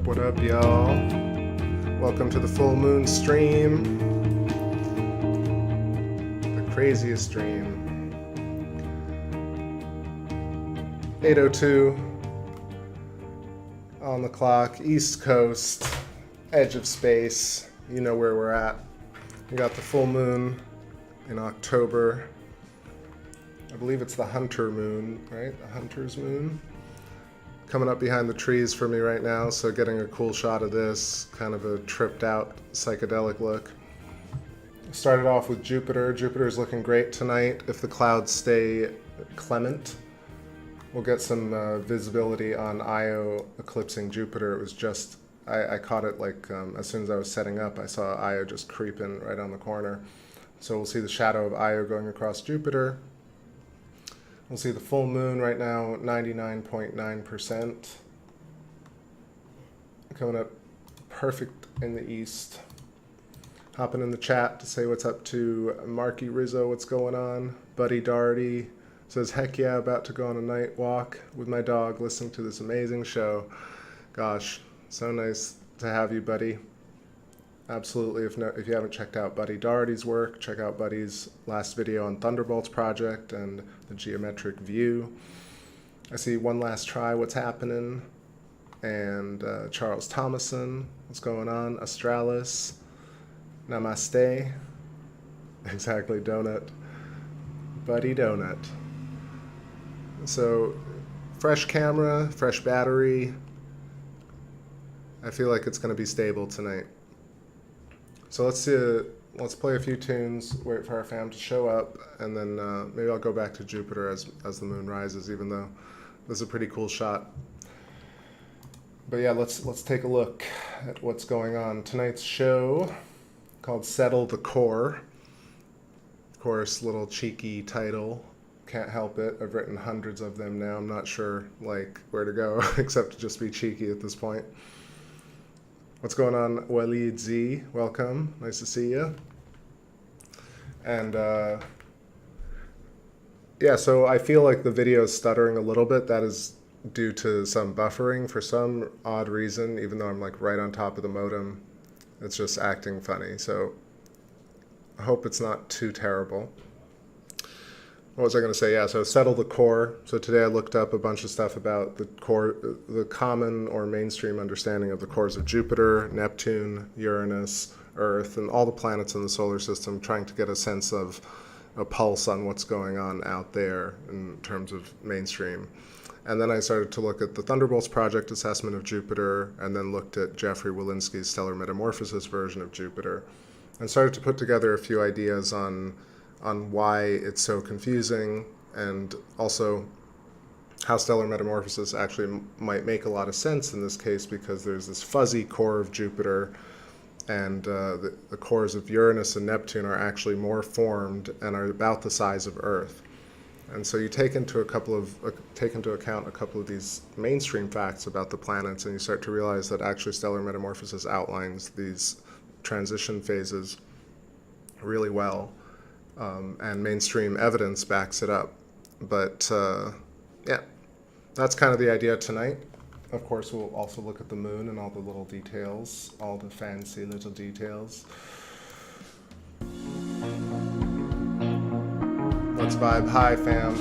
What up, y'all? Welcome to the full moon stream. The craziest stream. 8:02 on the clock, East Coast, edge of space. You know where we're at. We got the full moon in October. I believe it's the Hunter moon, right? The Hunter's moon. Coming up behind the trees for me right now, so getting a cool shot of this, kind of a tripped out psychedelic look. Started off with Jupiter. Jupiter's looking great tonight. If the clouds stay clement, we'll get some visibility on Io eclipsing Jupiter. It was just, I caught it like as soon as I was setting up, I saw Io just creeping right on the corner. So we'll see the shadow of Io going across Jupiter. We'll see the full moon right now, 99.9%. Coming up perfect in the east. Hopping in the chat to say what's up to Marky Rizzo, what's going on? Buddy Darty says, heck yeah, about to go on a night walk with my dog, listening to this amazing show. Gosh, so nice to have you, buddy. Absolutely. If you haven't checked out Buddy Darty's work, check out Buddy's last video on Thunderbolts Project and the geometric view. I see One Last Try, what's happening? And Charles Thomason, what's going on? Australis, namaste. Exactly, donut. Buddy Donut. So, fresh camera, fresh battery. I feel like it's going to be stable tonight. So let's play a few tunes, wait for our fam to show up, and then maybe I'll go back to Jupiter as the moon rises, even though this is a pretty cool shot. But yeah, let's take a look at what's going on. Tonight's show, called Settle the Core. Of course, little cheeky title. Can't help it. I've written hundreds of them now. I'm not sure like where to go except to just be cheeky at this point. What's going on, Waleed Z? Welcome. Nice to see you. And yeah, so I feel like the video is stuttering a little bit. That is due to some buffering for some odd reason, even though I'm like right on top of the modem. It's just acting funny. So I hope it's not too terrible. What was I going to say? Yeah, so settle the core. So today I looked up a bunch of stuff about the core, the common or mainstream understanding of the cores of Jupiter, Neptune, Uranus, Earth, and all the planets in the solar system, trying to get a sense of a pulse on what's going on out there in terms of mainstream. And then I started to look at the Thunderbolts Project assessment of Jupiter, and then looked at Jeffrey Walensky's stellar metamorphosis version of Jupiter, and started to put together a few ideas on why it's so confusing, and also how stellar metamorphosis actually might make a lot of sense in this case, because there's this fuzzy core of Jupiter, and the cores of Uranus and Neptune are actually more formed and are about the size of Earth. And so you take into account a couple of these mainstream facts about the planets, and you start to realize that actually stellar metamorphosis outlines these transition phases really well. And mainstream evidence backs it up. But yeah, that's kind of the idea tonight. Of course, we'll also look at the moon and all the little details, all the fancy little details. Let's vibe high, fam.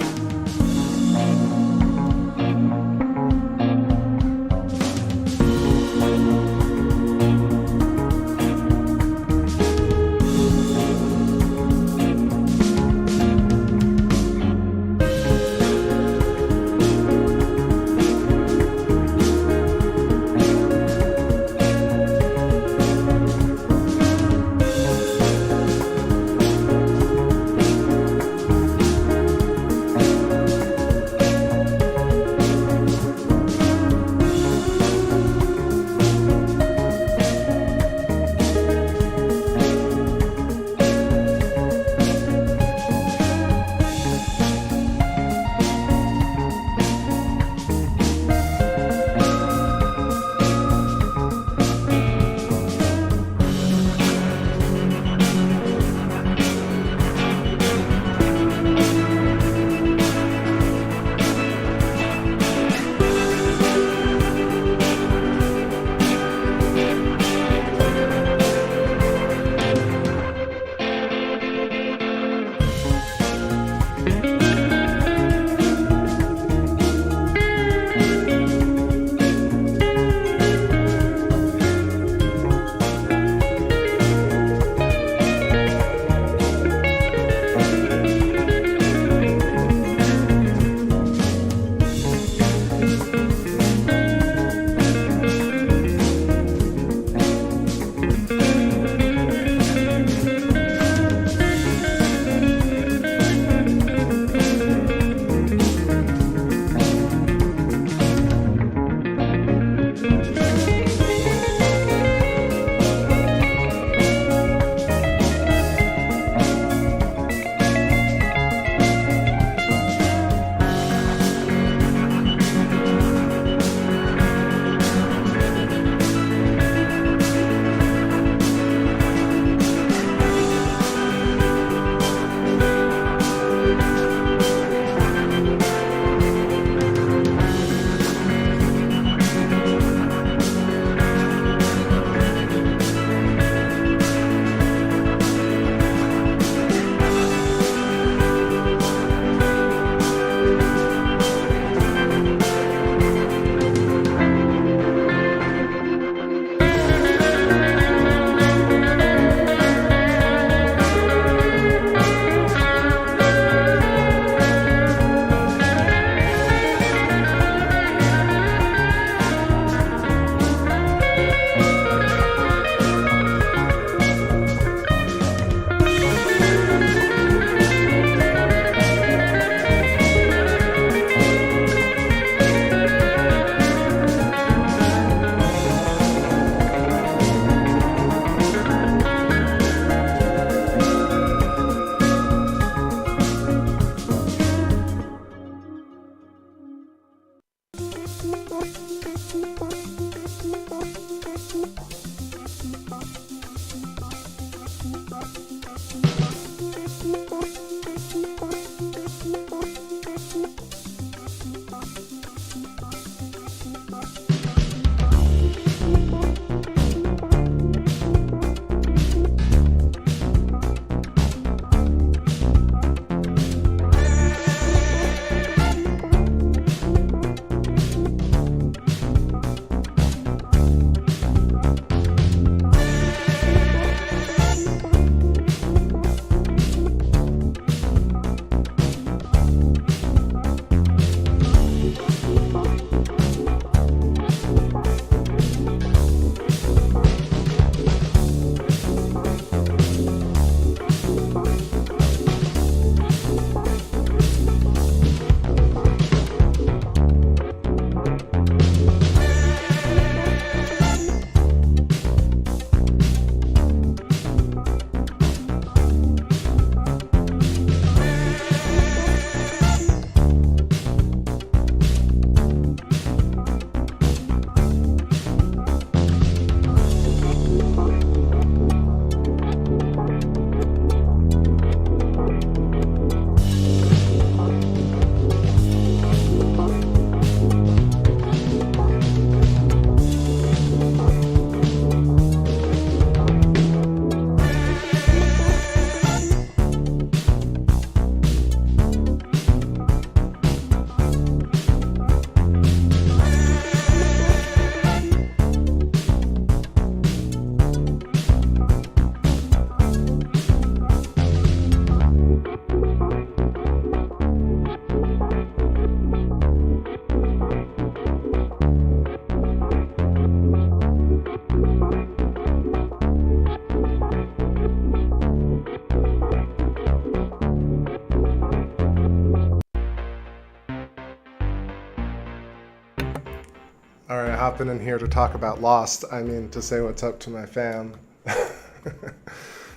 All right, hopping in here to talk about Lost. I mean, to say what's up to my fam.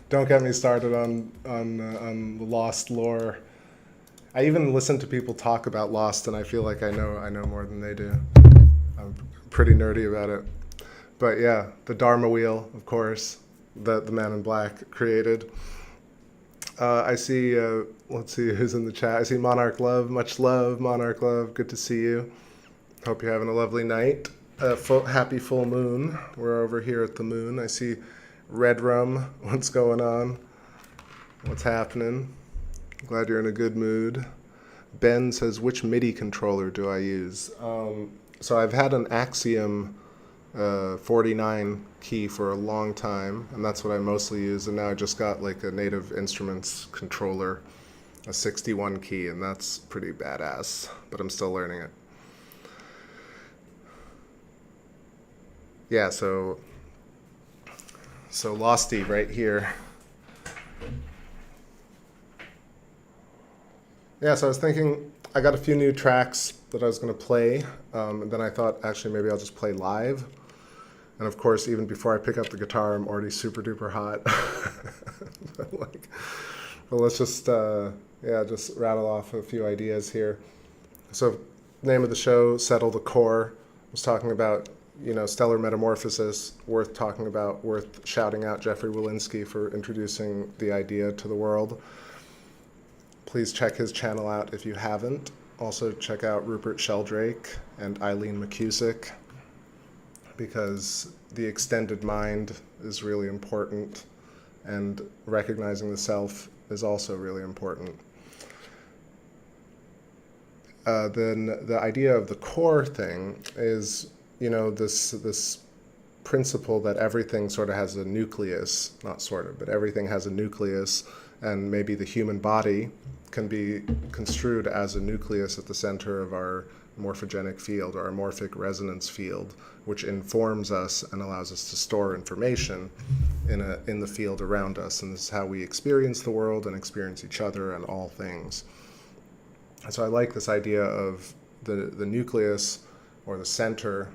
Don't get me started on the Lost lore. I even listen to people talk about Lost, and I feel like I know more than they do. I'm pretty nerdy about it. But yeah, the Dharma wheel, of course, that the Man in Black created. I see, let's see who's in the chat. I see Monarch Love. Much love, Monarch Love. Good to see you. Hope you're having a lovely night. Happy full moon. We're over here at the moon. I see Red Rum. What's going on? What's happening? Glad you're in a good mood. Ben says, which MIDI controller do I use? So I've had an Axiom 49 key for a long time, and that's what I mostly use. And now I just got like a Native Instruments controller, a 61 key, and that's pretty badass, but I'm still learning it. Yeah, so Losty right here. Yeah, so I was thinking, I got a few new tracks that I was going to play, and then I thought, actually, maybe I'll just play live. And of course, even before I pick up the guitar, I'm already super duper hot. But let's just, just rattle off a few ideas here. So, name of the show, Settle the Core. I was talking about, stellar metamorphosis, worth talking about, worth shouting out Jeffrey Walensky for introducing the idea to the world. Please check his channel out if you haven't. Also check out Rupert Sheldrake and Eileen McCusick, because the extended mind is really important, and recognizing the self is also really important. Then the idea of the core thing is, this principle that everything sort of has a nucleus, not sort of, but everything has a nucleus, and maybe the human body can be construed as a nucleus at the center of our morphogenic field, or our morphic resonance field, which informs us and allows us to store information in the field around us. And this is how we experience the world and experience each other and all things. And so I like this idea of the nucleus, or the center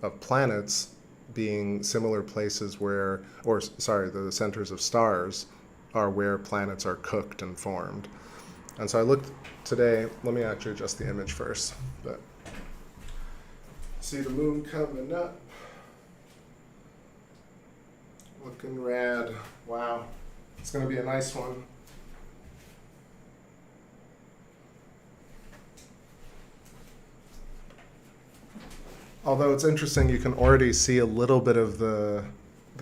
of planets, being similar places where, the centers of stars are where planets are cooked and formed. And so I looked today, let me actually adjust the image first, but See the moon coming up. Looking rad. Wow. It's going to be a nice one. Although it's interesting, you can already see a little bit of the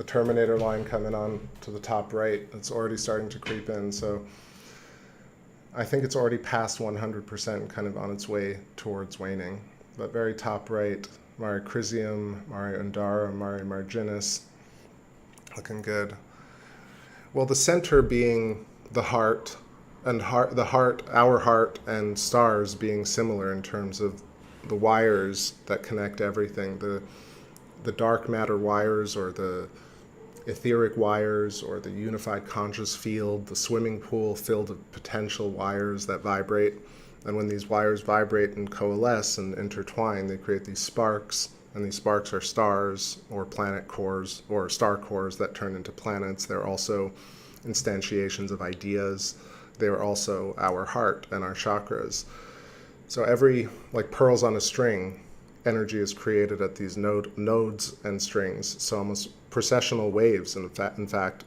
Terminator line coming on to the top right. It's already starting to creep in, so I think it's already past 100%, kind of on its way towards waning. But very top right, Mare Crisium, Mare Undara, Mare Marginis, looking good. Well, the center being the heart, and our heart and stars being similar in terms of the wires that connect everything, the dark matter wires, or the etheric wires, or the unified conscious field, the swimming pool filled with potential wires that vibrate. And when these wires vibrate and coalesce and intertwine, they create these sparks, and these sparks are stars or planet cores or star cores that turn into planets. They're also instantiations of ideas. They're also our heart and our chakras. So every, like pearls on a string, energy is created at these nodes and strings, so almost precessional waves, in fact.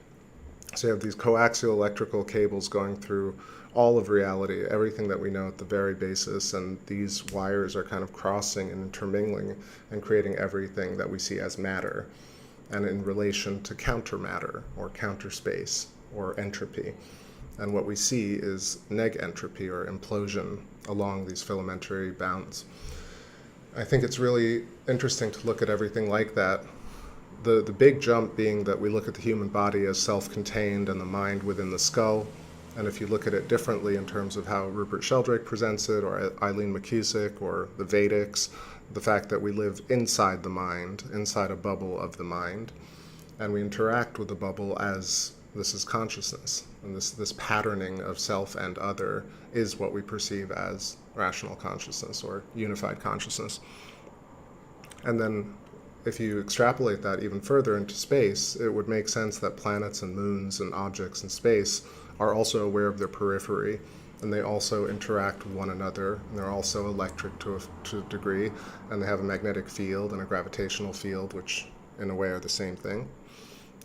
So you have these coaxial electrical cables going through all of reality, everything that we know at the very basis, and these wires are kind of crossing and intermingling and creating everything that we see as matter, and in relation to countermatter, or counter space, or entropy. And what we see is neg-entropy, or implosion, along these filamentary bounds. I think it's really interesting to look at everything like that. The big jump being that we look at the human body as self-contained and the mind within the skull. And if you look at it differently in terms of how Rupert Sheldrake presents it, or Eileen McCusick, or the Vedics, the fact that we live inside the mind, inside a bubble of the mind, and we interact with the bubble as this is consciousness. And this patterning of self and other is what we perceive as rational consciousness, or unified consciousness. And then if you extrapolate that even further into space, it would make sense that planets and moons and objects in space are also aware of their periphery, and they also interact with one another, and they're also electric to a degree, and they have a magnetic field and a gravitational field, which in a way are the same thing.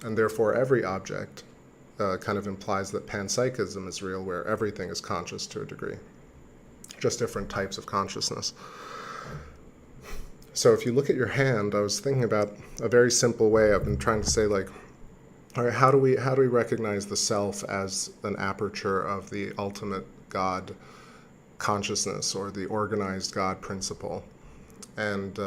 And therefore every object kind of implies that panpsychism is real, where everything is conscious to a degree, just different types of consciousness. So if you look at your hand, I was thinking about a very simple way. I've been trying to say, like, all right, how do we recognize the self as an aperture of the ultimate God consciousness, or the organized God principle? And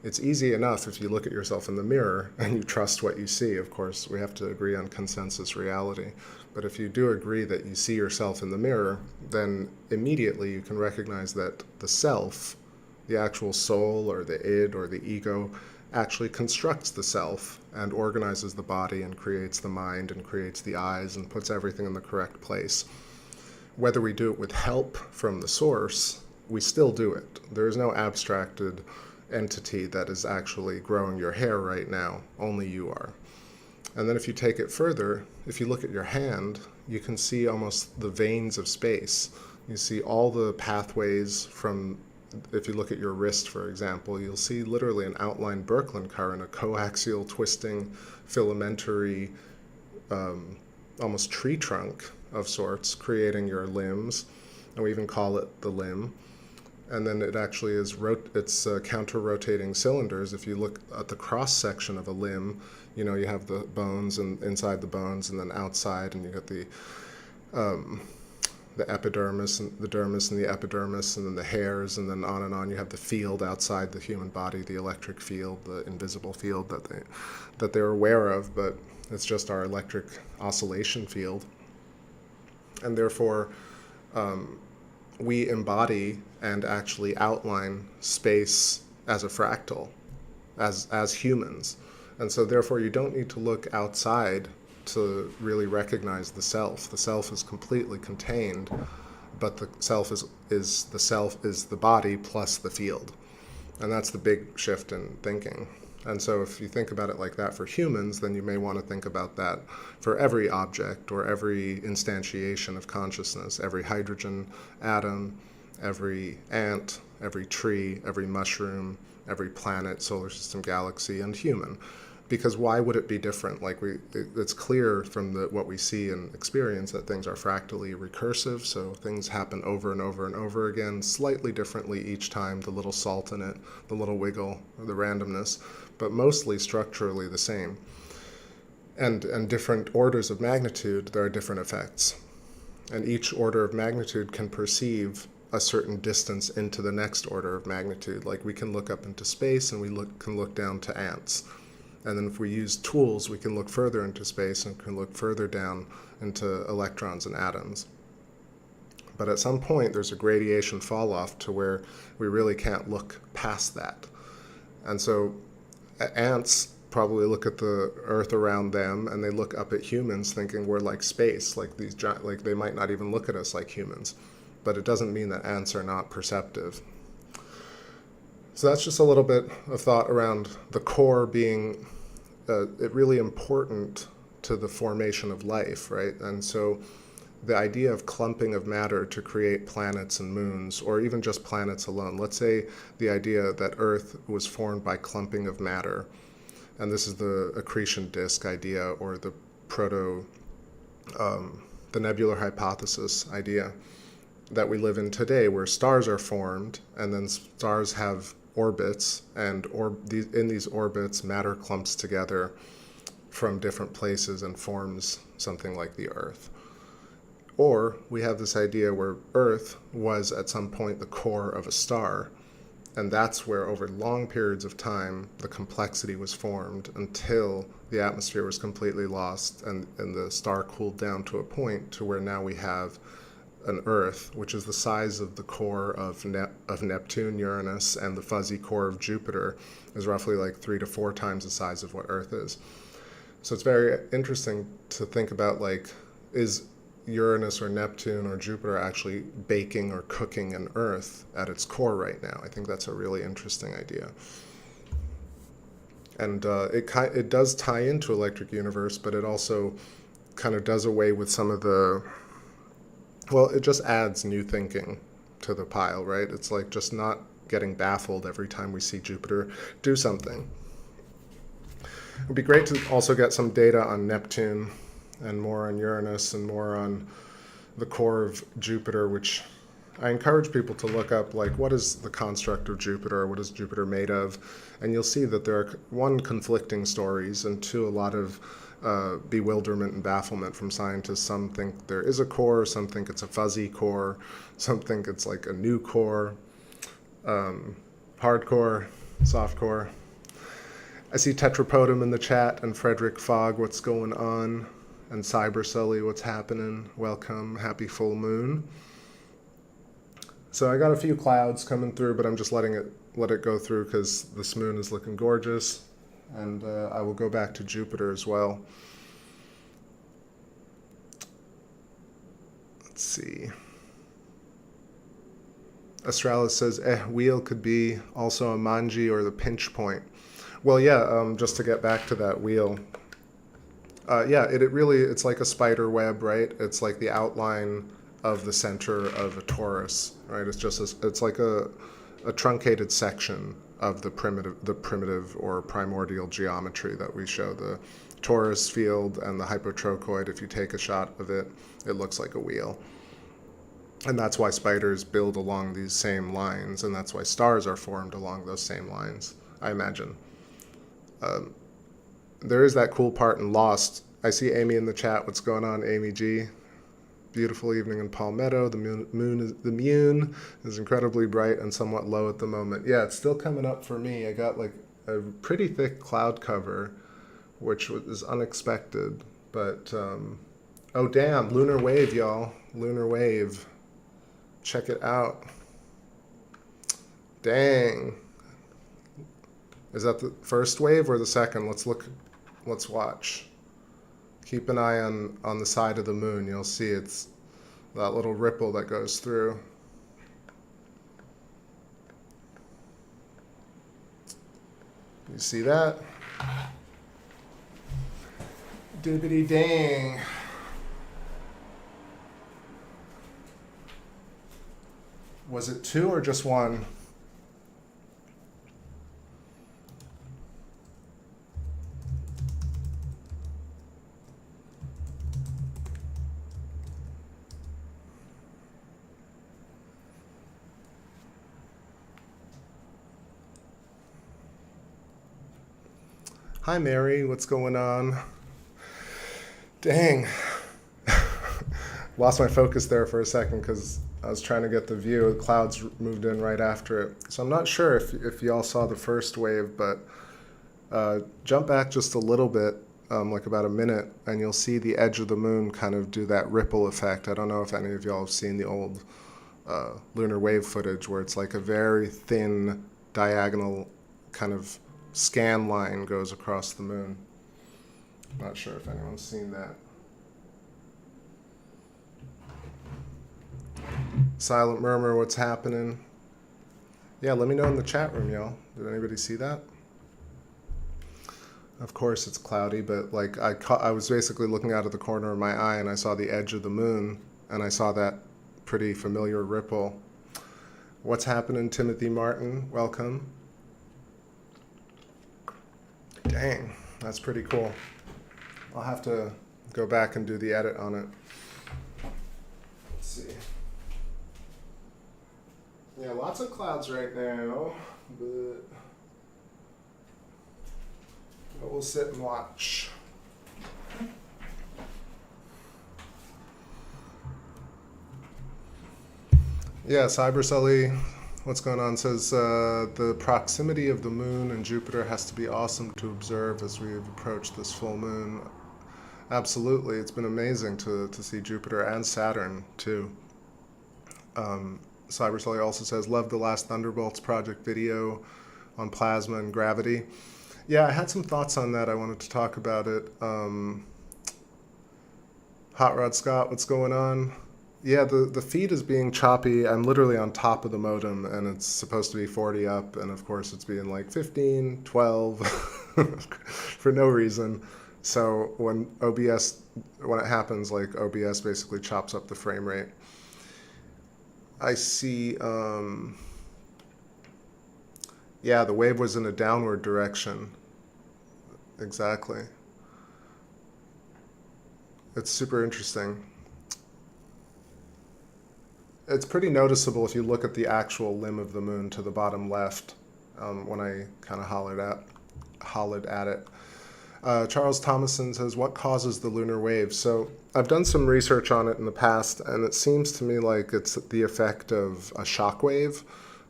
it's easy enough if you look at yourself in the mirror and you trust what you see. Of course, we have to agree on consensus reality. But if you do agree that you see yourself in the mirror, then immediately you can recognize that the self, the actual soul, or the id, or the ego, actually constructs the self and organizes the body and creates the mind and creates the eyes and puts everything in the correct place. Whether we do it with help from the source, we still do it. There is no abstracted entity that is actually growing your hair right now. Only you are. And then if you take it further, if you look at your hand, you can see almost the veins of space. You see all the pathways from, if you look at your wrist, for example, you'll see literally an outlined Birkeland current, a coaxial, twisting, filamentary, almost tree trunk of sorts, creating your limbs. And we even call it the limb. And then it actually is counter-rotating cylinders. If you look at the cross-section of a limb, you know, you have the bones, and inside the bones, and then outside, and you got the epidermis, and the dermis, and the epidermis, and then the hairs, and then on and on. You have the field outside the human body, the electric field, the invisible field that they're aware of, but it's just our electric oscillation field. And therefore, we embody and actually outline space as a fractal, as humans. And so therefore you don't need to look outside to really recognize the self. The self is completely contained, but the self is the body plus the field. And that's the big shift in thinking. And so if you think about it like that for humans, then you may want to think about that for every object or every instantiation of consciousness, every hydrogen atom, every ant, every tree, every mushroom, every planet, solar system, galaxy, and human. Because why would it be different? Like it's clear from what we see and experience that things are fractally recursive, so things happen over and over and over again, slightly differently each time, the little salt in it, the little wiggle, the randomness, but mostly structurally the same. And different orders of magnitude, there are different effects. And each order of magnitude can perceive a certain distance into the next order of magnitude. Like we can look up into space and we can look down to ants. And then if we use tools, we can look further into space and can look further down into electrons and atoms. But at some point, there's a gradation fall off to where we really can't look past that. And so ants probably look at the Earth around them and they look up at humans thinking we're like space, like these like they might not even look at us like humans. But it doesn't mean that ants are not perceptive. So that's just a little bit of thought around the core being really important to the formation of life, right? And so the idea of clumping of matter to create planets and moons, or even just planets alone. Let's say the idea that Earth was formed by clumping of matter, and this is the accretion disk idea, or the the nebular hypothesis idea that we live in today, where stars are formed, and then stars have orbits, and in these orbits, matter clumps together from different places and forms something like the Earth. Or we have this idea where Earth was at some point the core of a star, and that's where over long periods of time the complexity was formed until the atmosphere was completely lost and the star cooled down to a point to where now we have an Earth, which is the size of the core of Neptune, Uranus, and the fuzzy core of Jupiter is roughly like 3 to 4 times the size of what Earth is. So it's very interesting to think about, like, is Uranus or Neptune or Jupiter actually baking or cooking an Earth at its core right now? I think that's a really interesting idea. And it does tie into Electric Universe, but it also kind of does away with some of the, well, it just adds new thinking to the pile, right? It's like just not getting baffled every time we see Jupiter do something. It would be great to also get some data on Neptune and more on Uranus and more on the core of Jupiter, which I encourage people to look up, like, what is the construct of Jupiter? What is Jupiter made of? And you'll see that there are, 1, conflicting stories, and 2, a lot of bewilderment and bafflement from scientists. Some think there is a core, some think it's a fuzzy core, some think it's like a new core, hardcore, softcore. I see Tetrapodum in the chat, and Frederick Fogg, what's going on? And Cyber Sully, what's happening? Welcome, happy full moon. So I got a few clouds coming through, but I'm just let it go through because this moon is looking gorgeous. And I will go back to Jupiter as well. Let's see. Australis says, wheel could be also a manji or the pinch point. Well, yeah, just to get back to that wheel. Yeah, it's like a spider web, right? It's like the outline of the center of a torus, right? It's like a truncated section of the primitive or primordial geometry that we show, the torus field and the hypotrochoid. If you take a shot of it, it looks like a wheel. And that's why spiders build along these same lines, and that's why stars are formed along those same lines, I imagine. There is that cool part in Lost. I see Amy in the chat. What's going on, Amy G? Beautiful evening in Palmetto. The moon is incredibly bright and somewhat low at the moment. Yeah, it's still coming up for me. I got like a pretty thick cloud cover, which was unexpected. But, oh damn, lunar wave, y'all. Lunar wave. Check it out. Dang. Is that the first wave or the second? Let's watch. Keep an eye on the side of the moon. You'll see it's that little ripple that goes through. You see that? Dibbity dang. Was it 2 or just 1? Hi, Mary. What's going on? Dang. Lost my focus there for a second because I was trying to get the view. The clouds moved in right after it. So I'm not sure if y'all saw the first wave, but jump back just a little bit, like about a minute, and you'll see the edge of the moon kind of do that ripple effect. I don't know if any of y'all have seen the old lunar wave footage where it's like a very thin diagonal kind of scan line goes across the moon. Not sure if anyone's seen that. Silent Murmur, what's happening? Yeah, let me know in the chat room, y'all. Did anybody see that? Of course it's cloudy, but like I was basically looking out of the corner of my eye and I saw the edge of the moon and I saw that pretty familiar ripple. What's happening, Timothy Martin? Welcome. Dang, that's pretty cool. I'll have to go back and do the edit on it. Let's see. Yeah, lots of clouds right now, but we'll sit and watch. Yeah, Cybersully, what's going on, says the proximity of the moon and Jupiter has to be awesome to observe as we have approached this full moon. Absolutely, it's been amazing to see Jupiter and Saturn too. Cybersully also says, love the last Thunderbolts Project video on plasma and gravity. Yeah, I had some thoughts on that. I wanted to talk about it. Hot Rod Scott, what's going on? Yeah, the feed is being choppy. I'm literally on top of the modem, and it's supposed to be 40 up, and of course it's being like 15, 12, for no reason. So when it happens, like OBS basically chops up the frame rate. I see, yeah, the wave was in a downward direction. Exactly. It's super interesting. It's pretty noticeable if you look at the actual limb of the moon to the bottom left, when I kind of hollered at it. Charles Thomason says, what causes the lunar wave? So I've done some research on it in the past, and it seems to me like it's the effect of a shock wave,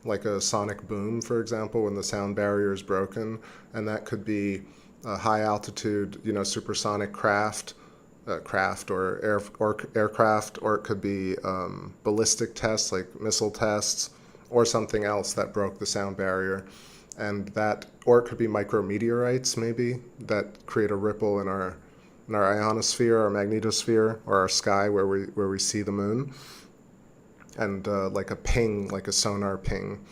like a sonic boom, for example, when the sound barrier is broken. And that could be a high altitude, supersonic craft or aircraft, or it could be ballistic tests like missile tests, or something else that broke the sound barrier. And or it could be micrometeorites maybe that create a ripple in our ionosphere, our magnetosphere, or our sky where we see the moon, and like a ping, like a sonar ping.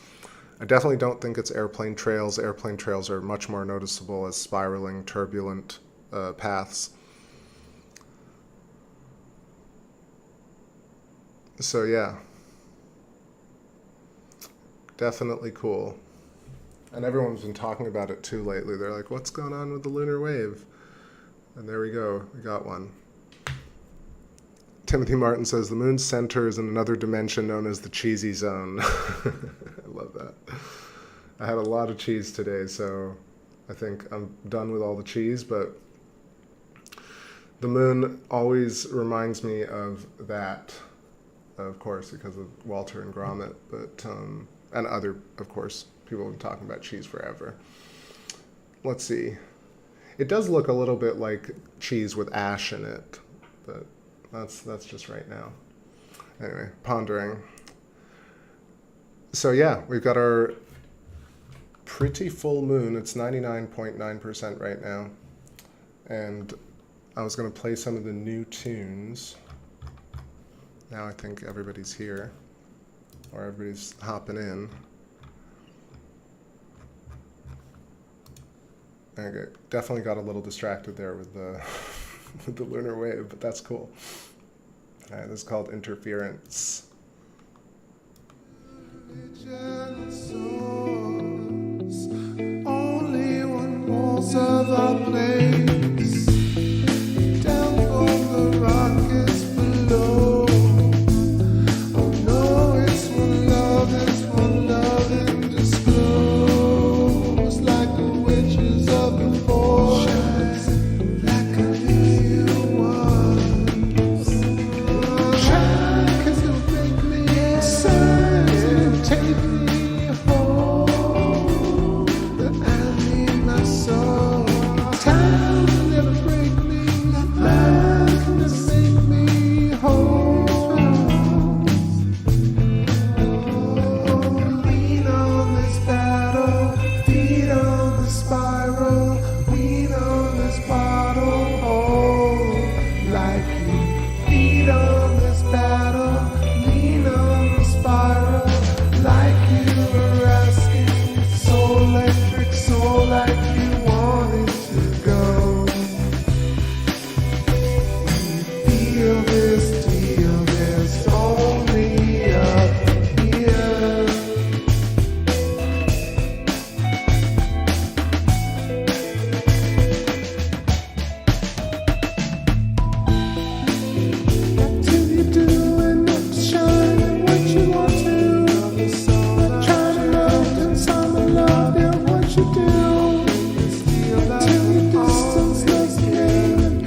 I definitely don't think it's airplane trails. Airplane trails are much more noticeable as spiraling, turbulent paths. So yeah, definitely cool. And everyone's been talking about it too lately. They're like, what's going on with the lunar wave? And there we go, we got one. Timothy Martin says, the moon's center is in another dimension known as the cheesy zone. I love that. I had a lot of cheese today, so I think I'm done with all the cheese, but the moon always reminds me of that, of course, because of Walter and Gromit, but, and other, of course, people have been talking about cheese forever. Let's see. It does look a little bit like cheese with ash in it, but that's just right now. Anyway, pondering. So yeah, we've got our pretty full moon. It's 99.9% right now. And I was going to play some of the new tunes. Now I think everybody's here, or everybody's hopping in. Okay, definitely got a little distracted there with the with the lunar wave, but that's cool. All right, this is called Interference. of our place, down from the rockets below. Oh no, it's one love undisclosed, like the witches of the forest, like I knew you once. Shine, 'cause you'll make me sign, you'll take me home, that I need my soul. Time will never break me, love can never make me whole. Lean on this battle, feed on the spiral, lean on this bottle, hold like you. Feed on this battle, lean on the spiral, like you were asking. So electric, so like you wanted to go. Feel this deal, there's only up here. Till you do enough to shine at what you want to. Trying to love and some love at what you do. Till your distance loves me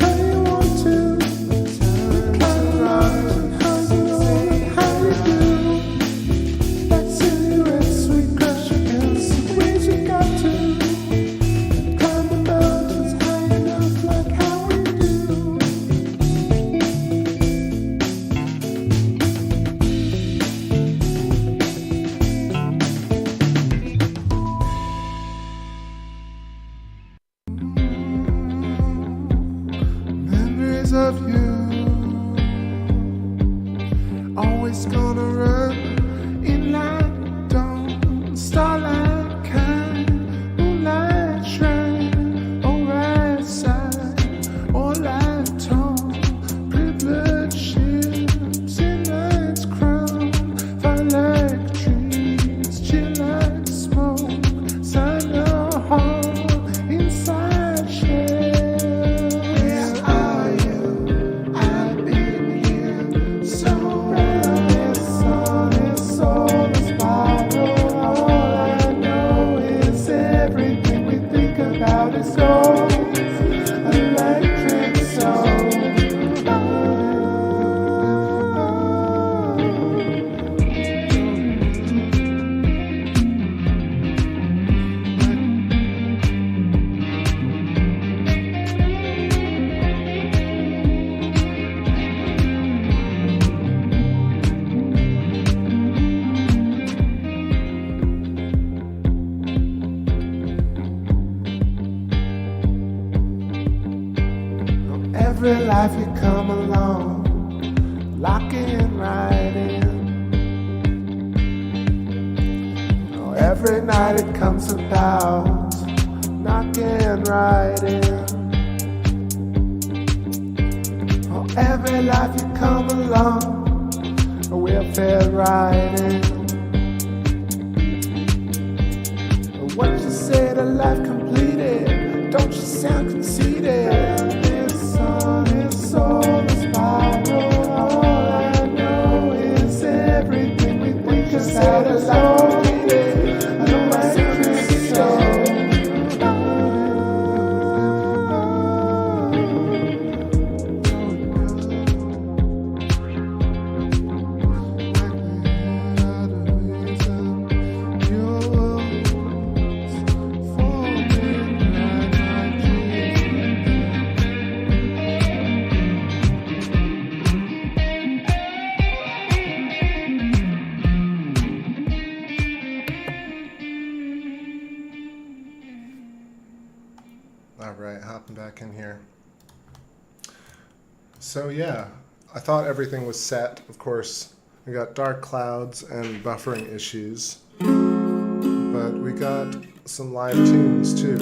how you want to. Climb around and how you know and how you do. That silhouette, sweet crush against the ways you got to. Climb the mountains high enough like how we do. Memories of you, always gonna run in light, dawn, starlight, kind, moonlight, shrine, or right side, or light tone, privileged ships in night's crown, fire like trees, chill like smoke, sign a hall, inside shell. Where are you? I've been here, so round this sun is soul is spiral. All I know is everything we think about is gold, electric soul. Every life you come along, locking right in. Oh, every night it comes about, knocking right in. Oh, every life you come along, we'll fit right in. What you say to life completed, don't you sound conceited. This sun is soul is spiral. All I know is everything we think is out of soul. An electric soul. All right, hopping back in here. So yeah, I thought everything was set. Of course, we got dark clouds and buffering issues, but we got some live tunes too.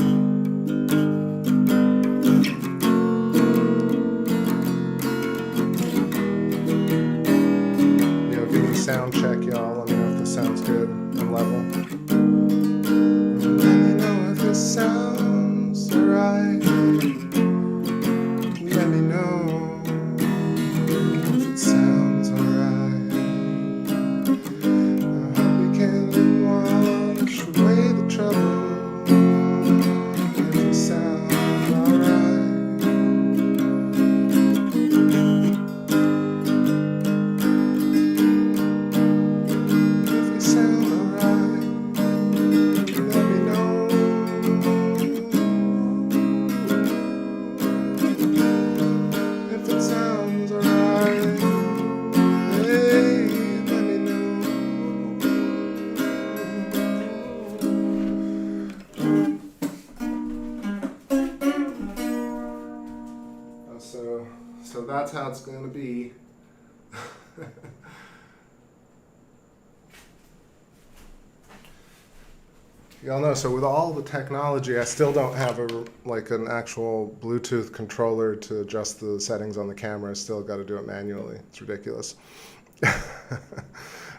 Give me a sound check, y'all. Let me know if this sounds good and level. Let me know if this sounds right. that's how it's going to be. Y'all know, so with all the technology, I still don't have an actual Bluetooth controller to adjust the settings on the camera. I still got to do it manually. It's ridiculous.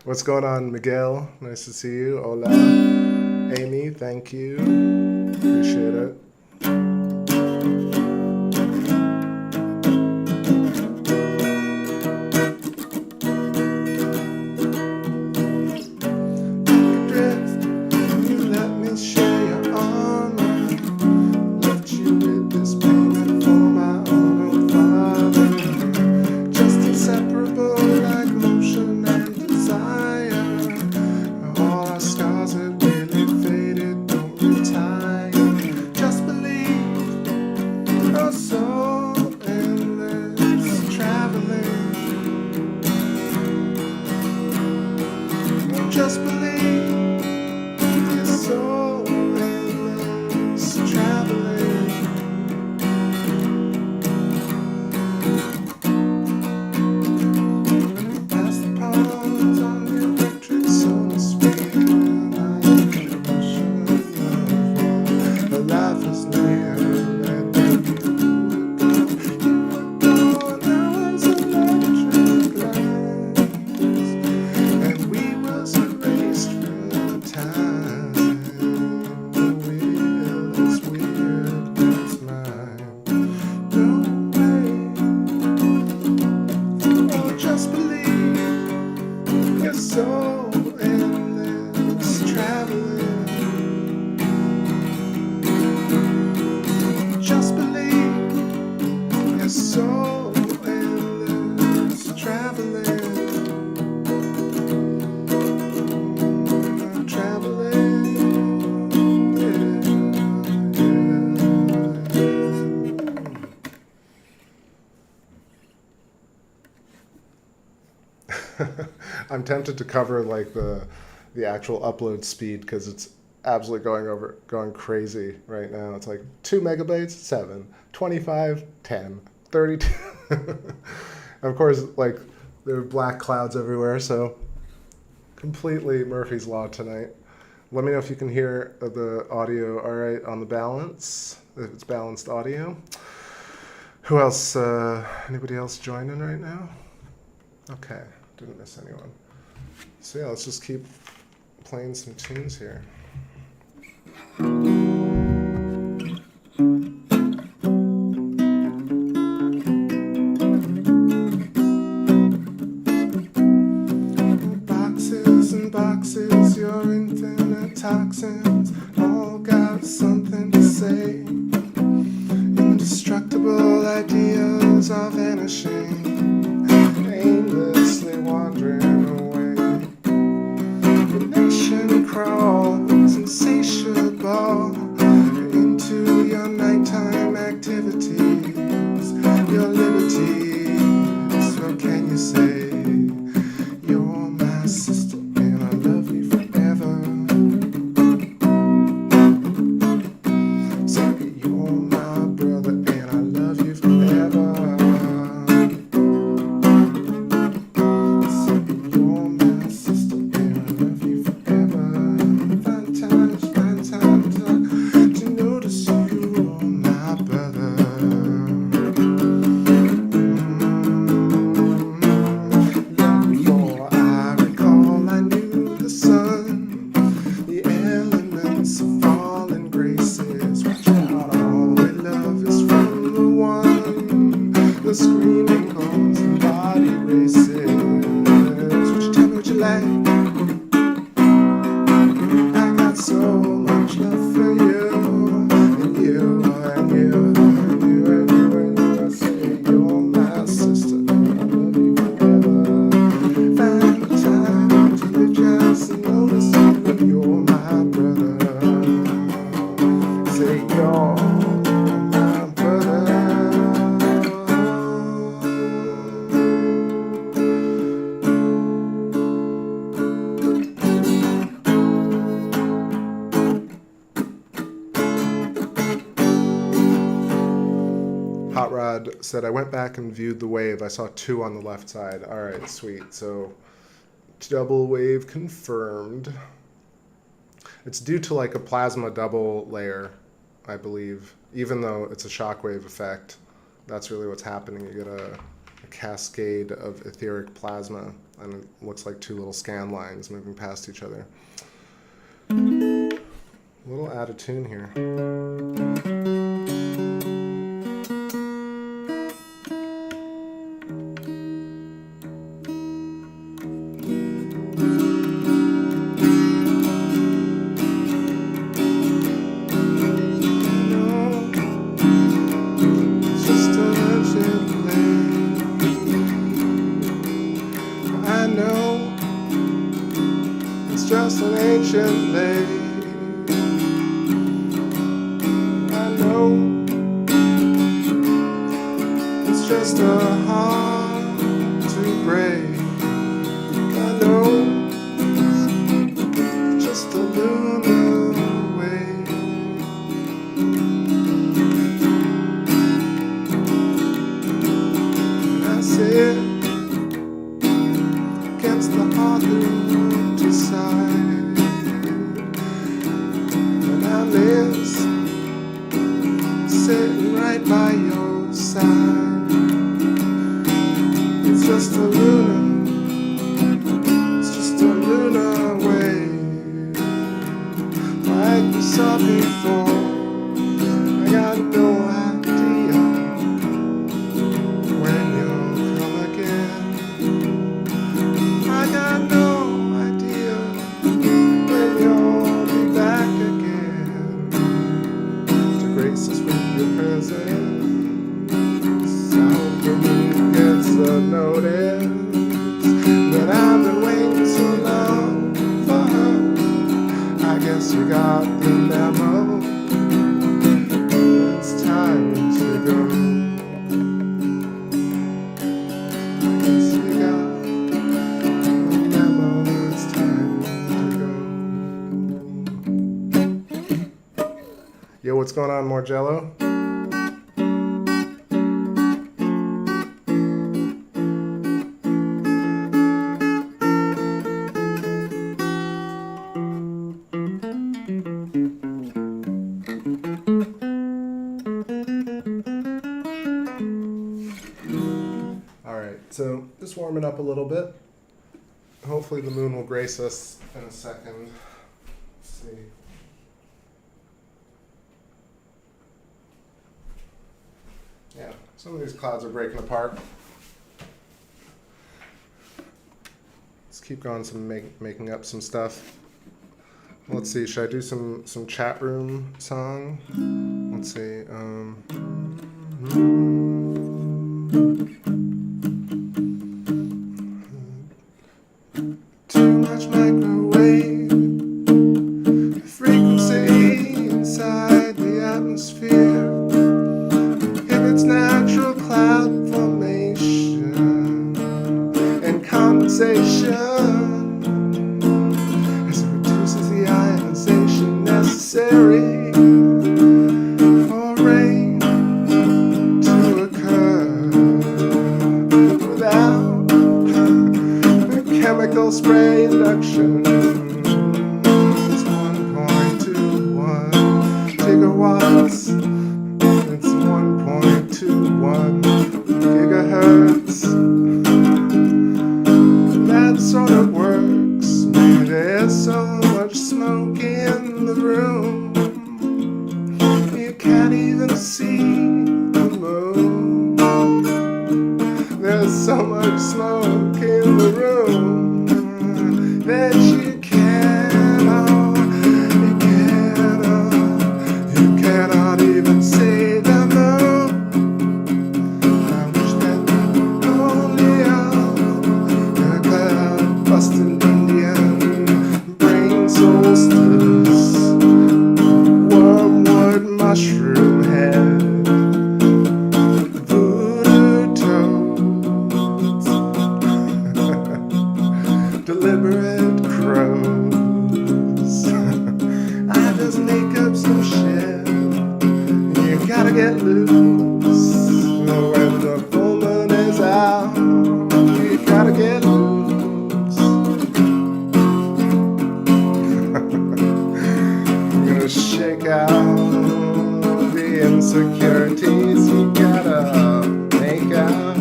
What's going on, Miguel? Nice to see you. Hola. Amy, thank you. Appreciate it. I'm tempted to cover like the actual upload speed because it's absolutely going crazy right now. It's like 2 megabytes, 7, 25, 10, 32. Of course, like there are black clouds everywhere, so completely Murphy's Law tonight. Let me know if you can hear the audio all right on the balance, if it's balanced audio. Who else? Anybody else joining right now? Okay, didn't miss anyone. So yeah, let's just keep playing some tunes here. Boxes and boxes, your infinite toxins, all got something to say. Indestructible ideas are vanishing, aimlessly wandering away. The nation crawl. Chad said, I went back and viewed the wave. I saw 2 on the left side. All right, sweet. So double wave confirmed. It's due to like a plasma double layer, I believe. Even though it's a shockwave effect, that's really what's happening. You get a cascade of etheric plasma, and it looks like 2 little scan lines moving past each other. A little out of tune here. Just an ancient lake. I know it's just a heart to break. I know it's just a lunar wave. And I sit against the heart side, and I miss sitting right by your side. It's just a lunar, it's just a lunar wave, like we saw before. I got no idea when you'll come again. I got no notice that I've been waiting so long for her. I guess you got the memo. It's time to go. I guess you got the memo. It's time to go. Yo, what's going on, Morgello? So just warming up a little bit. Hopefully the moon will grace us in a second. Let's see. Yeah, some of these clouds are breaking apart. Let's keep going, making up some stuff. Let's see, should I do some chat room song? Let's see. Too much microwave frequency inside the atmosphere. Inhibits natural cloud formation and condensation as it reduces the ionization necessary for rain to occur without chemical spray induction. It's 1.21 gigawatts. It's 1.21 gigahertz. That sort of works. Maybe there's so much smoke in the room you can't even see the moon. There's so much smoke in the room that you cannot even see the moon. I wish that only a cloud-busting Indian brain solstice, wormwood mushroom head, voodoo toads, deliberate crows. I just make up some shit. You gotta get loose. Oh, out the insecurities. You gotta make out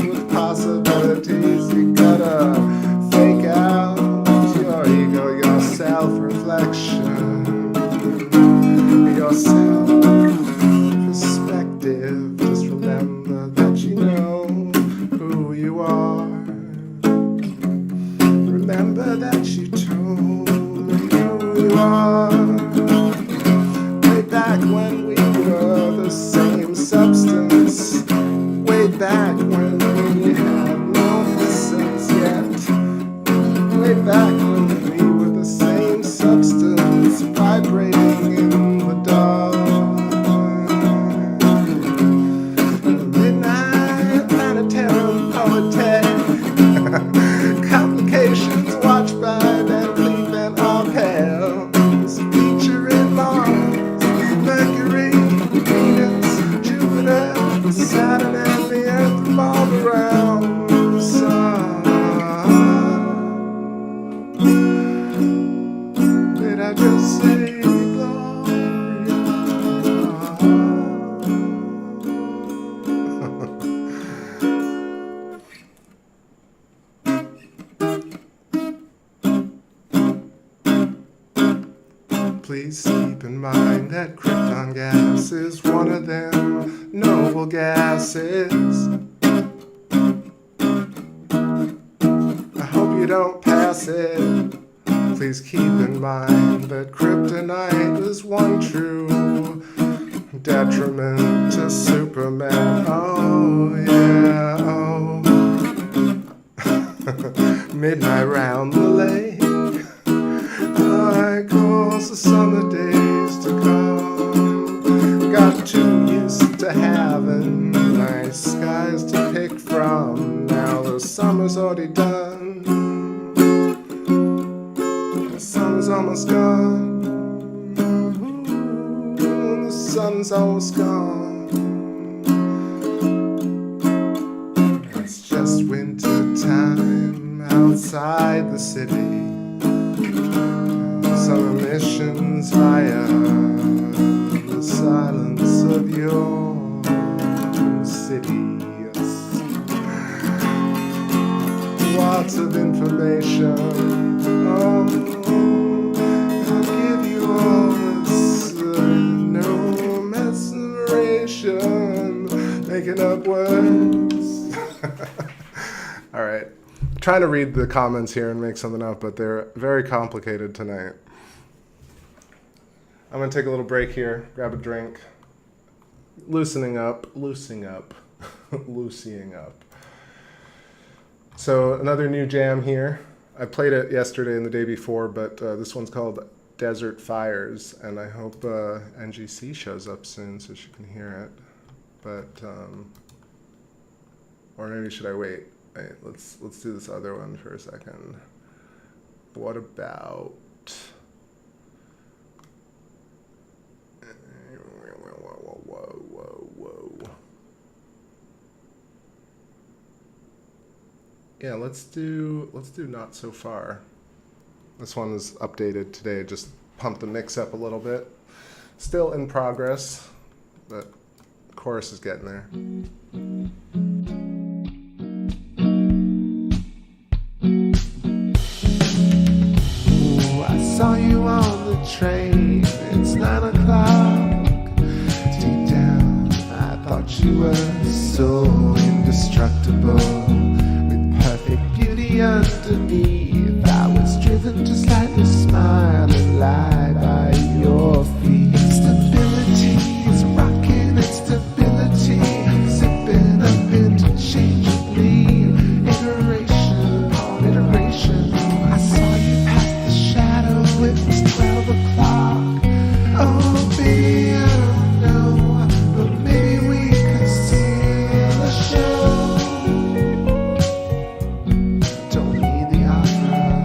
with possibilities. You gotta fake out your ego, your self-reflection, your self-perspective. Just remember that you know who you are. Remember that you told me who you are. Way back when we were the same substance. Way back when we had no essence yet. Way back when we were the same substance, vibrating in the dark. Midnight planetarium poetry. Complications watched by Van Cleef and Arpels. Featuring Mars, Mercury, Venus, Jupiter, Saturn, and the Earth revolve around the sun. Did I just say Please keep in mind that krypton gas is one of them noble gases. I hope you don't pass it. Please keep in mind that kryptonite is one true detriment to Superman. Oh yeah, oh. Midnight round the lake. Cycles the summer days to come. Got too used to having nice skies to pick from. Now the summer's already done. The sun's almost gone. The sun's almost gone. It's just winter time outside the city. Some emissions via the silence of your cities. Lots of information. Oh, I'll give you all this. No mesmeration. Making up words. All right. Trying to read the comments here and make something up, but they're very complicated tonight. I'm going to take a little break here, grab a drink, loosening up. So another new jam here. I played it yesterday and the day before, but this one's called Desert Fires, and I hope NGC shows up soon so she can hear it. But, or maybe should I wait? Wait, let's do this other one for a second. What about... Whoa. Yeah, let's do Not So Far. This one is updated today, just pumped the mix up a little bit. Still in progress, but the chorus is getting there. Ooh, I saw you on the train, it's 9 o'clock. Deep down, I thought you were so indestructible. With perfect beauty underneath, I was driven to slightly smile and lie by your feet. Stability is rocking, it's stability, zipping up interchangeably. Iteration upon iteration, I saw you past the shadow, it was 12 o'clock. Oh baby, I don't know, but maybe we could steal a show. Don't need the opera.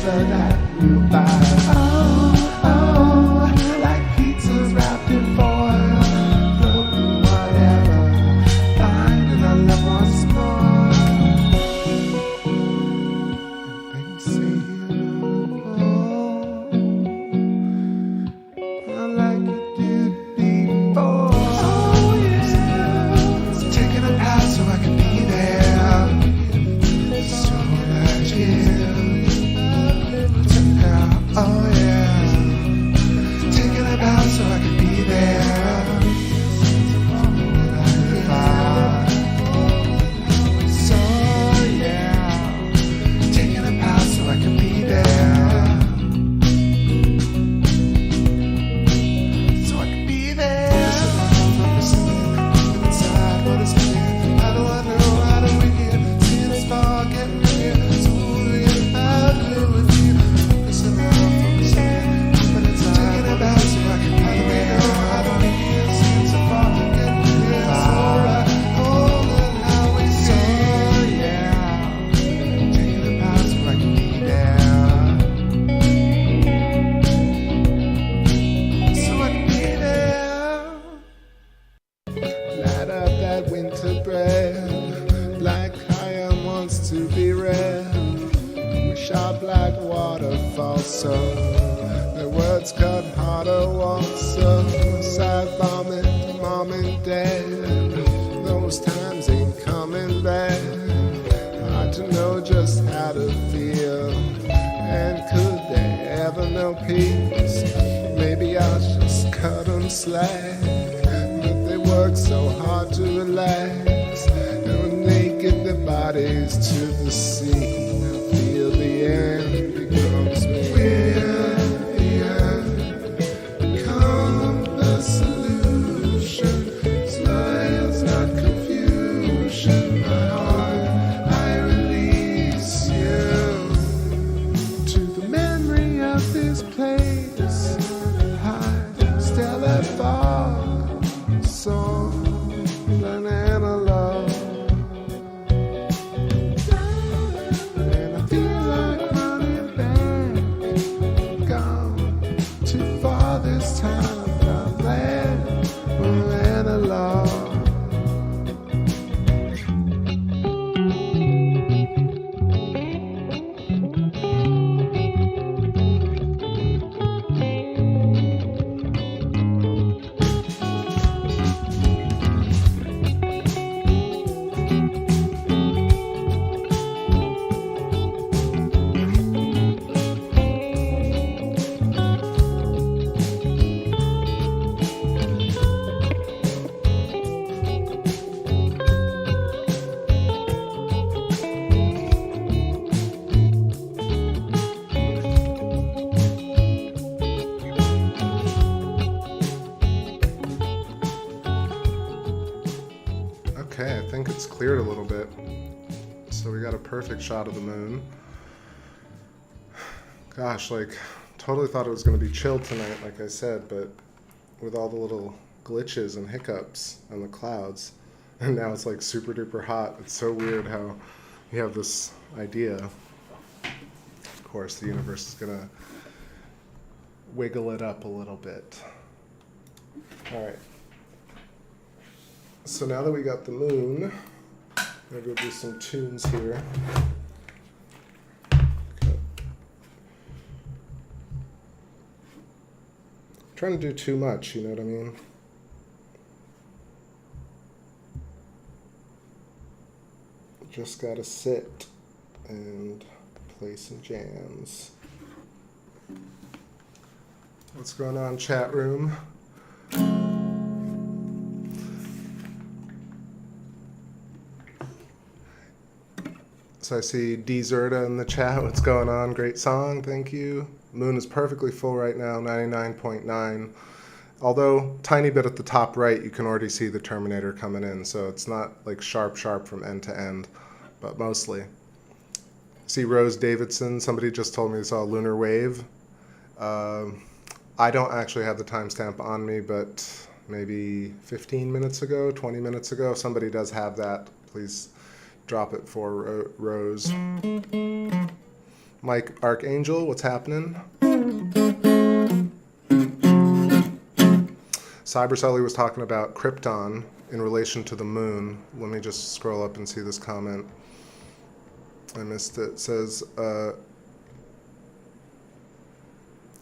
pizza that you buy. Oh, oh, like pizzas wrapped in foil. Broken whatever, finding our love once more. And they say like you did before. Oh yeah. So taking a path so I can be there. So that you. Oh yeah. Taking a path so I can be there. So yeah. Taking a path so I can be there. Okay, I think it's cleared a little bit. So we got a perfect shot of the moon. Gosh, like, totally thought it was going to be chilled tonight, like I said, but with all the little glitches and hiccups and the clouds, and now it's like super duper hot. It's so weird how you have this idea. Of course, the universe is going to wiggle it up a little bit. All right. So now that we got the moon, maybe we'll do some tunes here. Okay. Trying to do too much, you know what I mean? Just gotta sit and play some jams. What's going on, chat room? So I see Dzerta in the chat. What's going on? Great song. Thank you. Moon is perfectly full right now, 99.9. Although, tiny bit at the top right, you can already see the Terminator coming in. So it's not like sharp from end to end, but mostly. See Rose Davidson. Somebody just told me they saw a lunar wave. I don't actually have the timestamp on me, but maybe 15 minutes ago, 20 minutes ago. If somebody does have that, please drop it for Rose. Mike Archangel, what's happening? Cybersully was talking about Krypton in relation to the moon. Let me just scroll up and see this comment. I missed it. It says,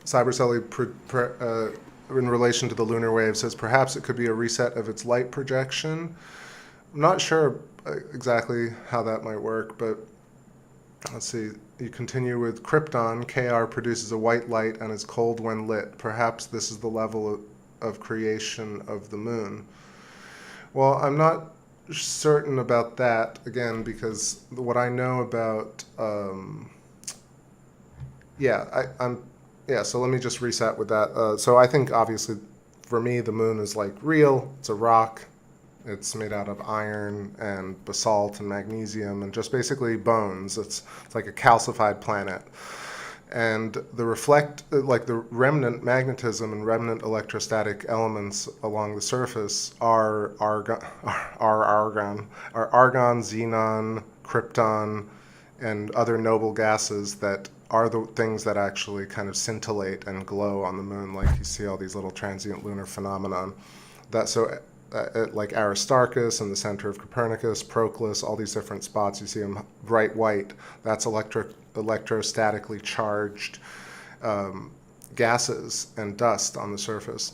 Cybersully, in relation to the lunar wave, says perhaps it could be a reset of its light projection. I'm not sure exactly how that might work, but let's see. You continue with Krypton. KR produces a white light and is cold when lit. Perhaps this is the level of creation of the moon. Well, I'm not certain about that, again, because what I know about, so let me just reset with that. So I think, obviously, for me, the moon is like real. It's a rock. It's made out of iron and basalt and magnesium and just basically bones. It's like a calcified planet. And the remnant magnetism and remnant electrostatic elements along the surface are argon, xenon, krypton, and other noble gases that are the things that actually kind of scintillate and glow on the moon, like you see all these little transient lunar phenomenon. Like Aristarchus in the center of Copernicus, Proclus, all these different spots, you see them bright white. That's electrostatically charged gases and dust on the surface.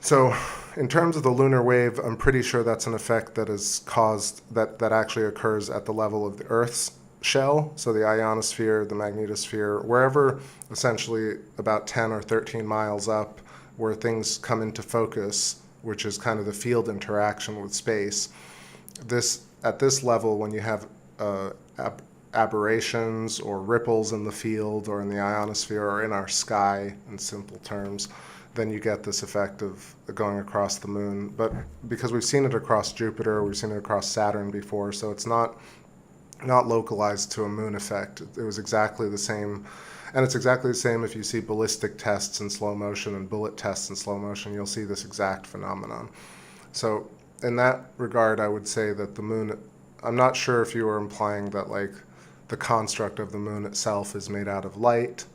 So in terms of the lunar wave, I'm pretty sure that's an effect that is caused, that actually occurs at the level of the Earth's shell, so the ionosphere, the magnetosphere, wherever essentially about 10 or 13 miles up where things come into focus, which is kind of the field interaction with space. At this level, when you have aberrations or ripples in the field or in the ionosphere or in our sky, in simple terms, then you get this effect of going across the moon. But because we've seen it across Jupiter, we've seen it across Saturn before, so it's not localized to a moon effect. It was exactly the same. And it's exactly the same if you see ballistic tests in slow motion and bullet tests in slow motion, you'll see this exact phenomenon. So in that regard, I would say that the moon, I'm not sure if you were implying that like the construct of the moon itself is made out of light.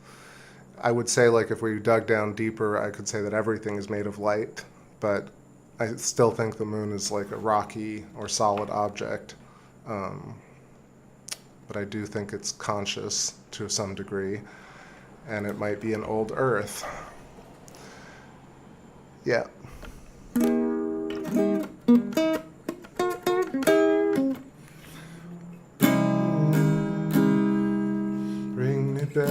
I would say like if we dug down deeper, I could say that everything is made of light, but I still think the moon is like a rocky or solid object. But I do think it's conscious to some degree. And it might be an old Earth. Yeah. Bring me back.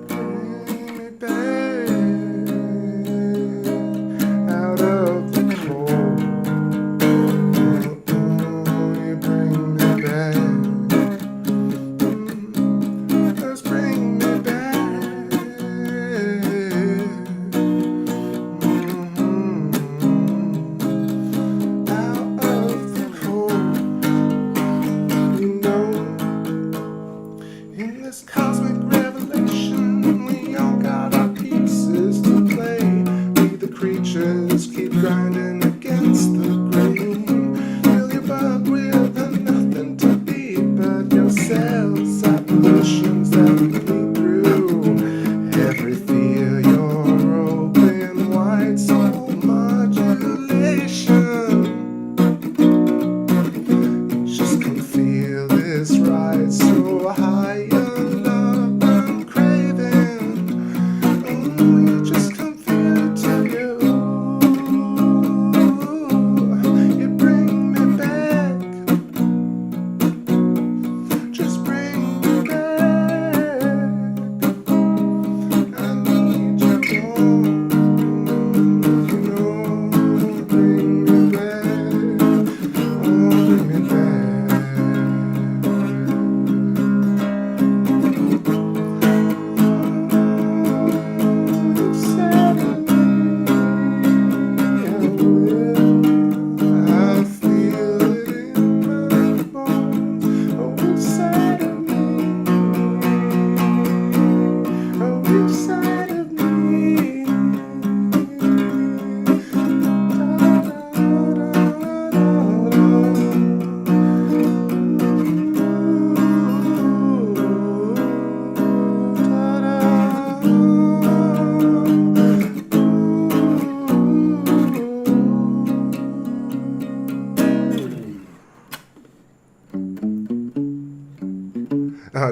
Bring me back out of the cold. You bring me back.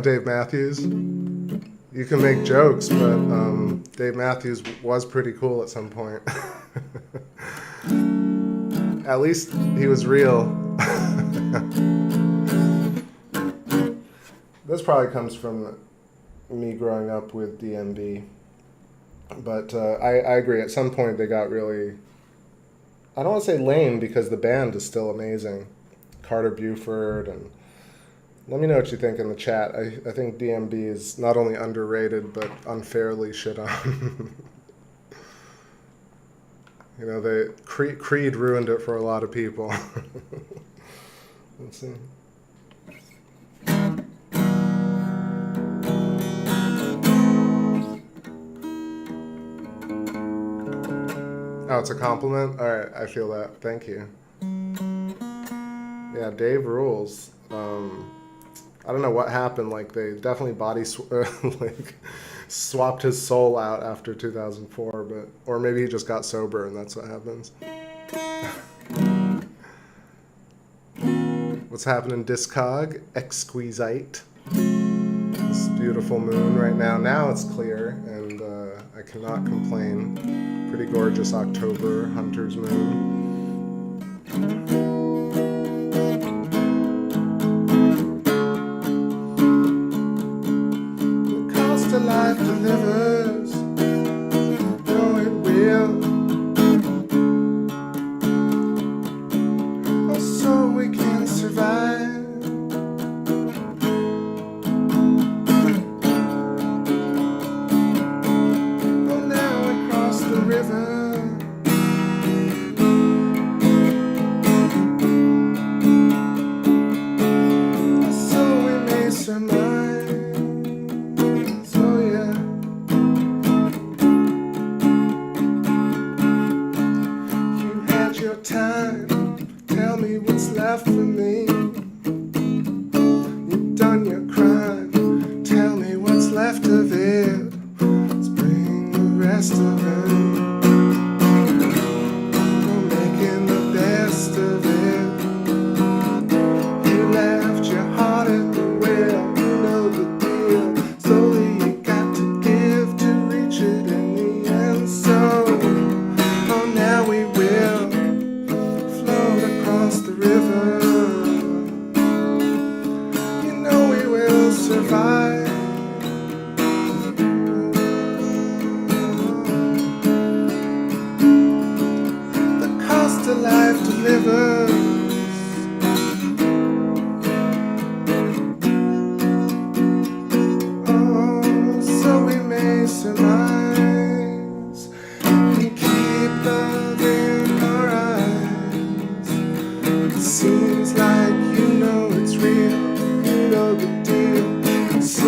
Dave Matthews. You can make jokes, but Dave Matthews was pretty cool at some point. At least he was real. This probably comes from me growing up with DMB. But I agree. At some point, they got really... I don't want to say lame, because the band is still amazing. Carter Buford, and... Let me know what you think in the chat. I think DMB is not only underrated, but unfairly shit on. You know, Creed ruined it for a lot of people. Let's see. Oh, it's a compliment? Alright, I feel that. Thank you. Yeah, Dave rules. I don't know what happened. Like, they definitely swapped his soul out after 2004, but or maybe he just got sober and that's what happens. What's happening, Discog? Exquisite. This beautiful moon right now. Now it's clear, and I cannot complain. Pretty gorgeous October hunter's moon. Life delivers, no it will. Oh, so we can survive. Oh, now we cross the river. So we may surmise. Time, tell me what's left for me. You've done your crime, tell me what's left of it. Let's bring the rest of it. We're making the best of it. You left your heart at the wheel, you know the deal. Slowly you got to give to reach it in the end. So, oh, now we will across the river. You know we will survive. The cost of life delivers. Oh, so we may surmise. We keep love in our eyes. Seems like you know it's real, you know the deal. So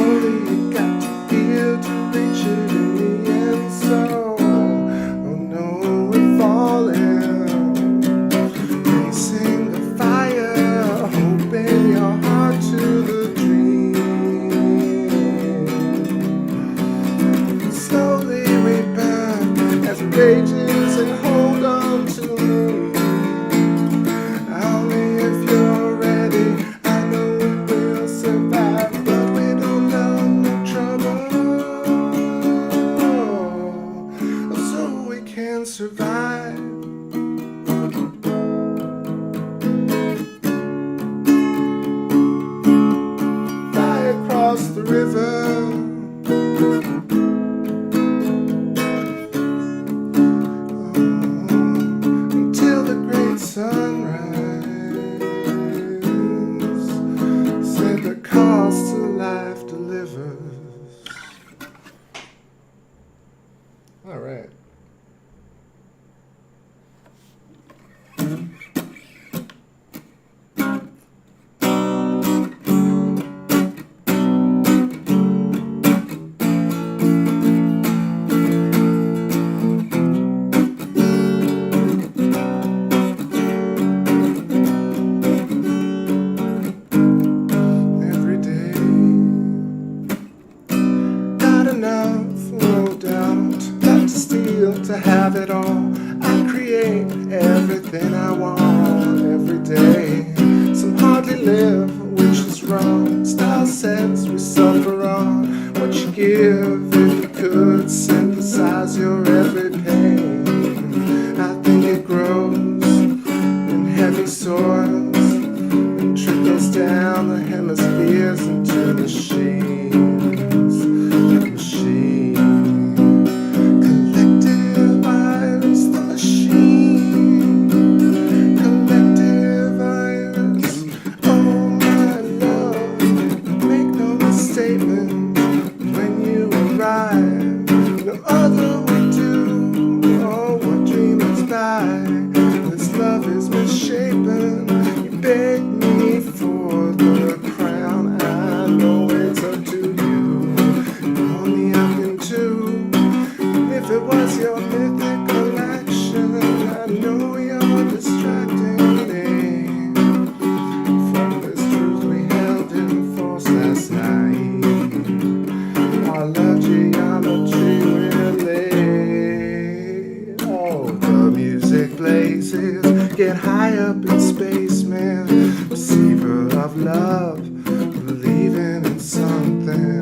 love, believing in something.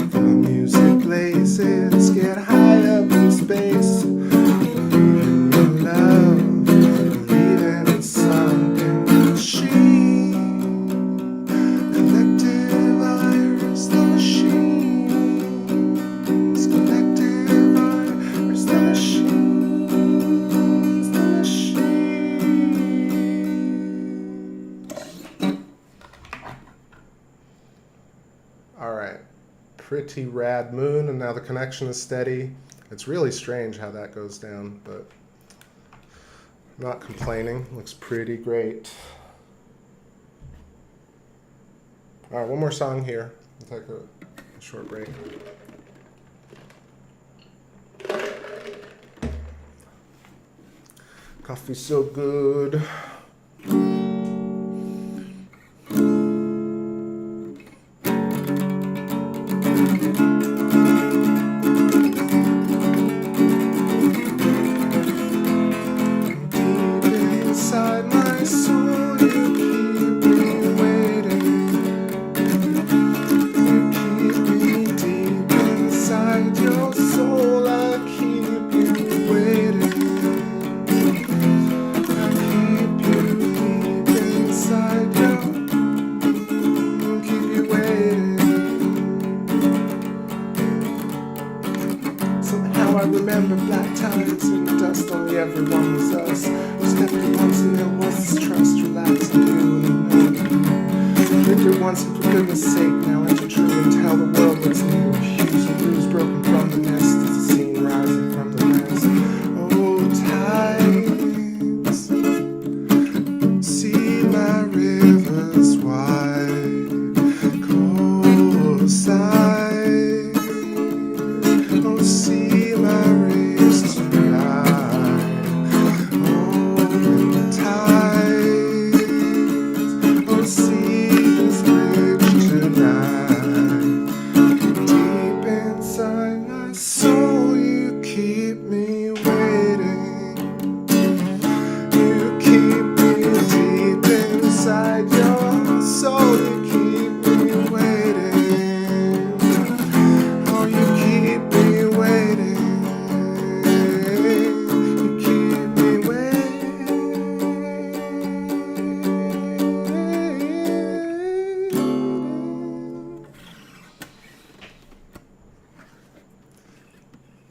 The music blazes, get high up in space. Believing in love, believing in something. Machine, collective iris, the machines. Collective iris, the machines, the machine. Alright, pretty rad moon, and now the connection is steady. It's really strange how that goes down, but I'm not complaining. Looks pretty great. Alright, one more song here. We'll take a short break. Coffee's so good.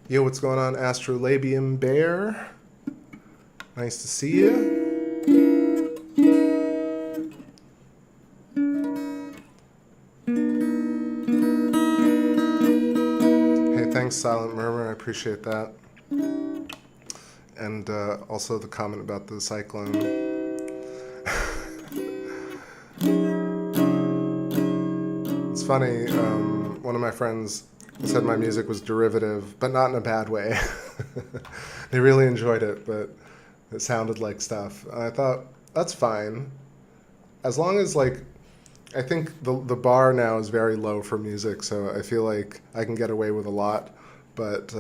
Yo, what's going on, Astrolabium Bear? Nice to see you. Hey, thanks, Silent Murmur. I appreciate that. And also the comment about the cyclone. It's funny, one of my friends said my music was derivative, but not in a bad way. They really enjoyed it, but it sounded like stuff. And I thought, that's fine. As long as, like, I think the bar now is very low for music, so I feel like I can get away with a lot. But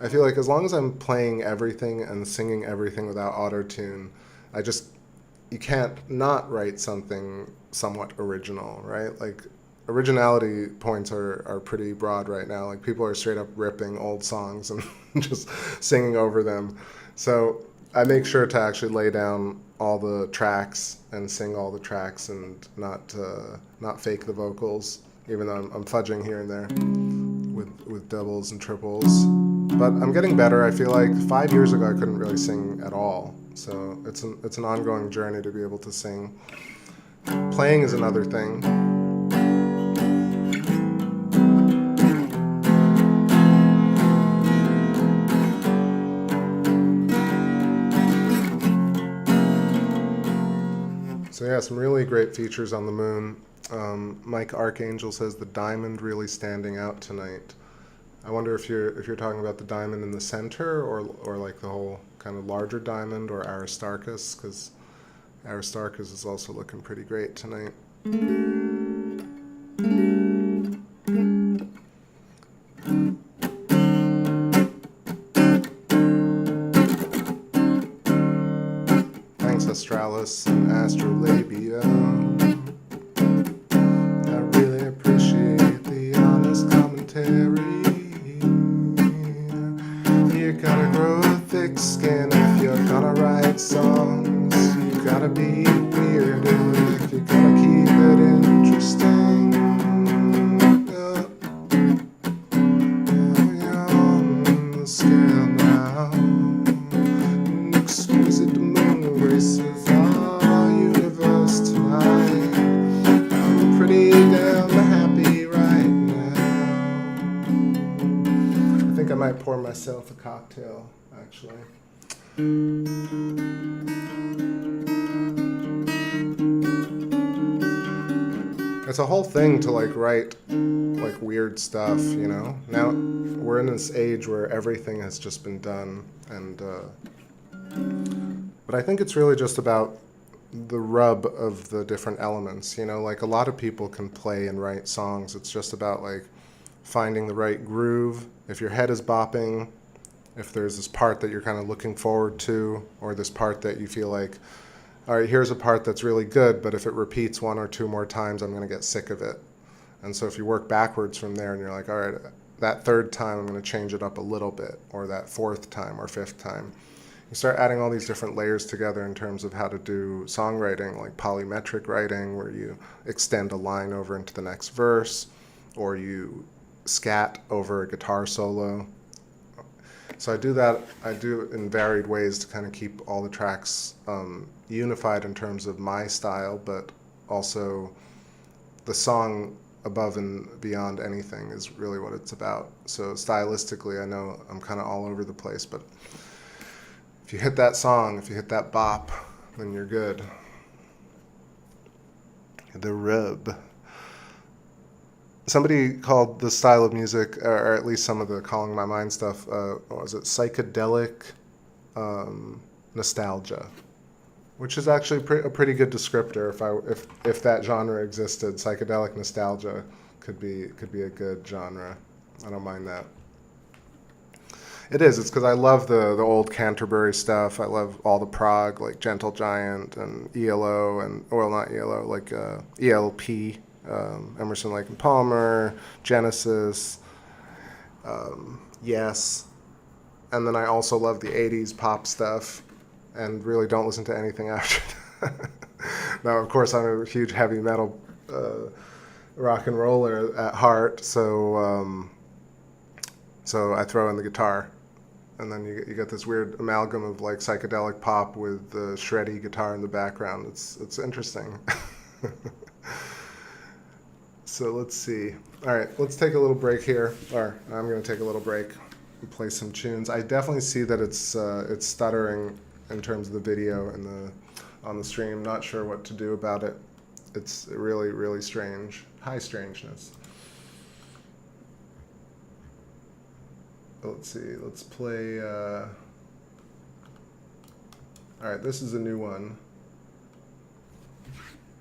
I feel like as long as I'm playing everything and singing everything without auto-tune, you can't not write something somewhat original, right? Like, originality points are pretty broad right now. Like, people are straight up ripping old songs and just singing over them. So I make sure to actually lay down all the tracks and sing all the tracks and not fake the vocals, even though I'm fudging here and there with doubles and triples. But I'm getting better. I feel like 5 years ago I couldn't really sing at all. So it's an ongoing journey to be able to sing. Playing is another thing. So yeah, some really great features on the moon. Mike Archangel says the diamond really standing out tonight. I wonder if you're talking about the diamond in the center or like the whole kind of larger diamond or Aristarchus, because Aristarchus is also looking pretty great tonight. Thanks, Astralis and Astrolabia. might pour myself a cocktail, actually. It's a whole thing to like write like weird stuff, you know? Now we're in this age where everything has just been done, and but I think it's really just about the rub of the different elements, you know? Like a lot of people can play and write songs. It's just about like finding the right groove. If your head is bopping, if there's this part that you're kind of looking forward to, or this part that you feel like, all right, here's a part that's really good, but if it repeats 1 or 2 more times, I'm going to get sick of it. And so if you work backwards from there and you're like, all right, that 3rd time I'm going to change it up a little bit, or that 4th time or 5th time, you start adding all these different layers together in terms of how to do songwriting, like polymetric writing, where you extend a line over into the next verse, or you scat over a guitar solo. So I do it in varied ways to kind of keep all the tracks unified in terms of my style, but also the song above and beyond anything is really what it's about. So stylistically, I know I'm kind of all over the place, but if you hit that song, if you hit that bop, then you're good. The rub. Somebody called this style of music, or at least some of the Calling My Mind stuff, what was it, psychedelic nostalgia, which is actually a pretty good descriptor. If that genre existed, psychedelic nostalgia could be a good genre. I don't mind that. It is. It's because I love the old Canterbury stuff. I love all the prog, like Gentle Giant and ELO, and well, not ELO, like ELP. Emerson, Lake and Palmer, Genesis, Yes, and then I also love the 80s pop stuff, and really don't listen to anything after that. Now, of course, I'm a huge heavy metal rock and roller at heart, so I throw in the guitar, and then you get this weird amalgam of like psychedelic pop with the shreddy guitar in the background. It's interesting. So let's see. All right, let's take a little break here. Or I'm going to take a little break and play some tunes. I definitely see that it's stuttering in terms of the video and on the stream. Not sure what to do about it. It's really, really strange. High strangeness. Let's see. Let's play. All right, this is a new one.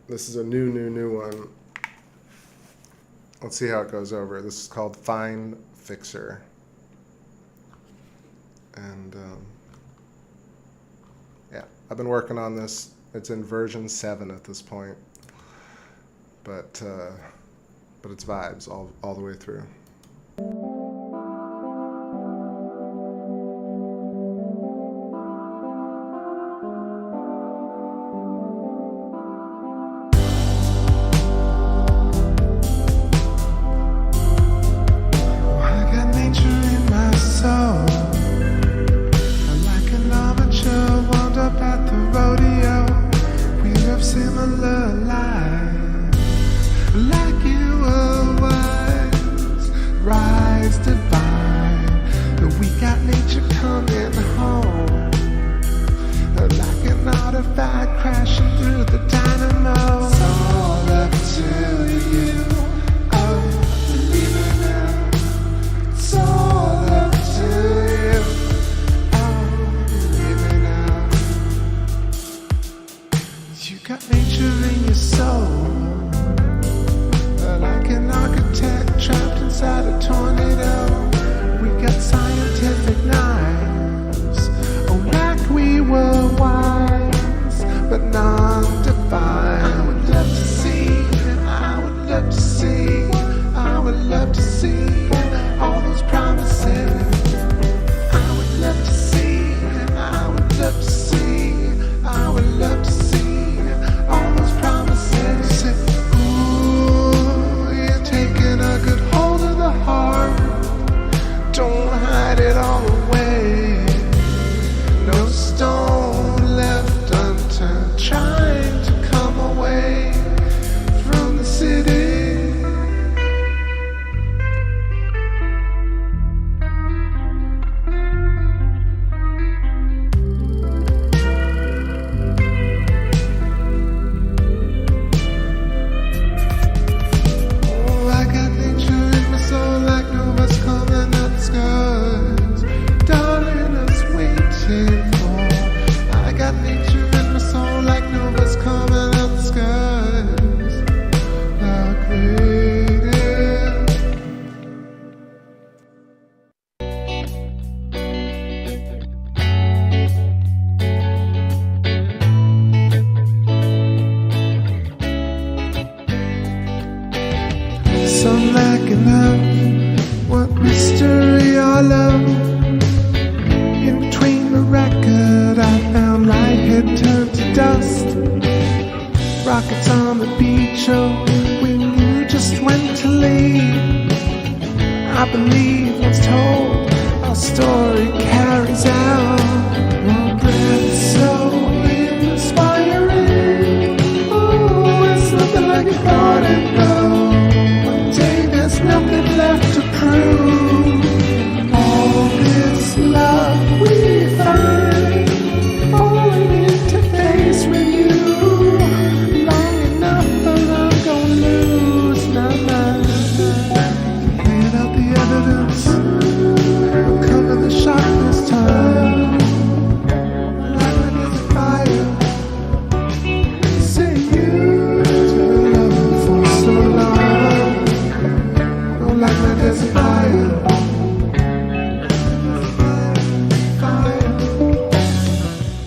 This is a new one. Let's see how it goes over. This is called Fine Fixer. And yeah, I've been working on this. It's in version 7 at this point. But it's vibes all the way through. But non-defined. black enough. What mystery or love? In between the record, I found light had turned to dust. Rockets on the beach, oh, we knew just when to leave. I believe once told, our story carries out. One breath so inspiring. Oh, it's nothing like it thought it would. One day there's nothing left to prove. All this love we find, falling into face with you. Long enough and I'm gonna lose my mind. Cleared out the evidence, uncover the shock this time. Light is a fire. Say you to love for so long. Don't like my desert fire.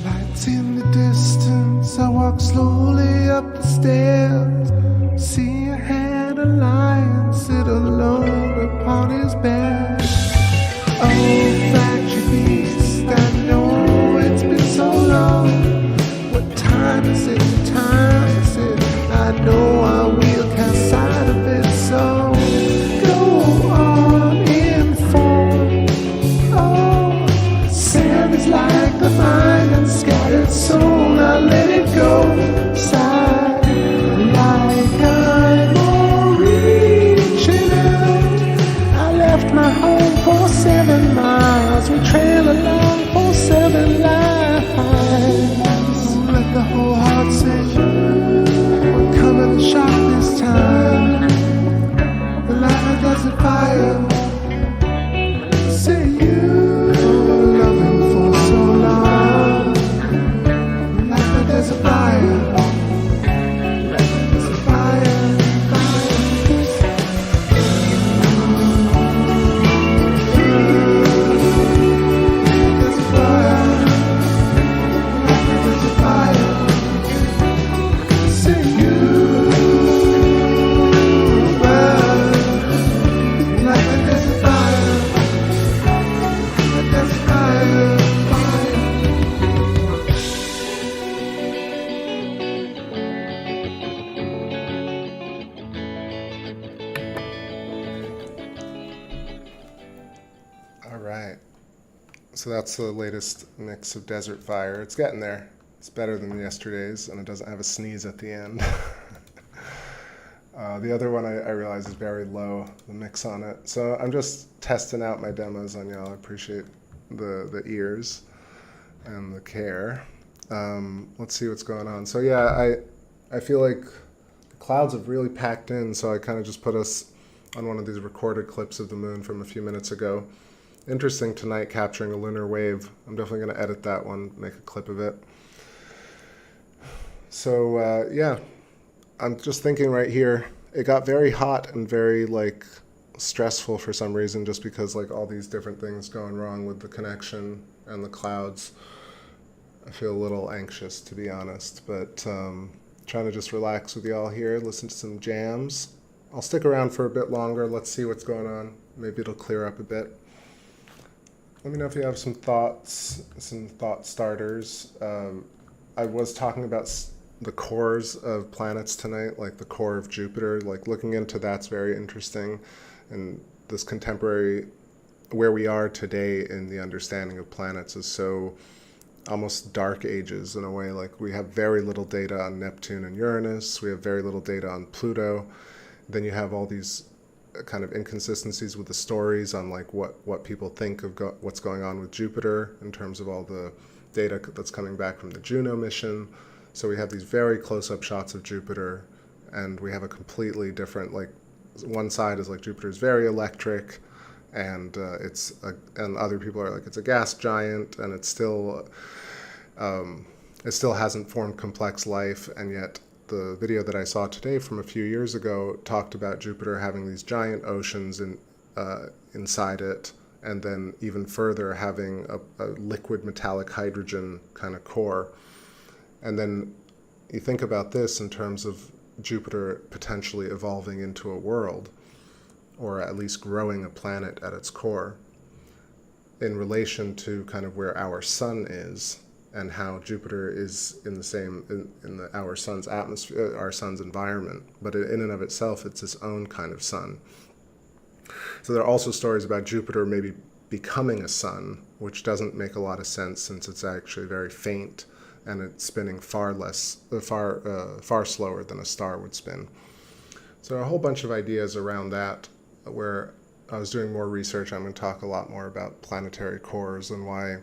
Lights in the distance, I walk slowly up the stairs. See ahead a lion sit alone upon his bed. Oh, factory beast, I know it's been so long. What time is it? What time is it? I know I will cast sight of it, so go on, inform. Oh, sand is like the mind and scattered soul. I let it go. Sigh like I'm reaching out. I left my home for 7 miles. We trail along for 7 lives. Let the whole heart sing. We're coming to shock this time. The light doesn't fire. Say you were loving for so long. The light doesn't fire. There's a fire, fire. There's a fire. There's a fire. Say you burn like there's a fire. There's a fire, fire. All right. So that's the latest mix of Desert Fire. It's getting there. It's better than yesterday's, and it doesn't have a sneeze at the end. The other one I realize is very low, the mix on it. So I'm just testing out my demos on y'all. I appreciate the ears and the care. Let's see what's going on. So yeah, I feel like the clouds have really packed in, so I kind of just put us on one of these recorded clips of the moon from a few minutes ago. Interesting tonight capturing a lunar wave. I'm definitely going to edit that one, make a clip of it. So yeah, I'm just thinking right here, it got very hot and very like stressful for some reason, just because like all these different things going wrong with the connection and the clouds. I feel a little anxious, to be honest, but trying to just relax with y'all here, listen to some jams. I'll stick around for a bit longer. Let's see what's going on. Maybe it'll clear up a bit. Let me know if you have some thoughts, some thought starters. I was talking about the cores of planets tonight, like the core of Jupiter. Like looking into that's very interesting, and this contemporary, where we are today in the understanding of planets is so almost dark ages in a way. Like we have very little data on Neptune and Uranus. We have very little data on Pluto. Then you have all these kind of inconsistencies with the stories on like what people think of what's going on with Jupiter in terms of all the data that's coming back from the Juno mission. So we have these very close-up shots of Jupiter, and we have a completely different, like one side is like Jupiter's very electric, and and other people are like it's a gas giant, and it still hasn't formed complex life, and yet the video that I saw today from a few years ago talked about Jupiter having these giant oceans inside it, and then even further having a liquid metallic hydrogen kind of core. And then you think about this in terms of Jupiter potentially evolving into a world. or at least growing a planet at its core, in relation to kind of where our sun is and how Jupiter is in the same our sun's atmosphere, our sun's environment, but in and of itself, it's its own kind of sun. So there are also stories about Jupiter maybe becoming a sun, which doesn't make a lot of sense since it's actually very faint and it's spinning far slower than a star would spin. So a whole bunch of ideas around that, where I was doing more research. I'm going to talk a lot more about planetary cores and why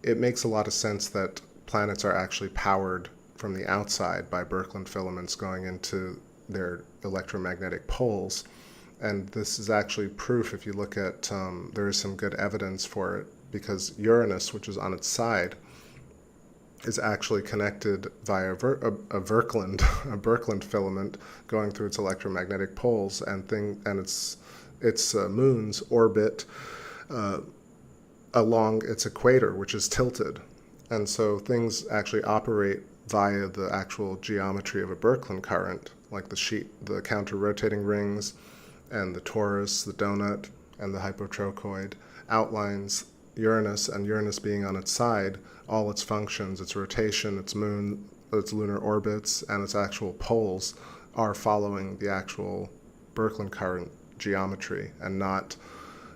it makes a lot of sense that planets are actually powered from the outside by Birkeland filaments going into their electromagnetic poles. And this is actually proof, if you look at, there is some good evidence for it, because Uranus, which is on its side, is actually connected via a Birkeland filament going through its electromagnetic poles, and its moons orbit along its equator, which is tilted. And so things actually operate via the actual geometry of a Birkeland current, like the counter-rotating rings, and the torus, the donut, and the hypotrochoid outlines Uranus, and Uranus being on its side, all its functions, its rotation, its moon, its lunar orbits, and its actual poles are following the actual Birkeland current geometry and not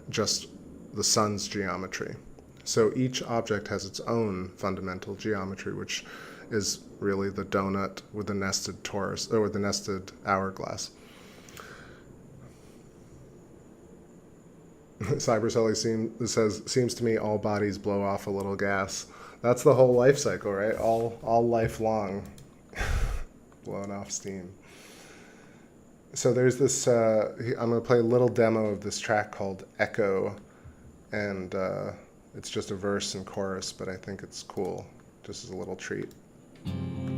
just the sun's geometry. So each object has its own fundamental geometry, which is really the donut with the nested torus, or with the nested hourglass. Cybercelli seems to me all bodies blow off a little gas. That's the whole life cycle, right? All life long, blowing off steam. So there's this, I'm going to play a little demo of this track called Echo, and it's just a verse and chorus, but I think it's cool, just as a little treat. Like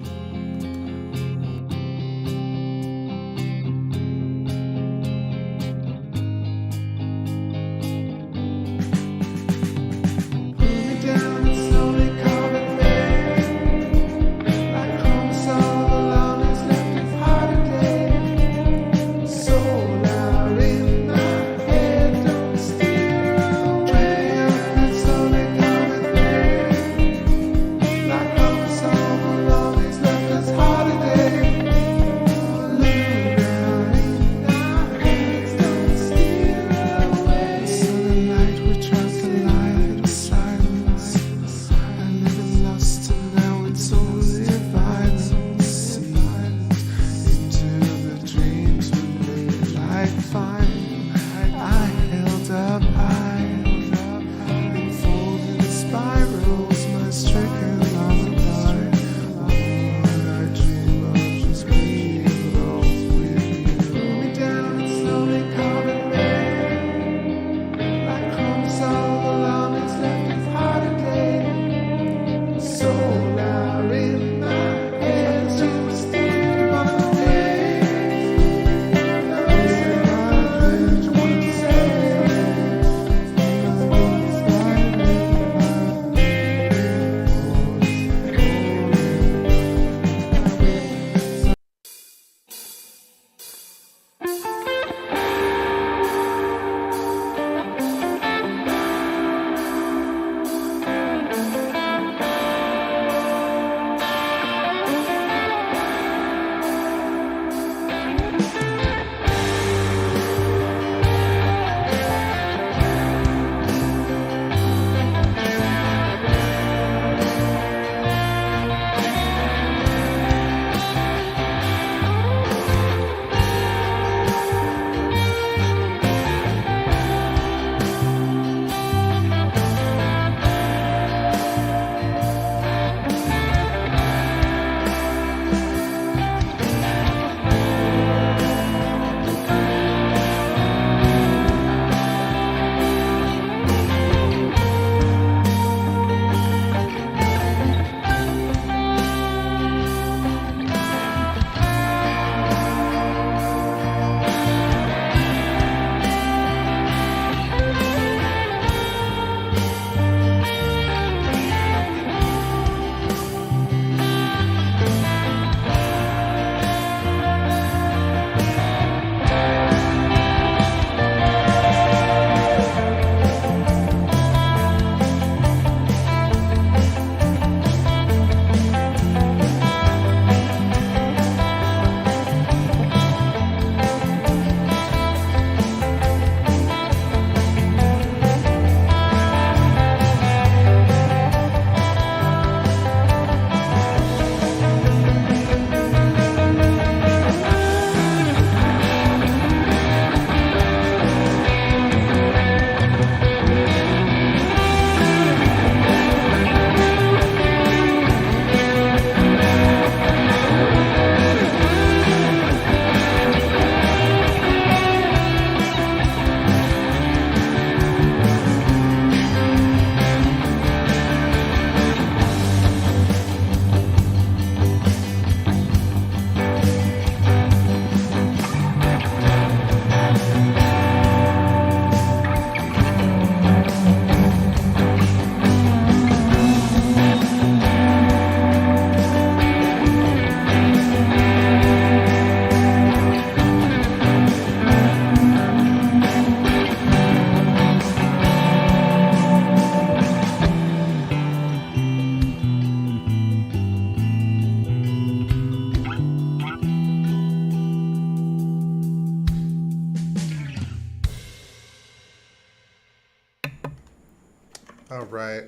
All right.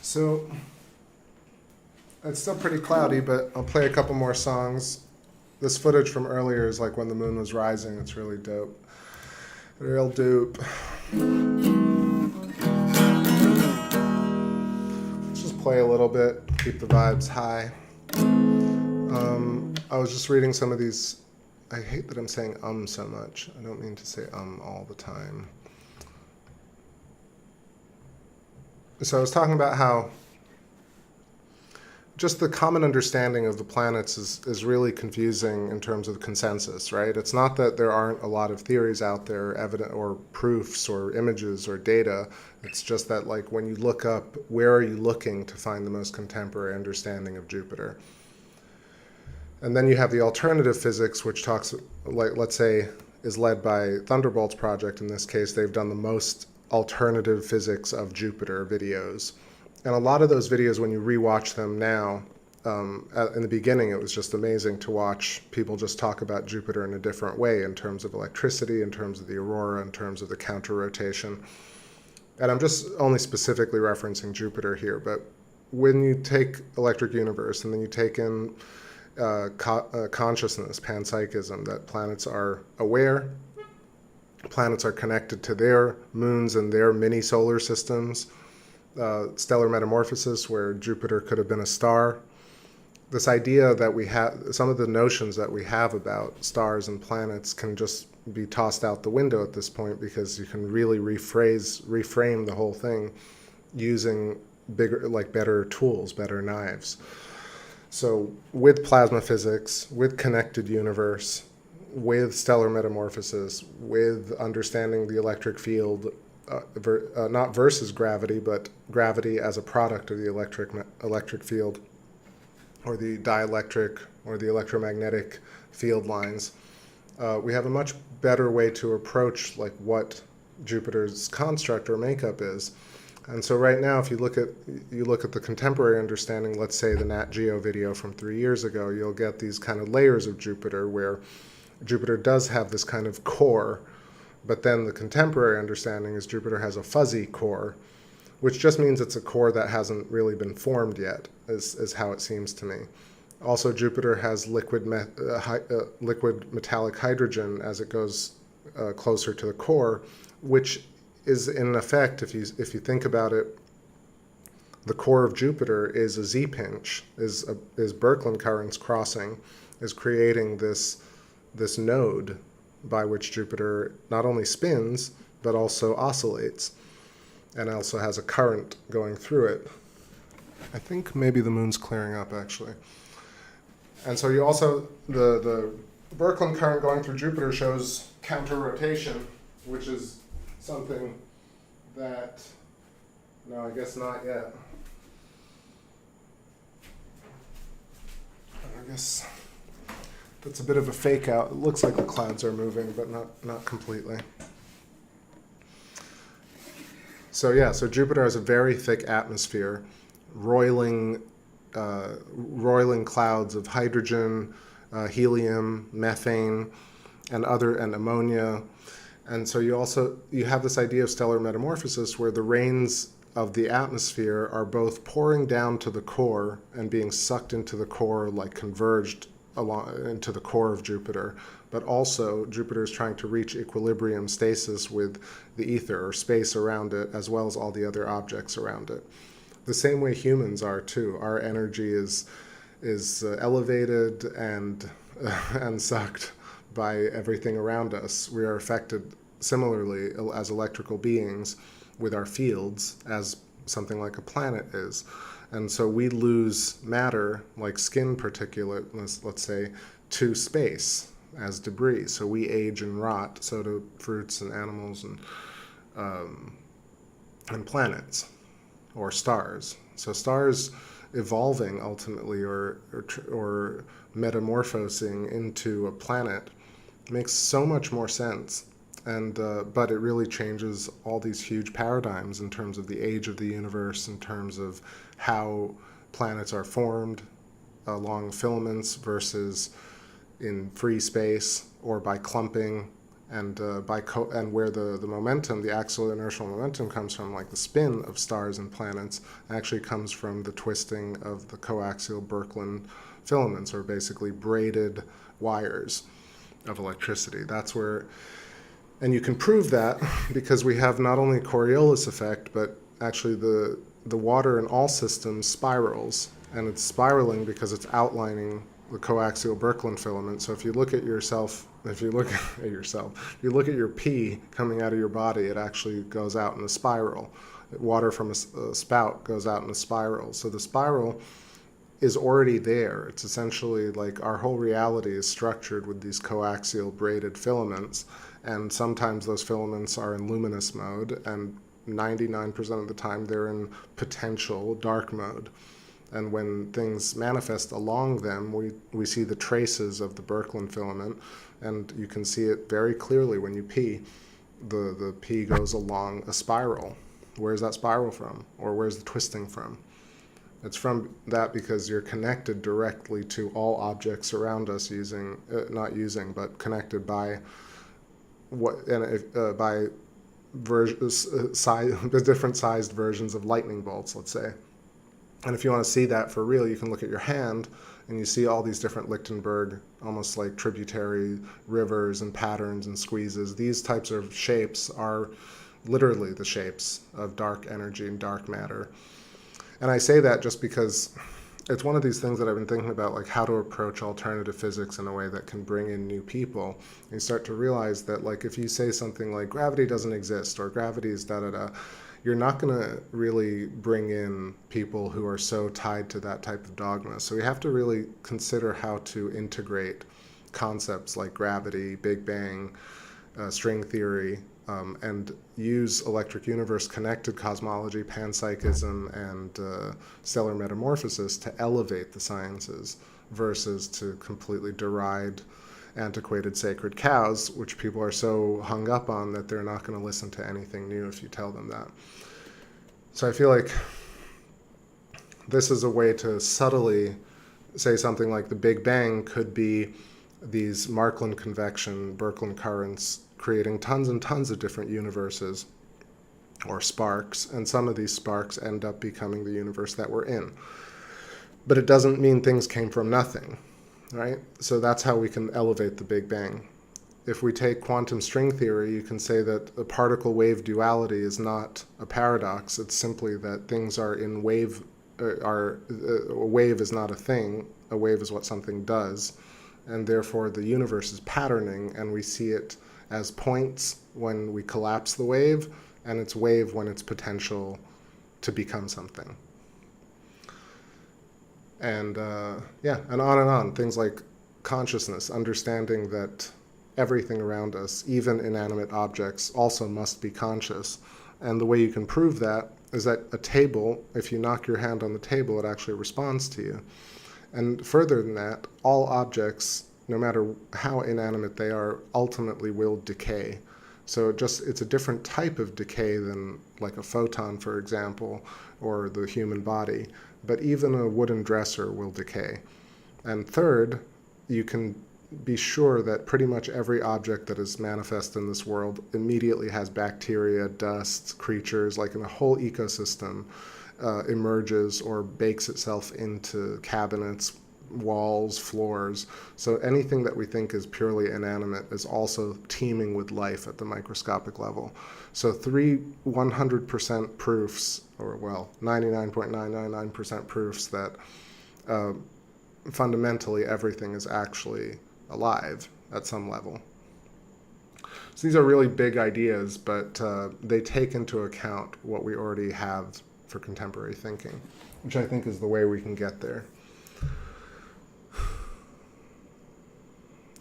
So it's still pretty cloudy, but I'll play a couple more songs. This footage from earlier is like when the moon was rising. It's really dope. Real dope. Let's just play a little bit, keep the vibes high. I was just reading some of these. I hate that I'm saying so much. I don't mean to say all the time. So I was talking about how just the common understanding of the planets is really confusing in terms of consensus, right? It's not that there aren't a lot of theories out there, evident or proofs or images or data. It's just that, like, when you look up, where are you looking to find the most contemporary understanding of Jupiter? And then you have the alternative physics, which talks, like, let's say, is led by Thunderbolts Project. In this case, they've done the most alternative physics of Jupiter videos. And a lot of those videos, when you rewatch them now, in the beginning, it was just amazing to watch people just talk about Jupiter in a different way in terms of electricity, in terms of the aurora, in terms of the counter-rotation. And I'm just only specifically referencing Jupiter here, but when you take electric universe and then you take in consciousness, panpsychism, that planets are aware, planets are connected to their moons and their mini solar systems, stellar metamorphosis, where Jupiter could have been a star. This idea that we have, some of the notions that we have about stars and planets can just be tossed out the window at this point, because you can really reframe the whole thing using better tools, better knives. So with plasma physics, with connected universe, with stellar metamorphosis, with understanding the electric field, not versus gravity, but gravity as a product of the electric field, or the dielectric or the electromagnetic field lines, we have a much better way to approach like what Jupiter's construct or makeup is. And so right now, if you look at the contemporary understanding, let's say the Nat Geo video from 3 years ago, you'll get these kind of layers of Jupiter, where Jupiter does have this kind of core, but then the contemporary understanding is Jupiter has a fuzzy core, which just means it's a core that hasn't really been formed yet, is how it seems to me. Also, Jupiter has liquid metallic hydrogen as it goes closer to the core, which is in effect, if you think about it, the core of Jupiter is a Z-pinch, is Birkeland currents crossing, is creating this node by which Jupiter not only spins, but also oscillates, and also has a current going through it. I think maybe the moon's clearing up, actually. And so you also, the Birkeland current going through Jupiter shows counter-rotation, which is something that, no, I guess not yet. I guess that's a bit of a fake out. It looks like the clouds are moving, but not completely. So yeah, so Jupiter has a very thick atmosphere, roiling clouds of hydrogen, helium, methane, and ammonia. And so you have this idea of stellar metamorphosis, where the rains of the atmosphere are both pouring down to the core and being sucked into the core, like converged into the core of Jupiter, but also Jupiter is trying to reach equilibrium stasis with the ether or space around it, as well as all the other objects around it. The same way humans are too. Our energy is elevated and sucked by everything around us. We are affected similarly as electrical beings with our fields as something like a planet is. And so we lose matter, like skin particulate, let's say, to space as debris. So we age and rot, so do fruits and animals and planets or stars. So stars evolving ultimately or metamorphosing into a planet makes so much more sense, and but it really changes all these huge paradigms in terms of the age of the universe, in terms of how planets are formed along filaments versus in free space or by clumping And and where the momentum, the axial inertial momentum, comes from, like the spin of stars and planets, actually comes from the twisting of the coaxial Birkeland filaments, or basically braided wires of electricity. That's where, and you can prove that because we have not only Coriolis effect, but actually the water in all systems spirals, and it's spiraling because it's outlining the coaxial Birkeland filament. So if you look at yourself, if you look at your pee coming out of your body, it actually goes out in a spiral. Water from a spout goes out in a spiral. So the spiral is already there. It's essentially like our whole reality is structured with these coaxial braided filaments, and sometimes those filaments are in luminous mode, and 99% of the time they're in potential dark mode. And when things manifest along them, we see the traces of the Birkeland filament, and you can see it very clearly when you pee. The pee goes along a spiral. Where's that spiral from? Or where's the twisting from? It's from that because you're connected directly to all objects around us but connected by by the different sized versions of lightning bolts, let's say. And if you want to see that for real, you can look at your hand and you see all these different Lichtenberg, almost like tributary rivers and patterns and squeezes. These types of shapes are literally the shapes of dark energy and dark matter. And I say that just because it's one of these things that I've been thinking about, like how to approach alternative physics in a way that can bring in new people. And you start to realize that, like, if you say something like gravity doesn't exist or gravity is da-da-da, you're not going to really bring in people who are so tied to that type of dogma. So we have to really consider how to integrate concepts like gravity, Big Bang, string theory, and use electric universe connected cosmology, panpsychism, and stellar metamorphosis to elevate the sciences versus to completely deride antiquated sacred cows, which people are so hung up on that they're not going to listen to anything new if you tell them that. So I feel like this is a way to subtly say something like the Big Bang could be these Markland convection, Birkeland currents, creating tons and tons of different universes or sparks, and some of these sparks end up becoming the universe that we're in. But it doesn't mean things came from nothing, right? So that's how we can elevate the Big Bang. If we take quantum string theory, you can say that the particle-wave duality is not a paradox. It's simply that things are in wave, a wave is not a thing. A wave is what something does. And therefore the universe is patterning, and we see it as points when we collapse the wave, and it's wave when it's potential to become something. And and on. Things like consciousness, understanding that everything around us, even inanimate objects, also must be conscious. And the way you can prove that is that a table, if you knock your hand on the table, it actually responds to you. And further than that, all objects, no matter how inanimate they are, ultimately will decay. So it's a different type of decay than like a photon, for example, or the human body. But even a wooden dresser will decay. And third, you can be sure that pretty much every object that is manifest in this world immediately has bacteria, dust, creatures, like in a whole ecosystem, emerges or bakes itself into cabinets, walls, floors. So anything that we think is purely inanimate is also teeming with life at the microscopic level. So 100% proofs, or well, 99.999% proofs that fundamentally everything is actually alive at some level. So these are really big ideas, but they take into account what we already have for contemporary thinking, which I think is the way we can get there.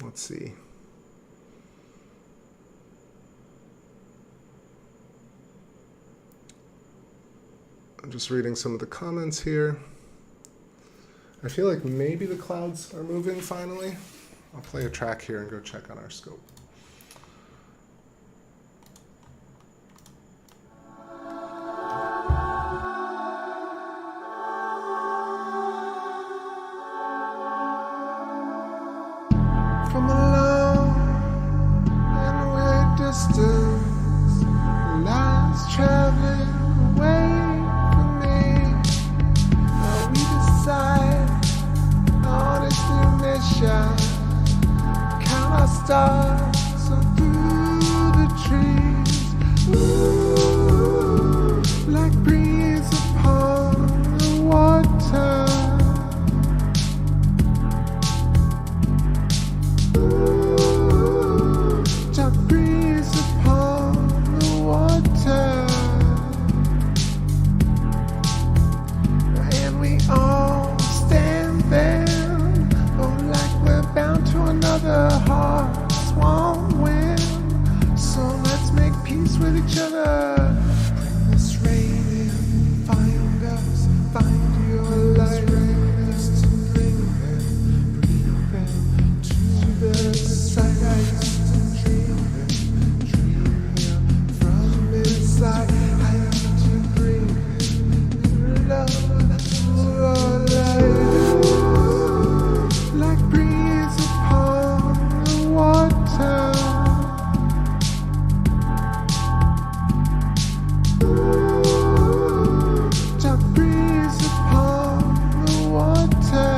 Let's see. I'm just reading some of the comments here. I feel like maybe the clouds are moving finally. I'll play a track here and go check on our scope. From alone and distance, lines traveling away from me. Now we decide on this new mission. Count our stars on through the trees. Ooh, like breeze upon the water. Ooh, dark breeze upon the water. And we all stand there, oh, like we're bound to another heart-swung wind. So let's make peace with each other. Bring this rain in, find us, find your light. Bring us to bring them to the side. I used to dream from inside. I used to bring love for our life. Like breeze upon the water. Dark breeze upon the water.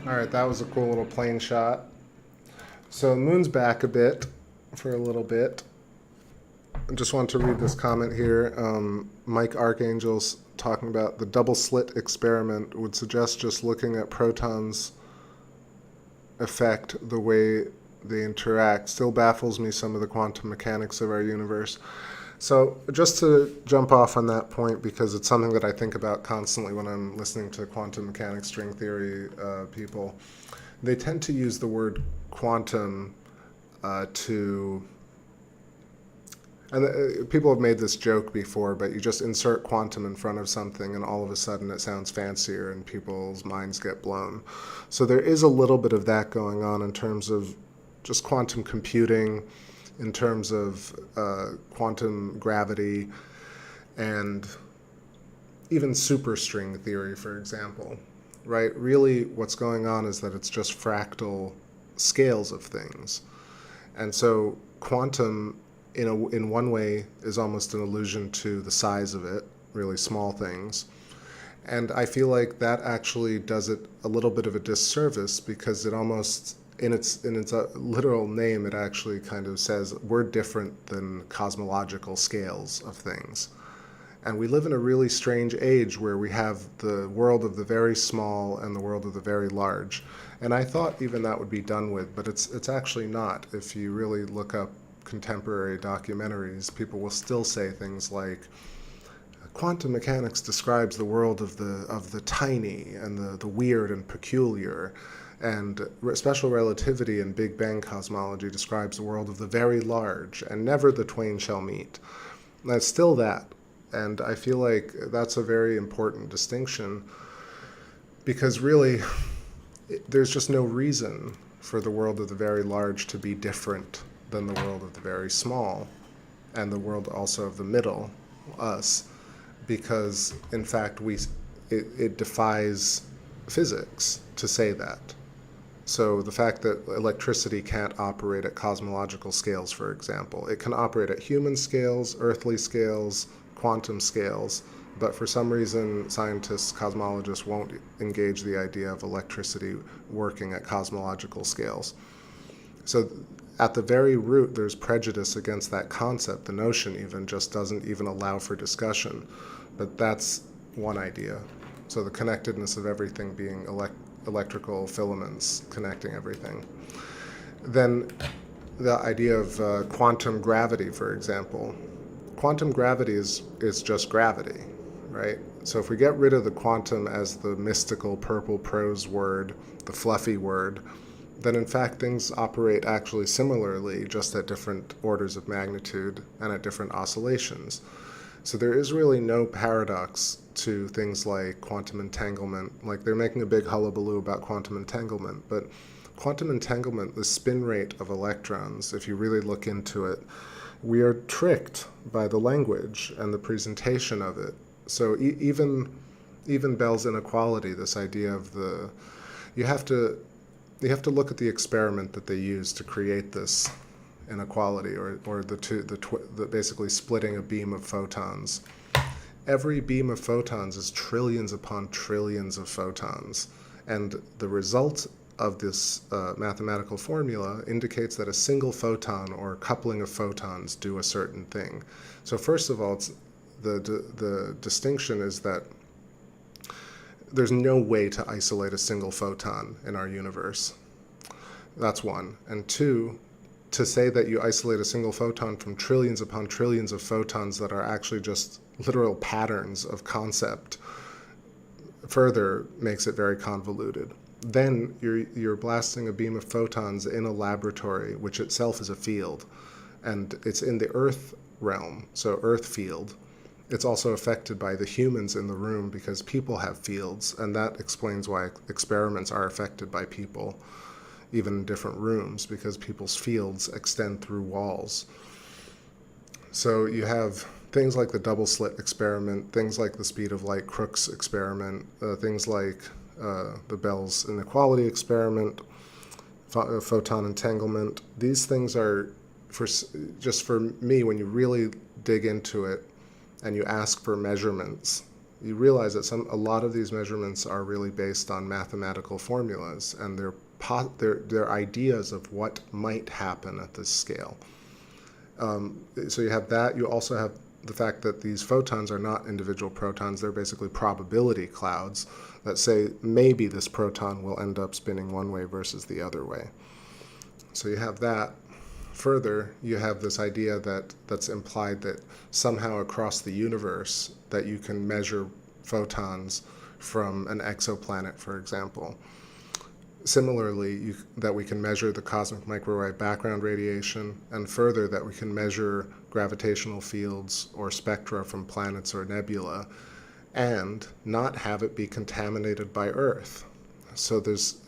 Alright, that was a cool little plane shot. So the moon's back a bit for a little bit. I just want to read this comment here. Mike Archangel's talking about the double slit experiment would suggest just looking at protons affect the way they interact. Still baffles me some of the quantum mechanics of our universe. So just to jump off on that point, because it's something that I think about constantly when I'm listening to quantum mechanics, string theory people, they tend to use the word quantum to And people have made this joke before, but you just insert quantum in front of something and all of a sudden it sounds fancier and people's minds get blown. So there is a little bit of that going on in terms of just quantum computing, in terms of quantum gravity, and even superstring theory, for example, right? Really what's going on is that it's just fractal scales of things. And so quantum, in one way, is almost an allusion to the size of it, really small things. And I feel like that actually does it a little bit of a disservice, because it almost, in its literal name, it actually kind of says we're different than cosmological scales of things. And we live in a really strange age where we have the world of the very small and the world of the very large. And I thought even that would be done with, but it's actually not. If you really look up contemporary documentaries, people will still say things like, quantum mechanics describes the world of the tiny and the weird and peculiar, and special relativity and Big Bang cosmology describes the world of the very large, and never the twain shall meet. And it's still that, and I feel like that's a very important distinction, because really there's just no reason for the world of the very large to be different than the world of the very small, and the world also of the middle, us, because in fact it defies physics to say that. So the fact that electricity can't operate at cosmological scales, for example, it can operate at human scales, earthly scales, quantum scales, but for some reason scientists, cosmologists won't engage the idea of electricity working at cosmological scales. So at the very root, there's prejudice against that concept. The notion even just doesn't even allow for discussion. But that's one idea. So the connectedness of everything being electrical filaments connecting everything. Then the idea of quantum gravity, for example. Quantum gravity is just gravity, right? So if we get rid of the quantum as the mystical purple prose word, the fluffy word, then in fact things operate actually similarly, just at different orders of magnitude and at different oscillations. So there is really no paradox to things like quantum entanglement. Like, they're making a big hullabaloo about quantum entanglement, but quantum entanglement, the spin rate of electrons, if you really look into it, we are tricked by the language and the presentation of it. So even Bell's inequality, this idea of you have to look at the experiment that they used to create this inequality, or the basically splitting a beam of photons. Every beam of photons is trillions upon trillions of photons, and the result of this mathematical formula indicates that a single photon or coupling of photons do a certain thing. So first of all, the distinction is that there's no way to isolate a single photon in our universe. That's one. And two, to say that you isolate a single photon from trillions upon trillions of photons that are actually just literal patterns of concept further makes it very convoluted. Then you're blasting a beam of photons in a laboratory, which itself is a field, and it's in the Earth realm, so Earth field. It's also affected by the humans in the room because people have fields, and that explains why experiments are affected by people, even in different rooms, because people's fields extend through walls. So you have things like the double slit experiment, things like the speed of light Crookes experiment, things like the Bell's inequality experiment, photon entanglement. These things are, just for me, when you really dig into it and you ask for measurements, you realize that a lot of these measurements are really based on mathematical formulas, and they're ideas of what might happen at this scale. So you have that. You also have the fact that these photons are not individual protons. They're basically probability clouds that say maybe this proton will end up spinning one way versus the other way. So you have that. Further, you have this idea that's implied that somehow across the universe that you can measure photons from an exoplanet, for example. Similarly, that we can measure the cosmic microwave background radiation, and further that we can measure gravitational fields or spectra from planets or nebula, and not have it be contaminated by Earth.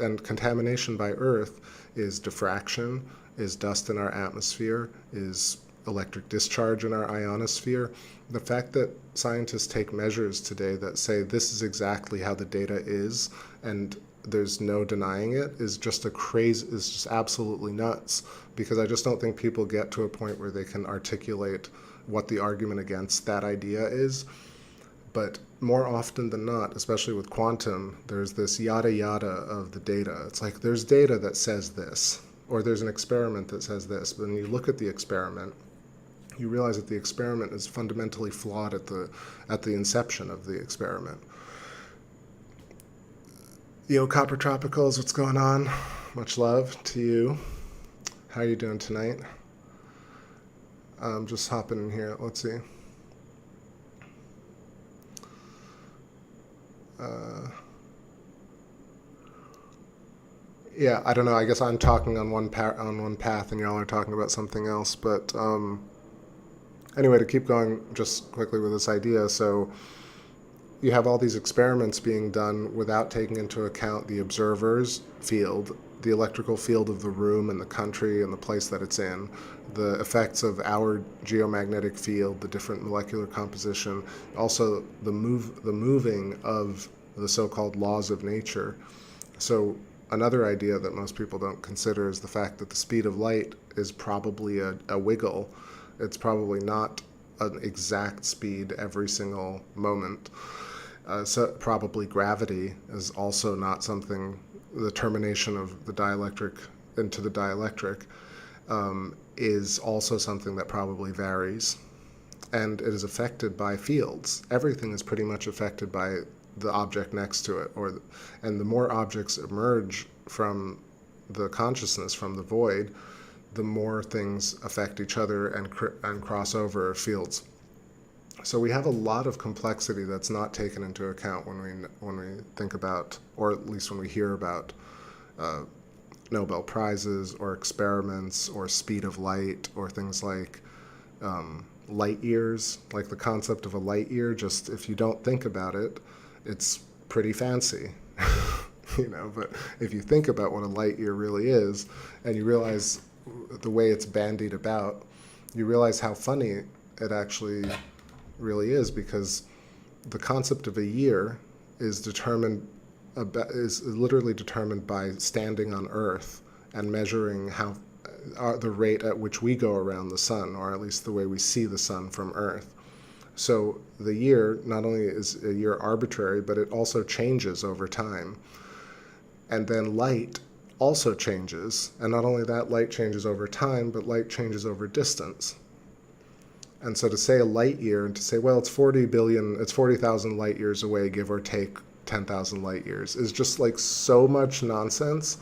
And contamination by Earth is diffraction, is dust in our atmosphere, is electric discharge in our ionosphere. The fact that scientists take measures today that say this is exactly how the data is and there's no denying it is just absolutely nuts, because I just don't think people get to a point where they can articulate what the argument against that idea is. But more often than not, especially with quantum, there's this yada yada of the data. It's like there's data that says this, or there's an experiment that says this, but when you look at the experiment, you realize that the experiment is fundamentally flawed at the inception of the experiment. Yo, Copper Tropicals, what's going on? Much love to you. How are you doing tonight? Just hopping in here. Let's see. Yeah, I don't know. I guess I'm talking on one path, and y'all are talking about something else. But anyway, to keep going just quickly with this idea, so you have all these experiments being done without taking into account the observer's field, the electrical field of the room and the country and the place that it's in, the effects of our geomagnetic field, the different molecular composition, also the moving of the so-called laws of nature. So another idea that most people don't consider is the fact that the speed of light is probably a wiggle. It's probably not an exact speed every single moment. So probably gravity is also not something, the termination of the dielectric into the dielectric is also something that probably varies. And it is affected by fields. Everything is pretty much affected by the object next to it. And the more objects emerge from the consciousness, from the void, the more things affect each other and cross over fields. So we have a lot of complexity that's not taken into account when we think about, or at least when we hear about, Nobel Prizes or experiments or speed of light or things like light years. Like the concept of a light year, just if you don't think about it, it's pretty fancy. But if you think about what a light year really is, and you realize the way it's bandied about, you realize how funny it actually really is, because the concept of a year is literally determined by standing on Earth and measuring the rate at which we go around the sun, or at least the way we see the sun from Earth. So the year, not only is a year arbitrary, but it also changes over time. And then light also changes, and not only that, light changes over time, but light changes over distance. And so to say a light year, and to say, well, it's 40,000 light years away, give or take 10,000 light years, is just like so much nonsense.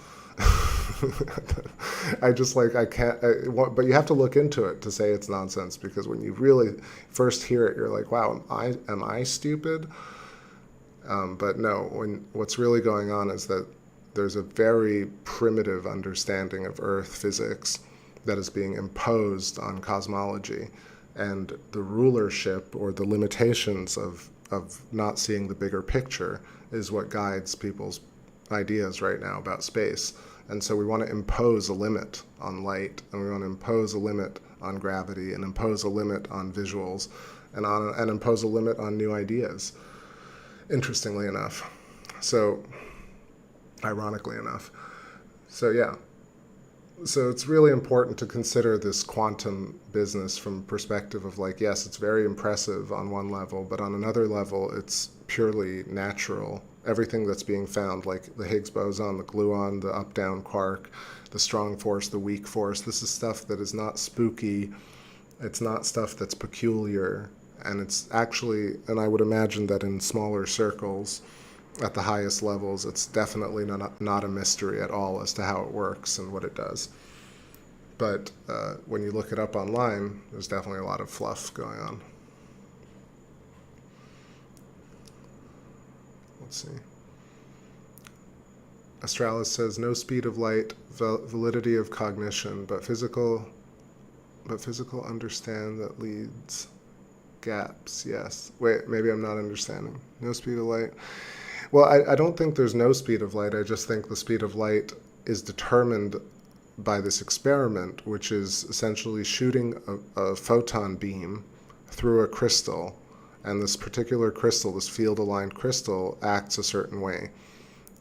I can't, but you have to look into it to say it's nonsense, because when you really first hear it, you're like, wow, am I stupid? But no, what's really going on is that there's a very primitive understanding of Earth physics that is being imposed on cosmology. And the rulership, or the limitations of not seeing the bigger picture, is what guides people's ideas right now about space. And so we want to impose a limit on light, and we want to impose a limit on gravity, and impose a limit on visuals, and impose a limit on new ideas, interestingly enough. So, ironically enough. So yeah. So it's really important to consider this quantum business from perspective of like, yes, it's very impressive on one level, but on another level, it's purely natural. Everything that's being found, like the Higgs boson, the gluon, the up-down quark, the strong force, the weak force, this is stuff that is not spooky. It's not stuff that's peculiar. And it's actually, and I would imagine that in smaller circles, at the highest levels, it's definitely not a mystery at all as to how it works and what it does. But when you look it up online, there's definitely a lot of fluff going on. Let's see. Astralis says, no speed of light, validity of cognition, but physical but physical understand that leads gaps. Yes. Wait, maybe I'm not understanding. No speed of light. Well, I don't think there's no speed of light. I just think the speed of light is determined by this experiment, which is essentially shooting a photon beam through a crystal. And this particular crystal, this field-aligned crystal, acts a certain way.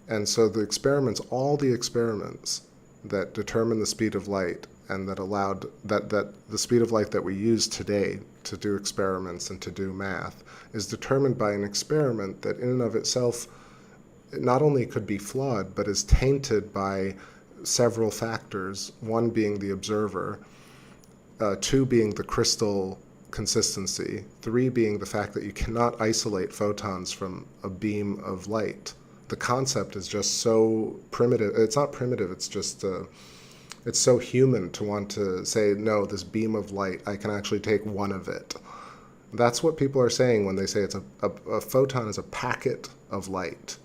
And so the experiments, all the experiments that determine the speed of light and that allowed that the speed of light that we use today to do experiments and to do math is determined by an experiment that in and of itself not only could be flawed, but is tainted by several factors, one being the observer, two being the crystal consistency, three being the fact that you cannot isolate photons from a beam of light. The concept is just so primitive. It's not primitive, it's just, it's so human to want to say, no, this beam of light, I can actually take one of it. That's what people are saying when they say it's a photon is a packet of light.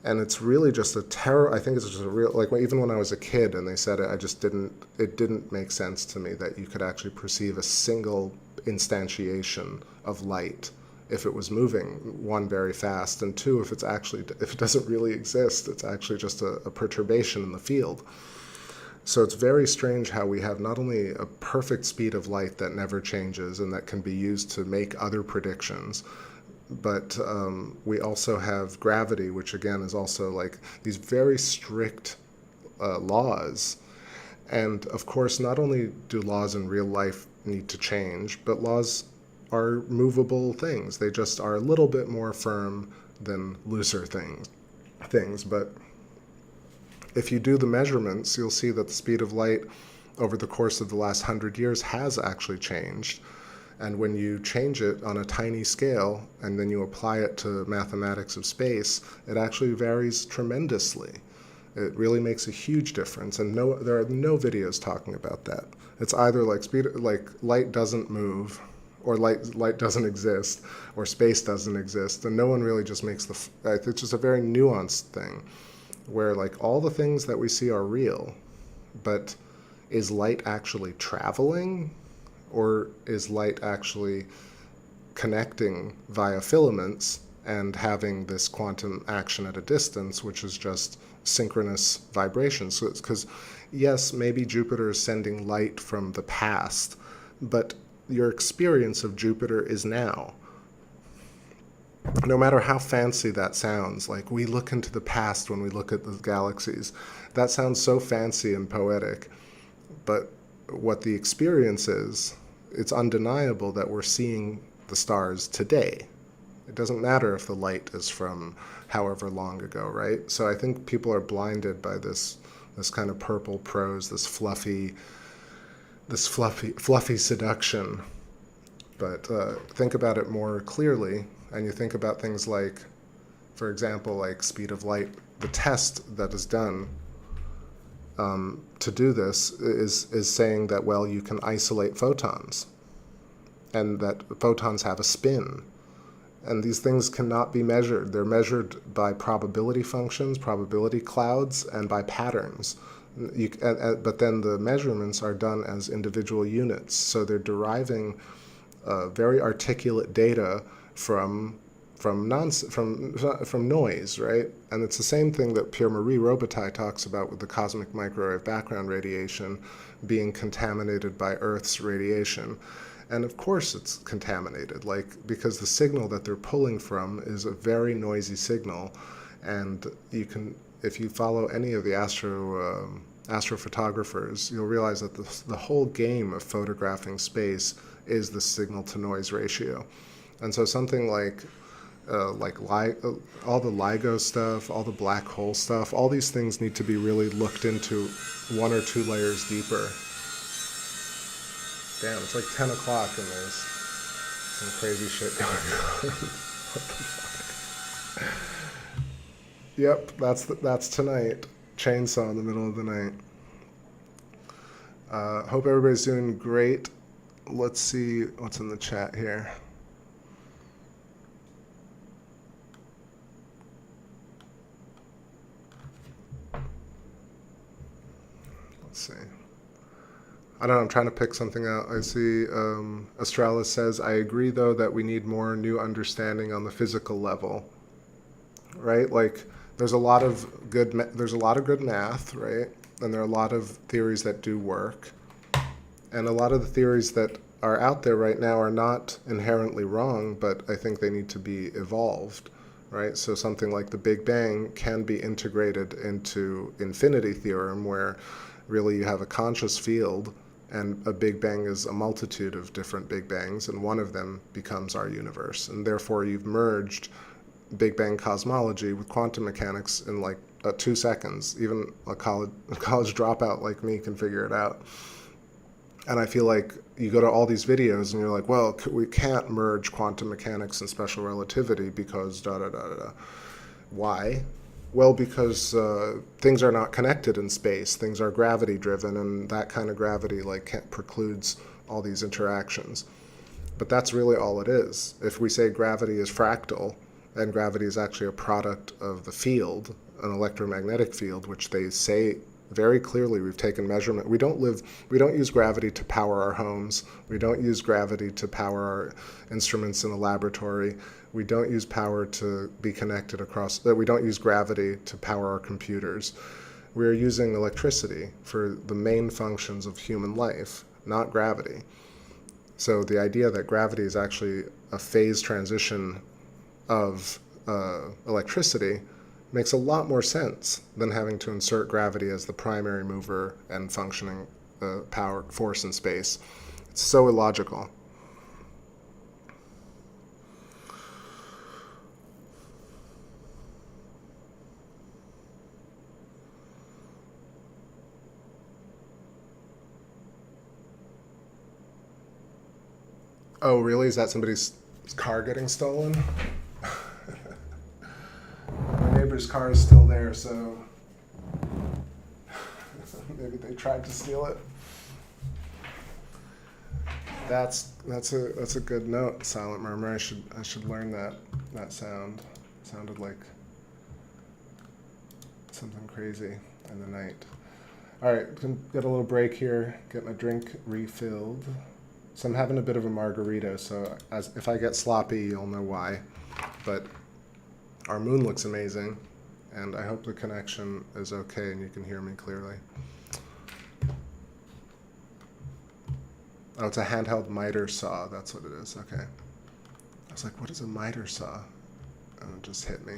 And it's really just a terror. I think it's just a real, like even when I was a kid and they said it, it didn't make sense to me that you could actually perceive a single instantiation of light if it was moving, one, very fast, and two, if it doesn't really exist, it's actually just a perturbation in the field. So it's very strange how we have not only a perfect speed of light that never changes and that can be used to make other predictions, but we also have gravity, which again is also like these very strict laws. And of course, not only do laws in real life need to change, but laws are movable things. They just are a little bit more firm than looser things. But if you do the measurements, you'll see that the speed of light over the course of the last 100 years has actually changed. And when you change it on a tiny scale and then you apply it to mathematics of space, it actually varies tremendously. It really makes a huge difference, and there are no videos talking about that. It's either like light doesn't move, or light doesn't exist, or space doesn't exist, and no one really just makes it's just a very nuanced thing, where like all the things that we see are real, but is light actually traveling? Or is light actually connecting via filaments and having this quantum action at a distance, which is just synchronous vibrations? So because yes, maybe Jupiter is sending light from the past, but your experience of Jupiter is now. No matter how fancy that sounds, like we look into the past when we look at the galaxies, that sounds so fancy and poetic, but what the experience is, it's undeniable that we're seeing the stars today. It doesn't matter if the light is from however long ago, right? So I think people are blinded by this kind of purple prose, this fluffy seduction. But think about it more clearly, and you think about things like, for example, like speed of light. The test that is done to do this is saying that, well, you can isolate photons and that photons have a spin. And these things cannot be measured. They're measured by probability functions, probability clouds, and by patterns. But then the measurements are done as individual units. So they're deriving very articulate data from noise, right? And it's the same thing that Pierre-Marie Robitaille talks about with the cosmic microwave background radiation being contaminated by Earth's radiation. And of course it's contaminated, because the signal that they're pulling from is a very noisy signal. And you can, if you follow any of the astrophotographers, you'll realize that the whole game of photographing space is the signal-to-noise ratio. And so something like all the LIGO stuff, all the black hole stuff, all these things need to be really looked into one or two layers deeper. Damn, it's like 10 o'clock and there's some crazy shit going on. What the fuck? Yep, that's tonight. Chainsaw in the middle of the night. Hope everybody's doing great. Let's see what's in the chat here. Let's see. I don't know, I'm trying to pick something out. I see Astralis says, I agree though that we need more new understanding on the physical level, right? Like there's a lot of good math, right? And there are a lot of theories that do work. And a lot of the theories that are out there right now are not inherently wrong, but I think they need to be evolved, right? So something like the Big Bang can be integrated into infinity theorem, where really you have a conscious field and a Big Bang is a multitude of different Big Bangs, and one of them becomes our universe. And therefore you've merged Big Bang cosmology with quantum mechanics in like 2 seconds. Even a college dropout like me can figure it out. And I feel like you go to all these videos and you're like, well, we can't merge quantum mechanics and special relativity because da-da-da-da-da. Why? Well, because things are not connected in space. Things are gravity-driven, and that kind of gravity precludes all these interactions. But that's really all it is. If we say gravity is fractal, and gravity is actually a product of the field, an electromagnetic field, which they say very clearly, we've taken measurement. We don't use gravity to power our homes. We don't use gravity to power our instruments in a laboratory. We don't use power to be connected across, we don't use gravity to power our computers. We're using electricity for the main functions of human life, not gravity. So the idea that gravity is actually a phase transition of electricity makes a lot more sense than having to insert gravity as the primary mover and functioning power force in space. It's so illogical. Oh, really? Is that somebody's car getting stolen? My neighbor's car is still there, so maybe they tried to steal it. That's a good note, Silent Murmur. I should learn that sound. It sounded like something crazy in the night. All right, can get a little break here. Get my drink refilled. So I'm having a bit of a margarita, so if I get sloppy, you'll know why. But our moon looks amazing, and I hope the connection is okay and you can hear me clearly. Oh, it's a handheld miter saw. That's what it is. Okay. I was like, what is a miter saw? And it just hit me.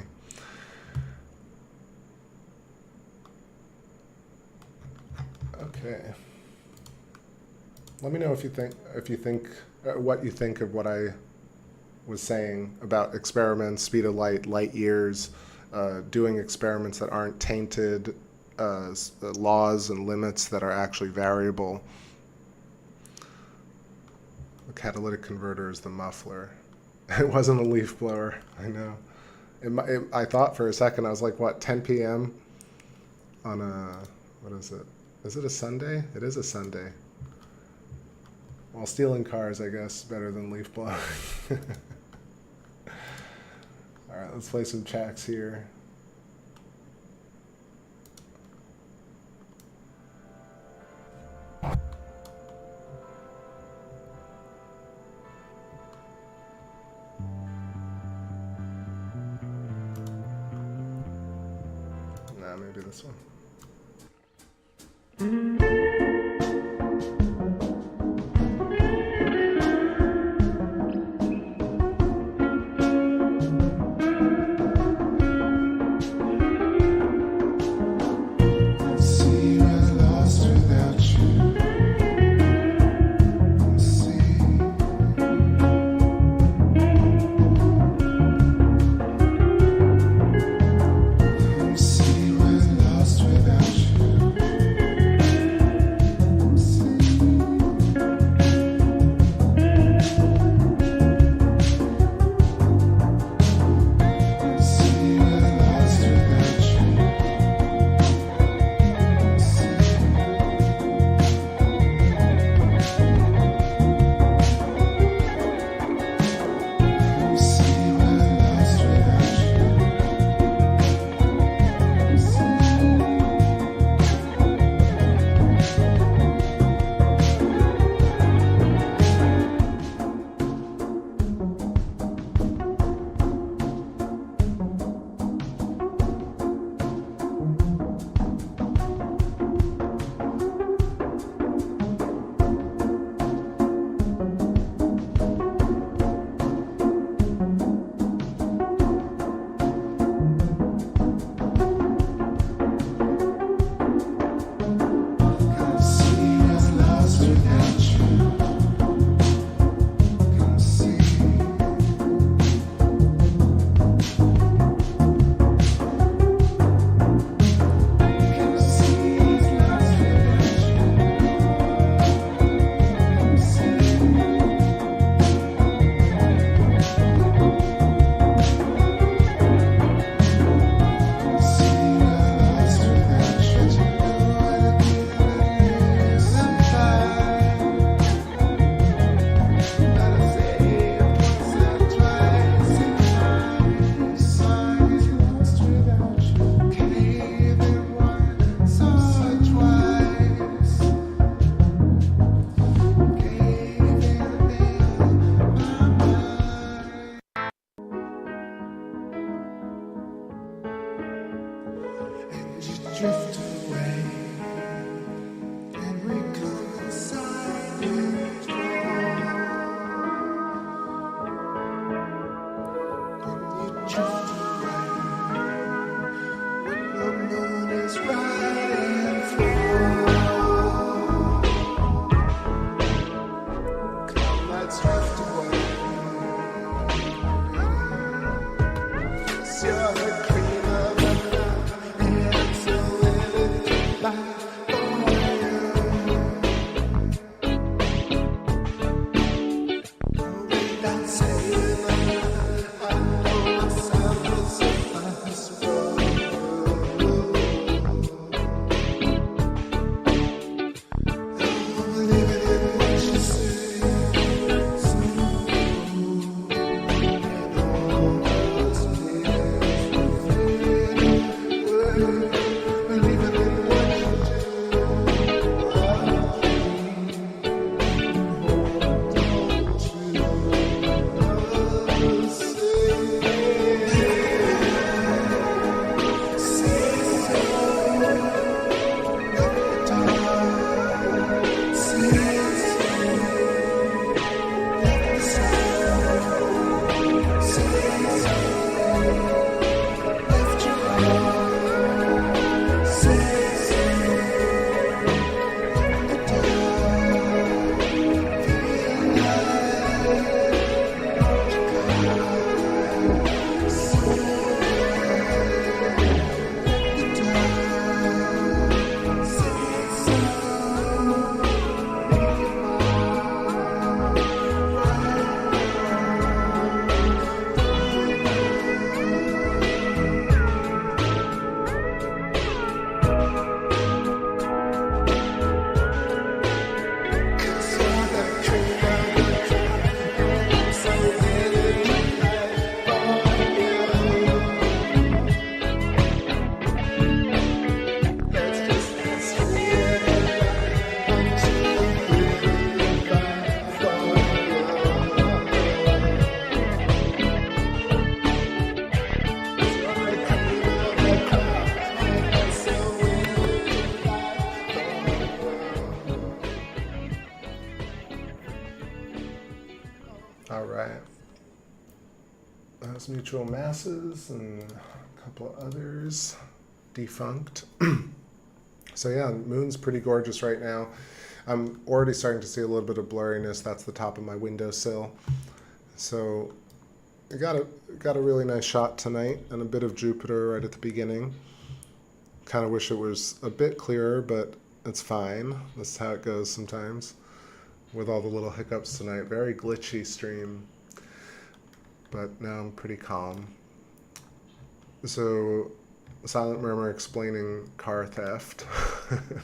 Okay. Let me know what you think of what I was saying about experiments, speed of light, light years, doing experiments that aren't tainted, laws and limits that are actually variable. The catalytic converter is the muffler. It wasn't a leaf blower, I know. I thought for a second, I was like, what, 10 p.m. on a, what is it? Is it a Sunday? It is a Sunday. Well, stealing cars, I guess, better than leaf blowing. All right, let's play some tracks here. Nah, maybe this one. drift away, and we come inside withdraw. And you drift away when the moon is riding full. Come, let's drift away. 'Cause you're the cream of the crop, and so living life for you. Without saying a lie, I know myself is impossible. I'm living in what you say. So, and all those tears will fade away. Believing in what you do, I'll All right. Those Mutual Masses and a couple of others defunct. So yeah, moon's pretty gorgeous right now. I'm already starting to see a little bit of blurriness. That's the top of my windowsill. So I got a really nice shot tonight and a bit of Jupiter right at the beginning. Kind of wish it was a bit clearer, but it's fine. That's how it goes sometimes with all the little hiccups tonight. Very glitchy stream, but now I'm pretty calm. So Silent Murmur explaining car theft.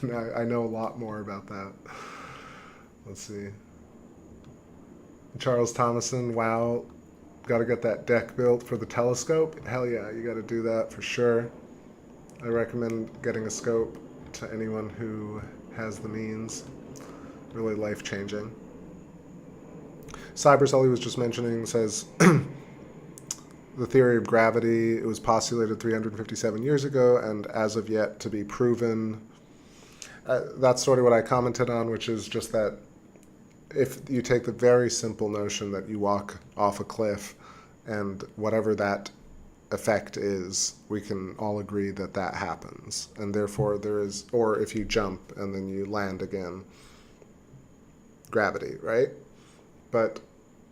Now I know a lot more about that. Let's see. Charles Thomason, wow, got to get that deck built for the telescope. Hell yeah, you got to do that for sure. I recommend getting a scope to anyone who has the means. Really life-changing. Cyber Sully was just mentioning, says, the theory of gravity, it was postulated 357 years ago, and as of yet to be proven. That's sort of what I commented on, which is just that if you take the very simple notion that you walk off a cliff, and whatever that effect is, we can all agree that that happens. And therefore there is, or if you jump and then you land again, gravity, right? But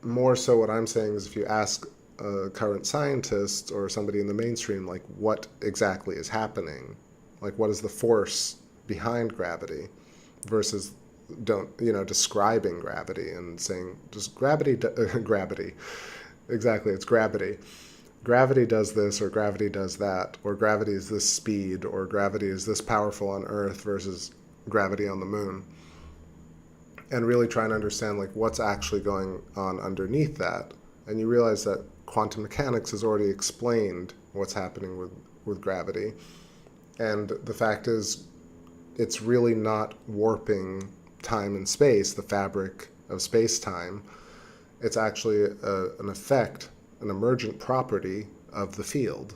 more so what I'm saying is if you ask a current scientist or somebody in the mainstream, like what exactly is happening? Like what is the force behind gravity versus describing gravity and saying just gravity, gravity. Exactly, it's gravity. Gravity does this or gravity does that, or gravity is this speed, or gravity is this powerful on Earth versus gravity on the moon. And really trying to understand like what's actually going on underneath that. And you realize that quantum mechanics has already explained what's happening with gravity. And the fact is, it's really not warping time and space, the fabric of space-time. It's actually an effect, an emergent property of the field.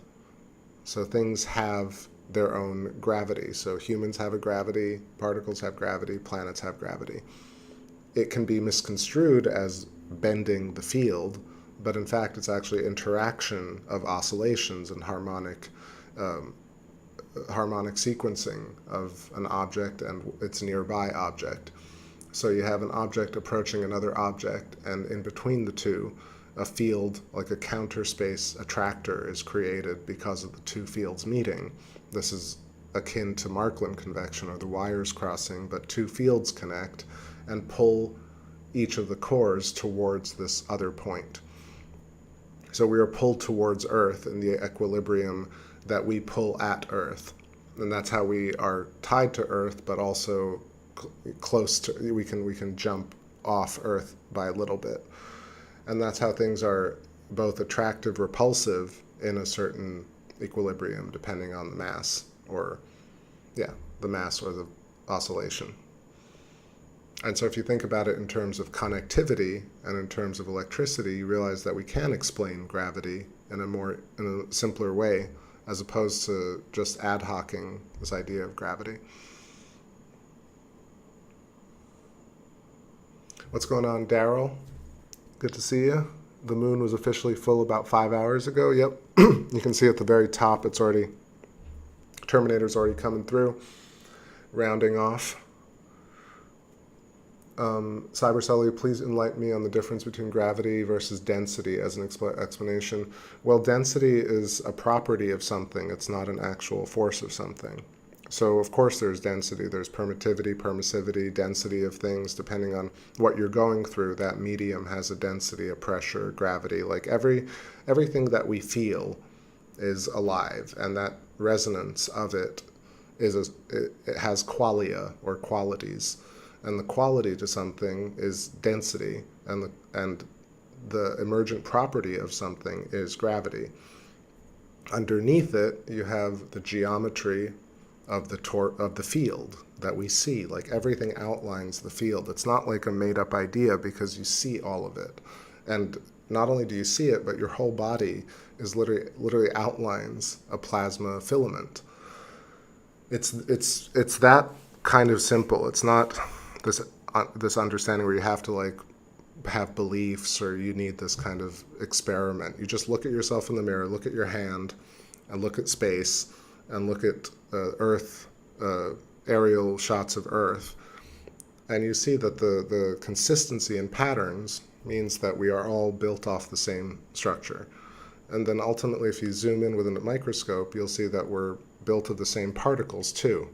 So things have their own gravity. So humans have a gravity, particles have gravity, planets have gravity. It can be misconstrued as bending the field, but in fact it's actually interaction of oscillations and harmonic sequencing of an object and its nearby object. So you have an object approaching another object, and in between the two, a field, like a counter space attractor, is created because of the two fields meeting. This is akin to Markland convection, or the wires crossing, but two fields connect and pull each of the cores towards this other point. So we are pulled towards Earth in the equilibrium that we pull at Earth. And that's how we are tied to Earth, but also close to, we can jump off Earth by a little bit. And that's how things are both attractive, repulsive in a certain equilibrium, depending on the mass, or the mass or the oscillation. And so if you think about it in terms of connectivity and in terms of electricity, you realize that we can explain gravity in a simpler way, as opposed to just ad hocing this idea of gravity. What's going on, Daryl? Good to see you. The moon was officially full about 5 hours ago. Yep. You can see at the very top, it's already, Terminator's already coming through, rounding off. Cybercelly, please enlighten me on the difference between gravity versus density as an explanation. Well, density is a property of something. It's not an actual force of something. So, of course, there's density. There's permittivity, permissivity, density of things. Depending on what you're going through, that medium has a density, a pressure, gravity. Like everything that we feel is alive, and that resonance of it it has qualia, or qualities. And the quality to something is density, and the emergent property of something is gravity. Underneath it, you have the geometry of the field that we see. Like everything outlines the field. It's not like a made-up idea, because you see all of it. And not only do you see it, but your whole body is literally outlines a plasma filament. It's that kind of simple. It's not this understanding where you have to like have beliefs, or you need this kind of experiment. You just look at yourself in the mirror, look at your hand, and look at space, and look at Earth, aerial shots of Earth, and you see that the consistency in patterns means that we are all built off the same structure. And then ultimately, if you zoom in with a microscope, you'll see that we're built of the same particles too.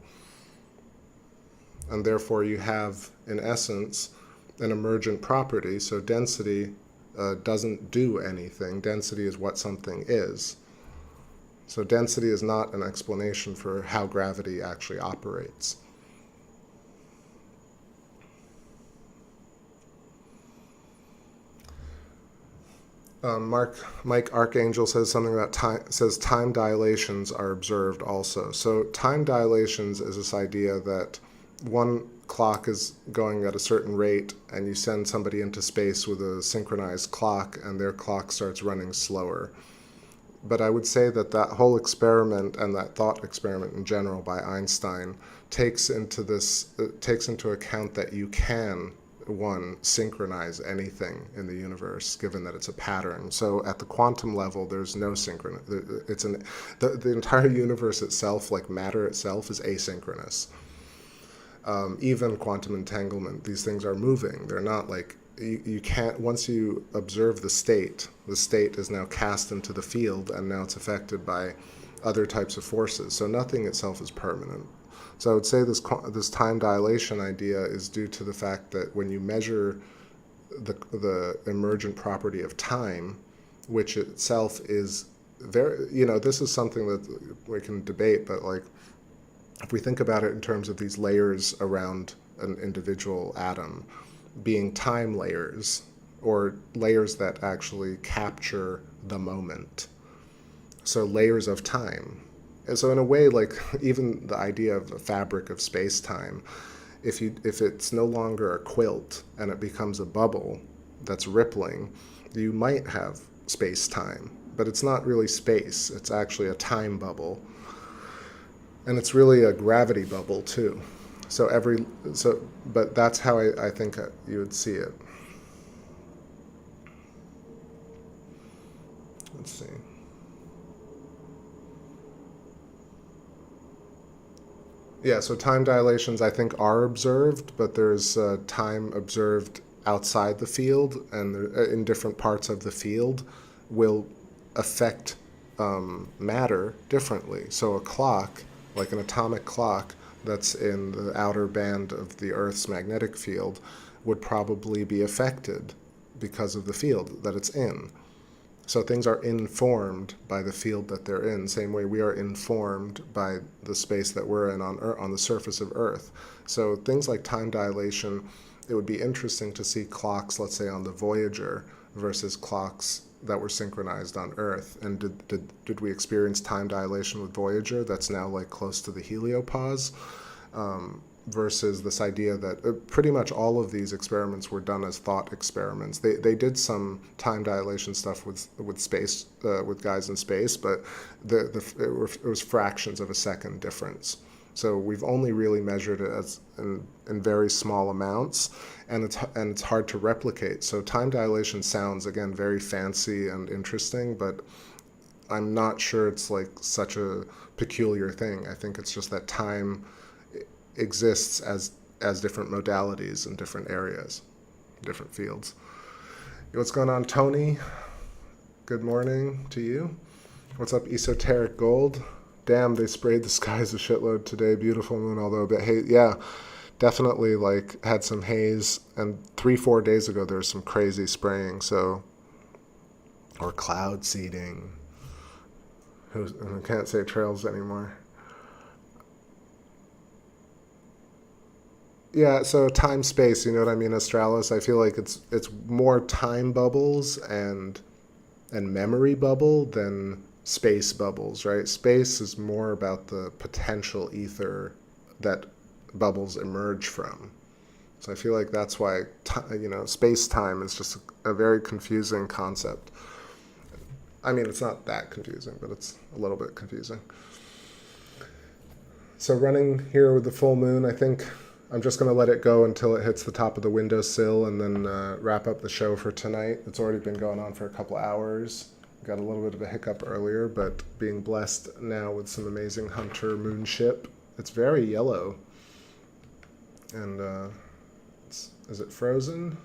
And therefore you have, in essence, an emergent property. So density doesn't do anything. Density is what something is. So density is not an explanation for how gravity actually operates. Mike Archangel says something about time, says time dilations are observed also. So time dilations is this idea that one clock is going at a certain rate, and you send somebody into space with a synchronized clock, and their clock starts running slower. But I would say that that whole experiment, and that thought experiment in general by Einstein, takes into account that you can, one, synchronize anything in the universe, given that it's a pattern. So at the quantum level, there's no synchronous. The entire universe itself, like matter itself, is asynchronous. Even quantum entanglement, these things are moving. They're not like, you can't, once you observe the state is now cast into the field, and now it's affected by other types of forces. So nothing itself is permanent. So I would say this time dilation idea is due to the fact that when you measure the emergent property of time, which itself is very, this is something that we can debate, but like, if we think about it in terms of these layers around an individual atom being time layers, or layers that actually capture the moment. So layers of time. And so in a way, like even the idea of a fabric of space-time, if it's no longer a quilt and it becomes a bubble that's rippling, you might have space-time, but it's not really space. It's actually a time bubble. And it's really a gravity bubble too. But that's how I think you would see it. Let's see. Yeah, so time dilations I think are observed, but there's time observed outside the field, and in different parts of the field will affect matter differently. So a clock, like an atomic clock that's in the outer band of the Earth's magnetic field, would probably be affected because of the field that it's in. So things are informed by the field that they're in, same way we are informed by the space that we're in on the surface of Earth. So things like time dilation, it would be interesting to see clocks, let's say, on the Voyager versus clocks that were synchronized on Earth. And did we experience time dilation with Voyager that's now like close to the heliopause? Versus this idea that pretty much all of these experiments were done as thought experiments. They did some time dilation stuff with space, with guys in space, but it was fractions of a second difference. So we've only really measured it as in very small amounts, and it's hard to replicate. So time dilation sounds, again, very fancy and interesting, but I'm not sure it's like such a peculiar thing. I think it's just that time exists as different modalities in different areas, different fields. What's going on, Tony? Good morning to you. What's up, Esoteric Gold? Damn, they sprayed the skies a shitload today. Beautiful moon, although a bit haze. Yeah, definitely like had some haze. And 3-4 days ago there was some crazy spraying. So, or cloud seeding. I can't say trails anymore. Yeah, so time space, you know what I mean, Astralis. I feel like it's more time bubbles and memory bubble than space bubbles, right? Space is more about the potential ether that bubbles emerge from. So I feel like that's why space-time is just a very confusing concept. I mean, it's not that confusing, but it's a little bit confusing. So running here with the full moon, I think I'm just going to let it go until it hits the top of the windowsill and then wrap up the show for tonight. It's already been going on for a couple hours. Got a little bit of a hiccup earlier, but being blessed now with some amazing Hunter moonship. It's very yellow. And is it frozen?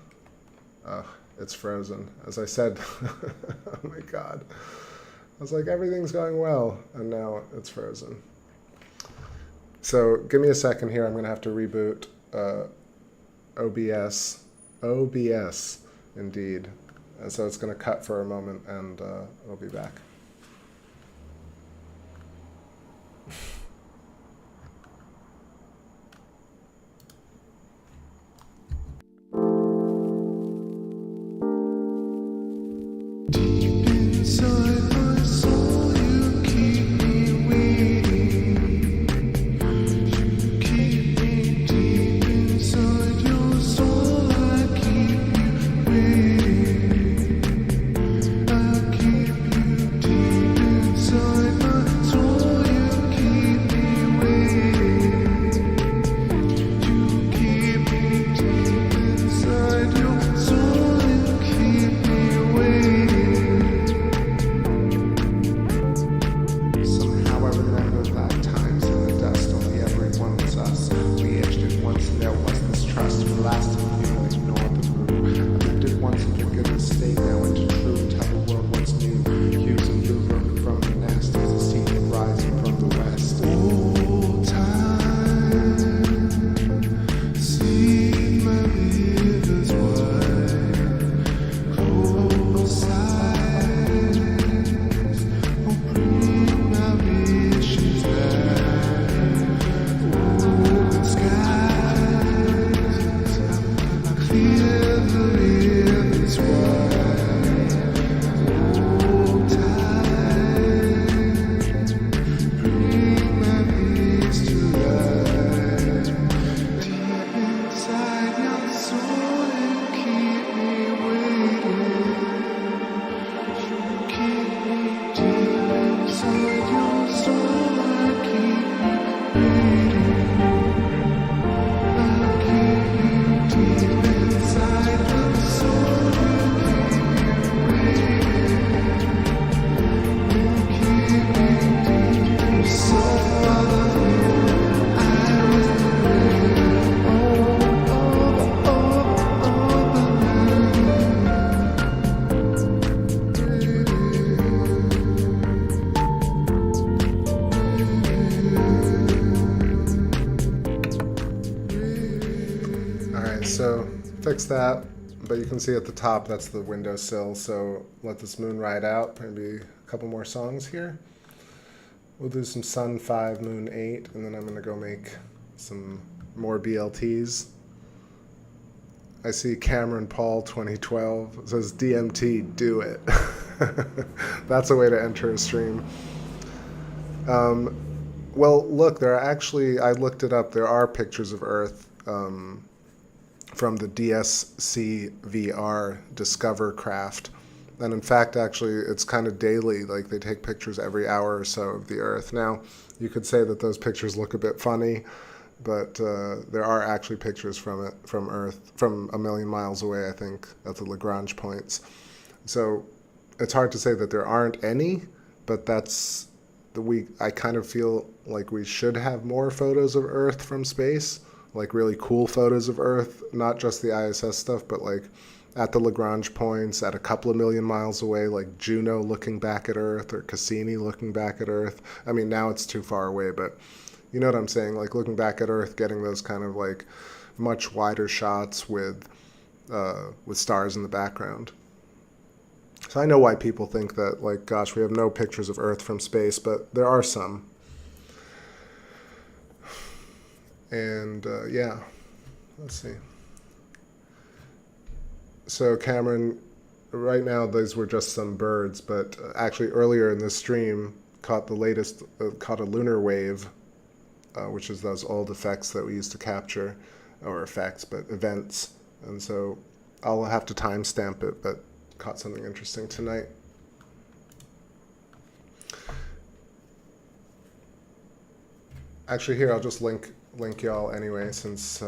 It's frozen. As I said, oh my God. I was like, everything's going well, and now it's frozen. So give me a second here. I'm going to have to reboot OBS. OBS, indeed. And so it's going to cut for a moment, and I'll be back. Inside my soul, you keep me waiting. You keep me deep inside your soul. I keep you waiting. I keep you deep. so fix that. But you can see at the top, that's the windowsill. So let this moon ride out. Maybe a couple more songs here. We'll do some Sun 5, Moon 8, and then I'm going to go make some more BLTs. I see Cameron Paul 2012 says DMT, do it. That's a way to enter a stream. Well, look, there are actually, I looked it up, there are pictures of Earth from the DSC-VR Discover craft. And in fact, actually, it's kind of daily, like they take pictures every hour or so of the Earth. Now, you could say that those pictures look a bit funny, but there are actually pictures from it, from Earth, from 1 million miles away, I think, at the Lagrange points. So it's hard to say that there aren't any, but that's I kind of feel like we should have more photos of Earth from space, like really cool photos of Earth, not just the ISS stuff, but like at the Lagrange points, at a couple of million miles away, like Juno looking back at Earth or Cassini looking back at Earth. I mean, now it's too far away, but you know what I'm saying? Like looking back at Earth, getting those kind of like much wider shots with stars in the background. So I know why people think that, like, gosh, we have no pictures of Earth from space, but there are some. And yeah, let's see. So Cameron, right now these were just some birds, but actually earlier in this stream caught the latest, caught a lunar wave, which is those old effects that we used to capture, or effects, but events. And so I'll have to timestamp it, but caught something interesting tonight. Actually, here I'll just link y'all anyway, since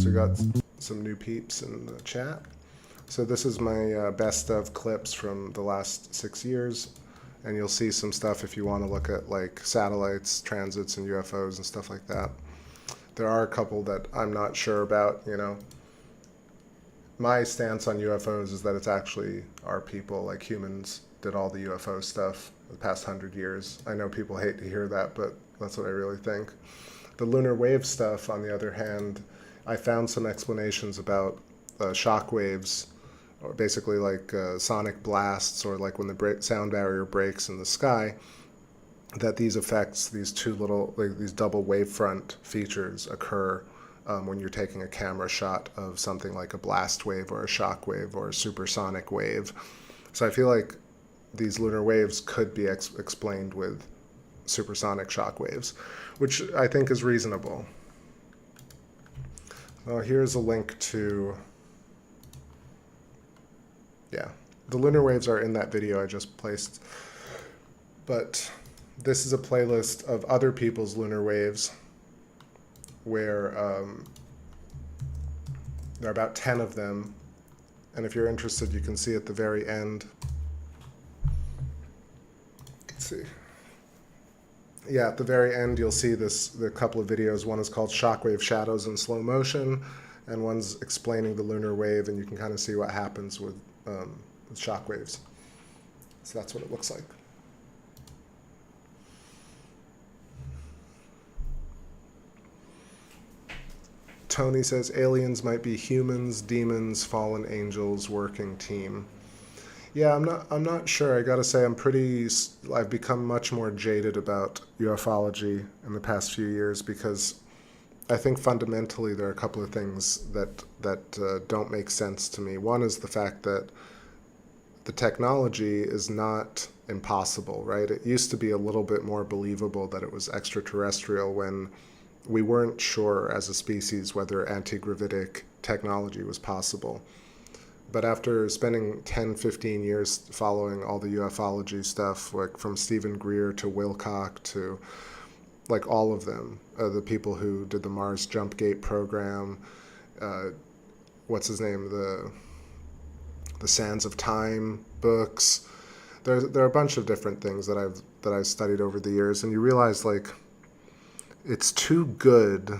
we got some new peeps in the chat. So this is my best of clips from the last 6 years, and you'll see some stuff if you want to look at like satellites, transits, and UFOs and stuff like that. There are a couple that I'm not sure about, you know. My stance on UFOs is that it's actually our people, like humans, did all the UFO stuff the past 100 years. I know people hate to hear that, but that's what I really think. The lunar wave stuff, on the other hand, I found some explanations about shock waves, or basically like sonic blasts, or like when the sound barrier breaks in the sky, that these effects, these two little, like these double wavefront features occur when you're taking a camera shot of something like a blast wave or a shock wave or a supersonic wave. So I feel like these lunar waves could be explained with supersonic shock waves, which I think is reasonable. Well, here's a link to, yeah, the lunar waves are in that video I just placed, but this is a playlist of other people's lunar waves, where there are about 10 of them, and if you're interested, you can see at the very end. Let's see. Yeah, at the very end, you'll see the couple of videos. One is called Shockwave Shadows in Slow Motion, and one's explaining the lunar wave, and you can kind of see what happens with shockwaves. So that's what it looks like. Tony says aliens might be humans, demons, fallen angels, working team. Yeah, I'm not sure. I gotta say, I've become much more jaded about ufology in the past few years, because I think fundamentally there are a couple of things that don't make sense to me. One is the fact that the technology is not impossible, right? It used to be a little bit more believable that it was extraterrestrial when we weren't sure as a species whether anti-gravitic technology was possible. But after spending 10, 15 years following all the ufology stuff, like from Stephen Greer to Wilcock to like all of them, the people who did the Mars Jump Gate program, what's his name, the Sands of Time books. There are a bunch of different things that I've studied over the years, and you realize like it's too good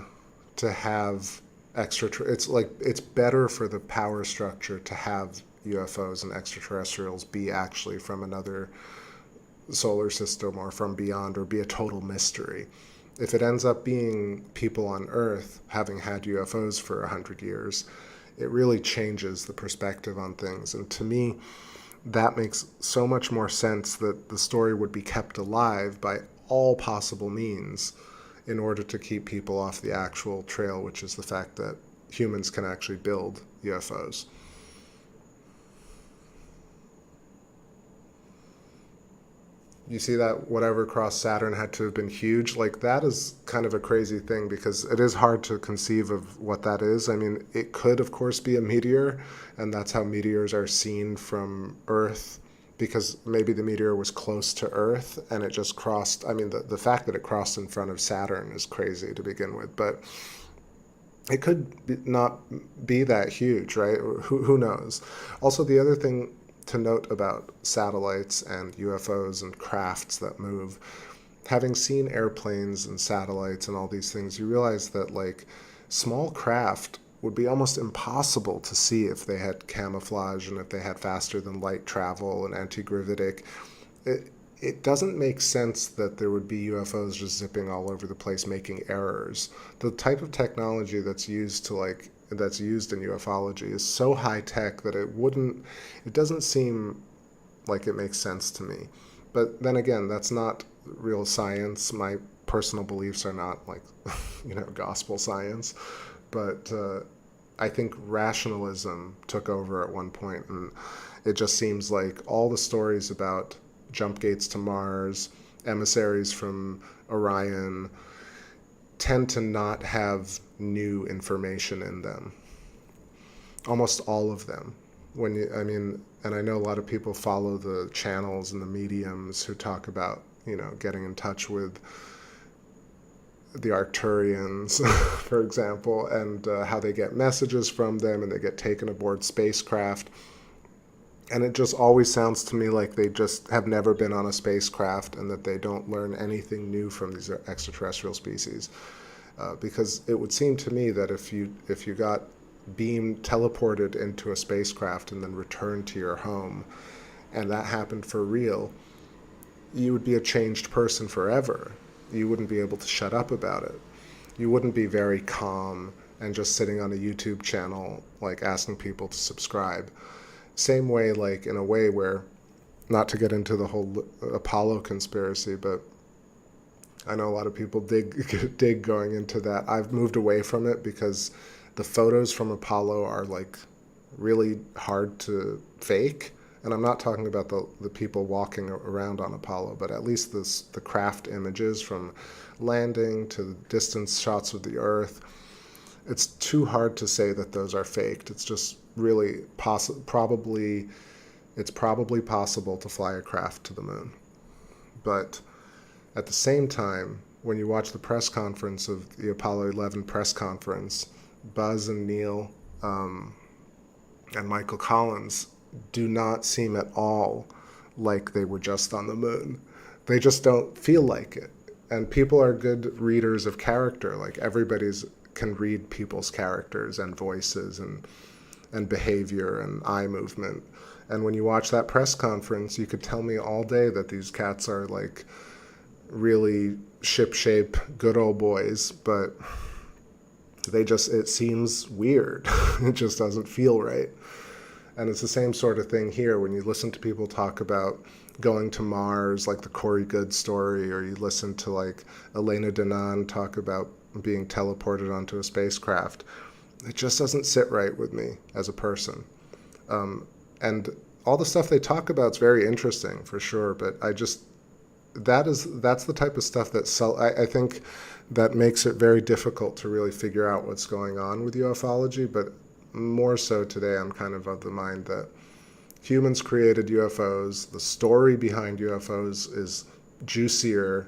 to have it's better for the power structure to have UFOs and extraterrestrials be actually from another solar system or from beyond, or be a total mystery. if it ends up being people on Earth having had UFOs for 100 years, it really changes the perspective on things. And to me, that makes so much more sense, that the story would be kept alive by all possible means in order to keep people off the actual trail, which is the fact that humans can actually build UFOs. You see that whatever crossed Saturn had to have been huge? Like, that is kind of a crazy thing, because it is hard to conceive of what that is. I mean, it could, of course, be a meteor, and that's how meteors are seen from Earth, because maybe the meteor was close to Earth and it just crossed. I mean, the fact that it crossed in front of Saturn is crazy to begin with, but it could not be that huge, right? Who knows? Also, the other thing to note about satellites and UFOs and crafts that move, having seen airplanes and satellites and all these things, you realize that, like, small craft would be almost impossible to see if they had camouflage and if they had faster than light travel and anti-gravitic. It doesn't make sense that there would be UFOs just zipping all over the place making errors. The type of technology that's used in ufology is so high tech that it doesn't seem like it makes sense to me. But then again, that's not real science. My personal beliefs are not like, gospel science. But I think rationalism took over at one point, and it just seems like all the stories about jump gates to Mars, emissaries from Orion, tend to not have new information in them. Almost all of them. And I know a lot of people follow the channels and the mediums who talk about, getting in touch with the Arcturians, for example, and how they get messages from them and they get taken aboard spacecraft. And it just always sounds to me like they just have never been on a spacecraft and that they don't learn anything new from these extraterrestrial species. Because it would seem to me that if you got teleported into a spacecraft and then returned to your home, and that happened for real, you would be a changed person forever. You wouldn't be able to shut up about it. You wouldn't be very calm and just sitting on a YouTube channel, like, asking people to subscribe. Same way, like, in a way where, not to get into the whole Apollo conspiracy, but I know a lot of people dig going into that. I've moved away from it because the photos from Apollo are, like, really hard to fake. And I'm not talking about the people walking around on Apollo, but at least the craft images from landing to the distance shots of the Earth. It's too hard to say that those are faked. It's just really probably possible to fly a craft to the moon. But at the same time, when you watch the press conference of the Apollo 11 press conference, Buzz and Neil and Michael Collins do not seem at all like they were just on the moon. They just don't feel like it. And people are good readers of character. Like, everybody's can read people's characters and voices and behavior and eye movement. And when you watch that press conference, you could tell me all day that these cats are, like, really ship-shape good old boys, but it seems weird. It just doesn't feel right. And it's the same sort of thing here when you listen to people talk about going to Mars, like the Corey Goode story, or you listen to, like, Elena Danaan talk about being teleported onto a spacecraft. It just doesn't sit right with me as a person. And all the stuff they talk about is very interesting, for sure, but that's the type of stuff that I think that makes it very difficult to really figure out what's going on with ufology. But more so today, I'm kind of the mind that humans created UFOs. The story behind UFOs is juicier.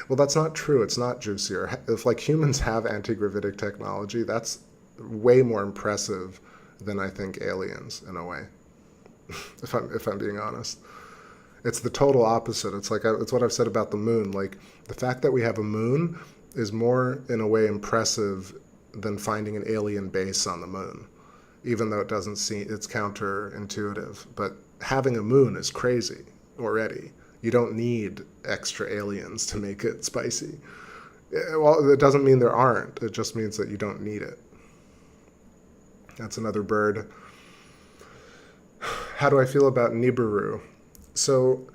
Well, that's not true. It's not juicier. If, like, humans have anti-gravitic technology, that's way more impressive than, I think, aliens, in a way. if I'm being honest. It's the total opposite. It's what I've said about the moon. Like, the fact that we have a moon is more, in a way, impressive than finding an alien base on the moon, even though it's counterintuitive. But having a moon is crazy already. You don't need extra aliens to make it spicy. Well, it doesn't mean there aren't. It just means that you don't need it. That's another bird. How do I feel about Nibiru? So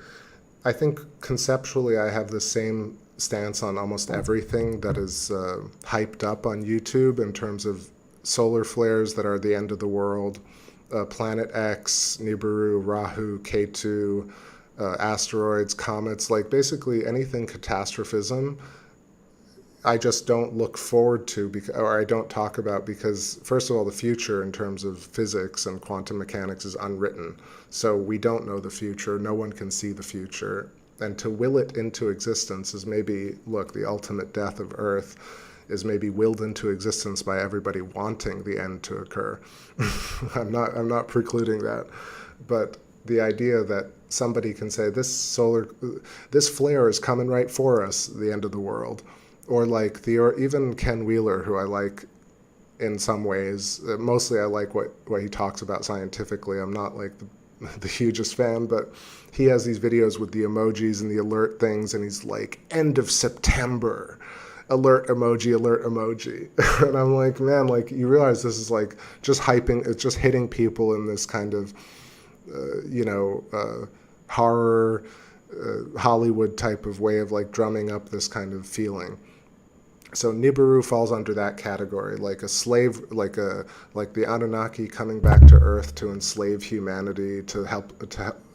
I think conceptually I have the same stance on almost everything that is hyped up on YouTube in terms of solar flares that are the end of the world, Planet X, Nibiru, Rahu, Ketu, asteroids, comets, like basically anything catastrophism. I just don't look forward to, or I don't talk about, because first of all, the future in terms of physics and quantum mechanics is unwritten. So we don't know the future. No one can see the future. And to will it into existence is maybe, look, the ultimate death of Earth is maybe willed into existence by everybody wanting the end to occur. I'm not precluding that. But the idea that somebody can say this flare is coming right for us, the end of the world. Or like even Ken Wheeler, who I like in some ways. Mostly I like what he talks about scientifically. I'm not like the hugest fan, but he has these videos with the emojis and the alert things, and he's like, end of September, alert emoji, alert emoji. And I'm like, man, like you realize this is like just hyping, it's just hitting people in this kind of, horror, Hollywood type of way of like drumming up this kind of feeling. So Nibiru falls under that category, like a slave, like the Anunnaki coming back to Earth to enslave humanity,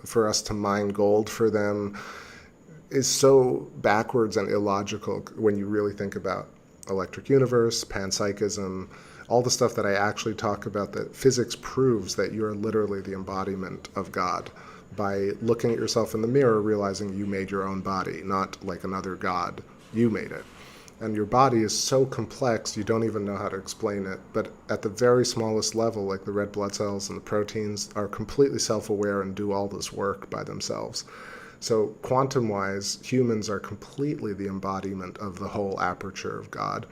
for us to mine gold for them, is so backwards and illogical when you really think about electric universe, panpsychism, all the stuff that I actually talk about, that physics proves that you're literally the embodiment of God by looking at yourself in the mirror, realizing you made your own body, not like another God. You made it. And your body is so complex, you don't even know how to explain it. But at the very smallest level, like the red blood cells and the proteins are completely self-aware and do all this work by themselves. So quantum-wise, humans are completely the embodiment of the whole aperture of God.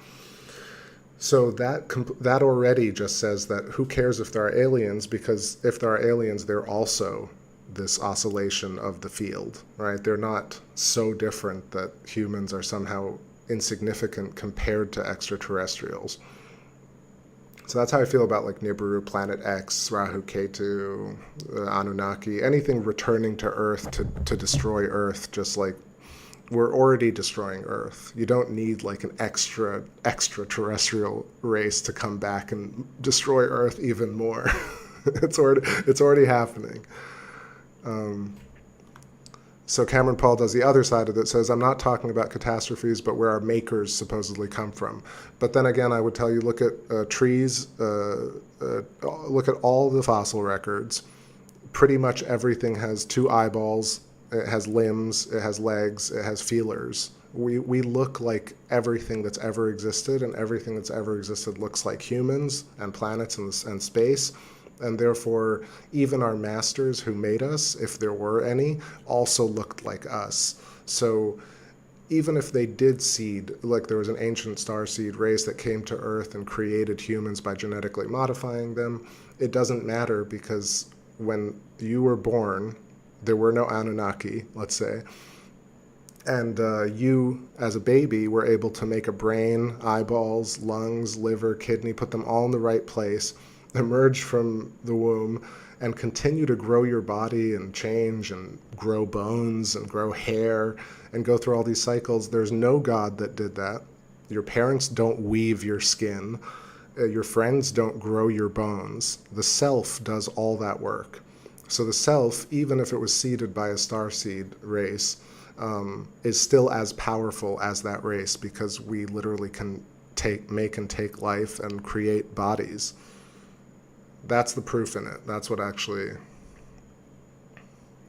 So that already just says that who cares if there are aliens, because if there are aliens, they're also this oscillation of the field, right? They're not so different that humans are somehow insignificant compared to extraterrestrials. So that's how I feel about like Nibiru, Planet X, Rahu, Ketu, Anunnaki, anything returning to Earth to destroy Earth, just like we're already destroying Earth. You don't need like an extraterrestrial race to come back and destroy Earth even more. It's already happening. So Cameron Paul does the other side of it, says, I'm not talking about catastrophes, but where our makers supposedly come from. But then again, I would tell you, look at trees, look at all the fossil records. Pretty much everything has two eyeballs, it has limbs, it has legs, it has feelers. We look like everything that's ever existed, and everything that's ever existed looks like humans and planets and space. And therefore, even our masters who made us, if there were any, also looked like us. So even if they did seed, like there was an ancient starseed race that came to Earth and created humans by genetically modifying them, it doesn't matter, because when you were born, there were no Anunnaki, let's say, and you, as a baby, were able to make a brain, eyeballs, lungs, liver, kidney, put them all in the right place, emerge from the womb, and continue to grow your body and change and grow bones and grow hair and go through all these cycles. There's no God that did that. Your parents don't weave your skin. Your friends don't grow your bones. The self does all that work. So the self, even if it was seeded by a starseed race, is still as powerful as that race, because we literally can make and take life and create bodies. That's the proof in it. That's what actually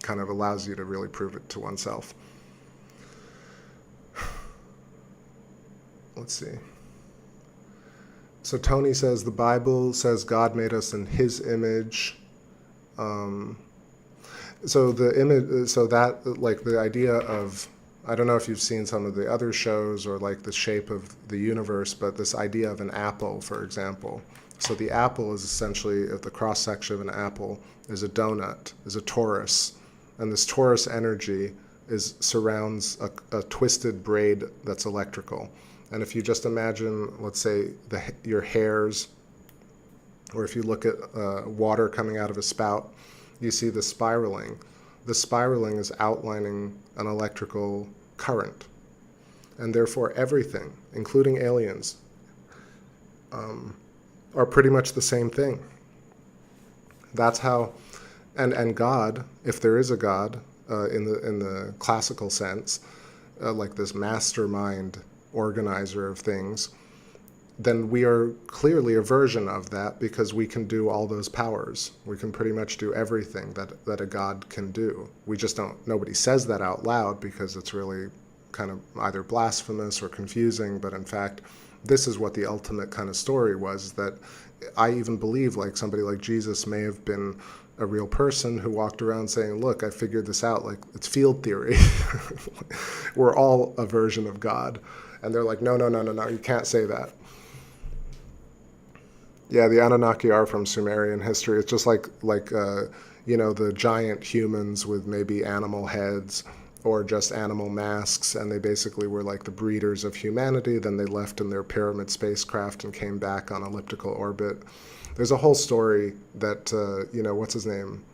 kind of allows you to really prove it to oneself. Let's see. So Tony says the Bible says God made us in His image. So the image, so that, like the idea of, I don't know if you've seen some of the other shows or like the shape of the universe, but this idea of an apple, for example. So the apple is essentially, if the cross-section of an apple is a donut, is a torus, and this torus energy surrounds a twisted braid that's electrical. And if you just imagine, let's say, your hairs, or if you look at water coming out of a spout, you see the spiraling. The spiraling is outlining an electrical current. And therefore everything, including aliens, are pretty much the same thing. That's how, and God, if there is a God, in the classical sense, like this mastermind organizer of things, then we are clearly a version of that, because we can do all those powers. We can pretty much do everything that a God can do. We just don't, nobody says that out loud because it's really kind of either blasphemous or confusing, but in fact, this is what the ultimate kind of story was, that I even believe like somebody like Jesus may have been a real person who walked around saying, look, I figured this out, like it's field theory. We're all a version of God. And they're like, no, you can't say that. Yeah, the Anunnaki are from Sumerian history. It's just like the giant humans with maybe animal heads or just animal masks, and they basically were like the breeders of humanity. Then they left in their pyramid spacecraft and came back on elliptical orbit. There's a whole story that, what's his name?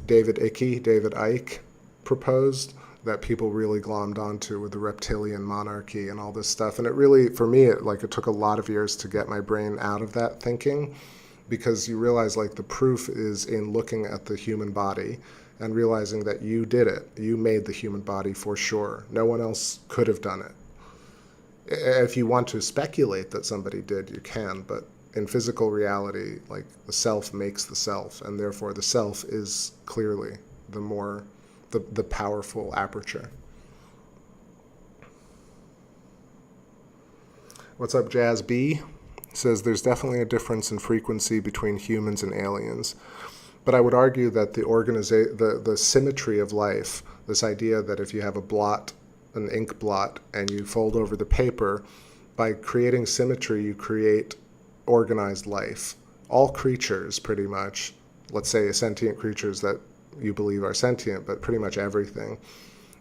David Icke proposed, that people really glommed onto with the reptilian monarchy and all this stuff. And it really, for me, it took a lot of years to get my brain out of that thinking, because you realize like the proof is in looking at the human body and realizing that you did it. You made the human body for sure. No one else could have done it. If you want to speculate that somebody did, you can, but in physical reality, like the self makes the self, and therefore the self is clearly the powerful aperture. What's up, Jazz B? Says there's definitely a difference in frequency between humans and aliens. But I would argue that the symmetry of life, this idea that if you have an ink blot, and you fold over the paper, by creating symmetry, you create organized life. All creatures, pretty much, let's say sentient creatures that you believe are sentient, but pretty much everything,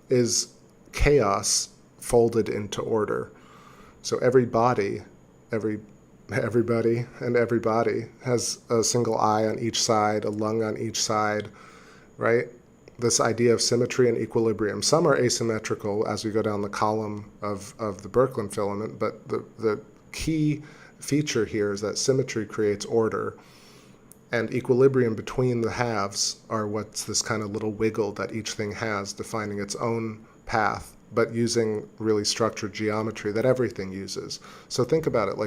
is chaos folded into order. So everybody has a single eye on each side, a lung on each side, right? This idea of symmetry and equilibrium. Some are asymmetrical as we go down the column of the Birkeland filament, but the key feature here is that symmetry creates order, and equilibrium between the halves are what's this kind of little wiggle that each thing has, defining its own path, but using really structured geometry that everything uses. So think about it,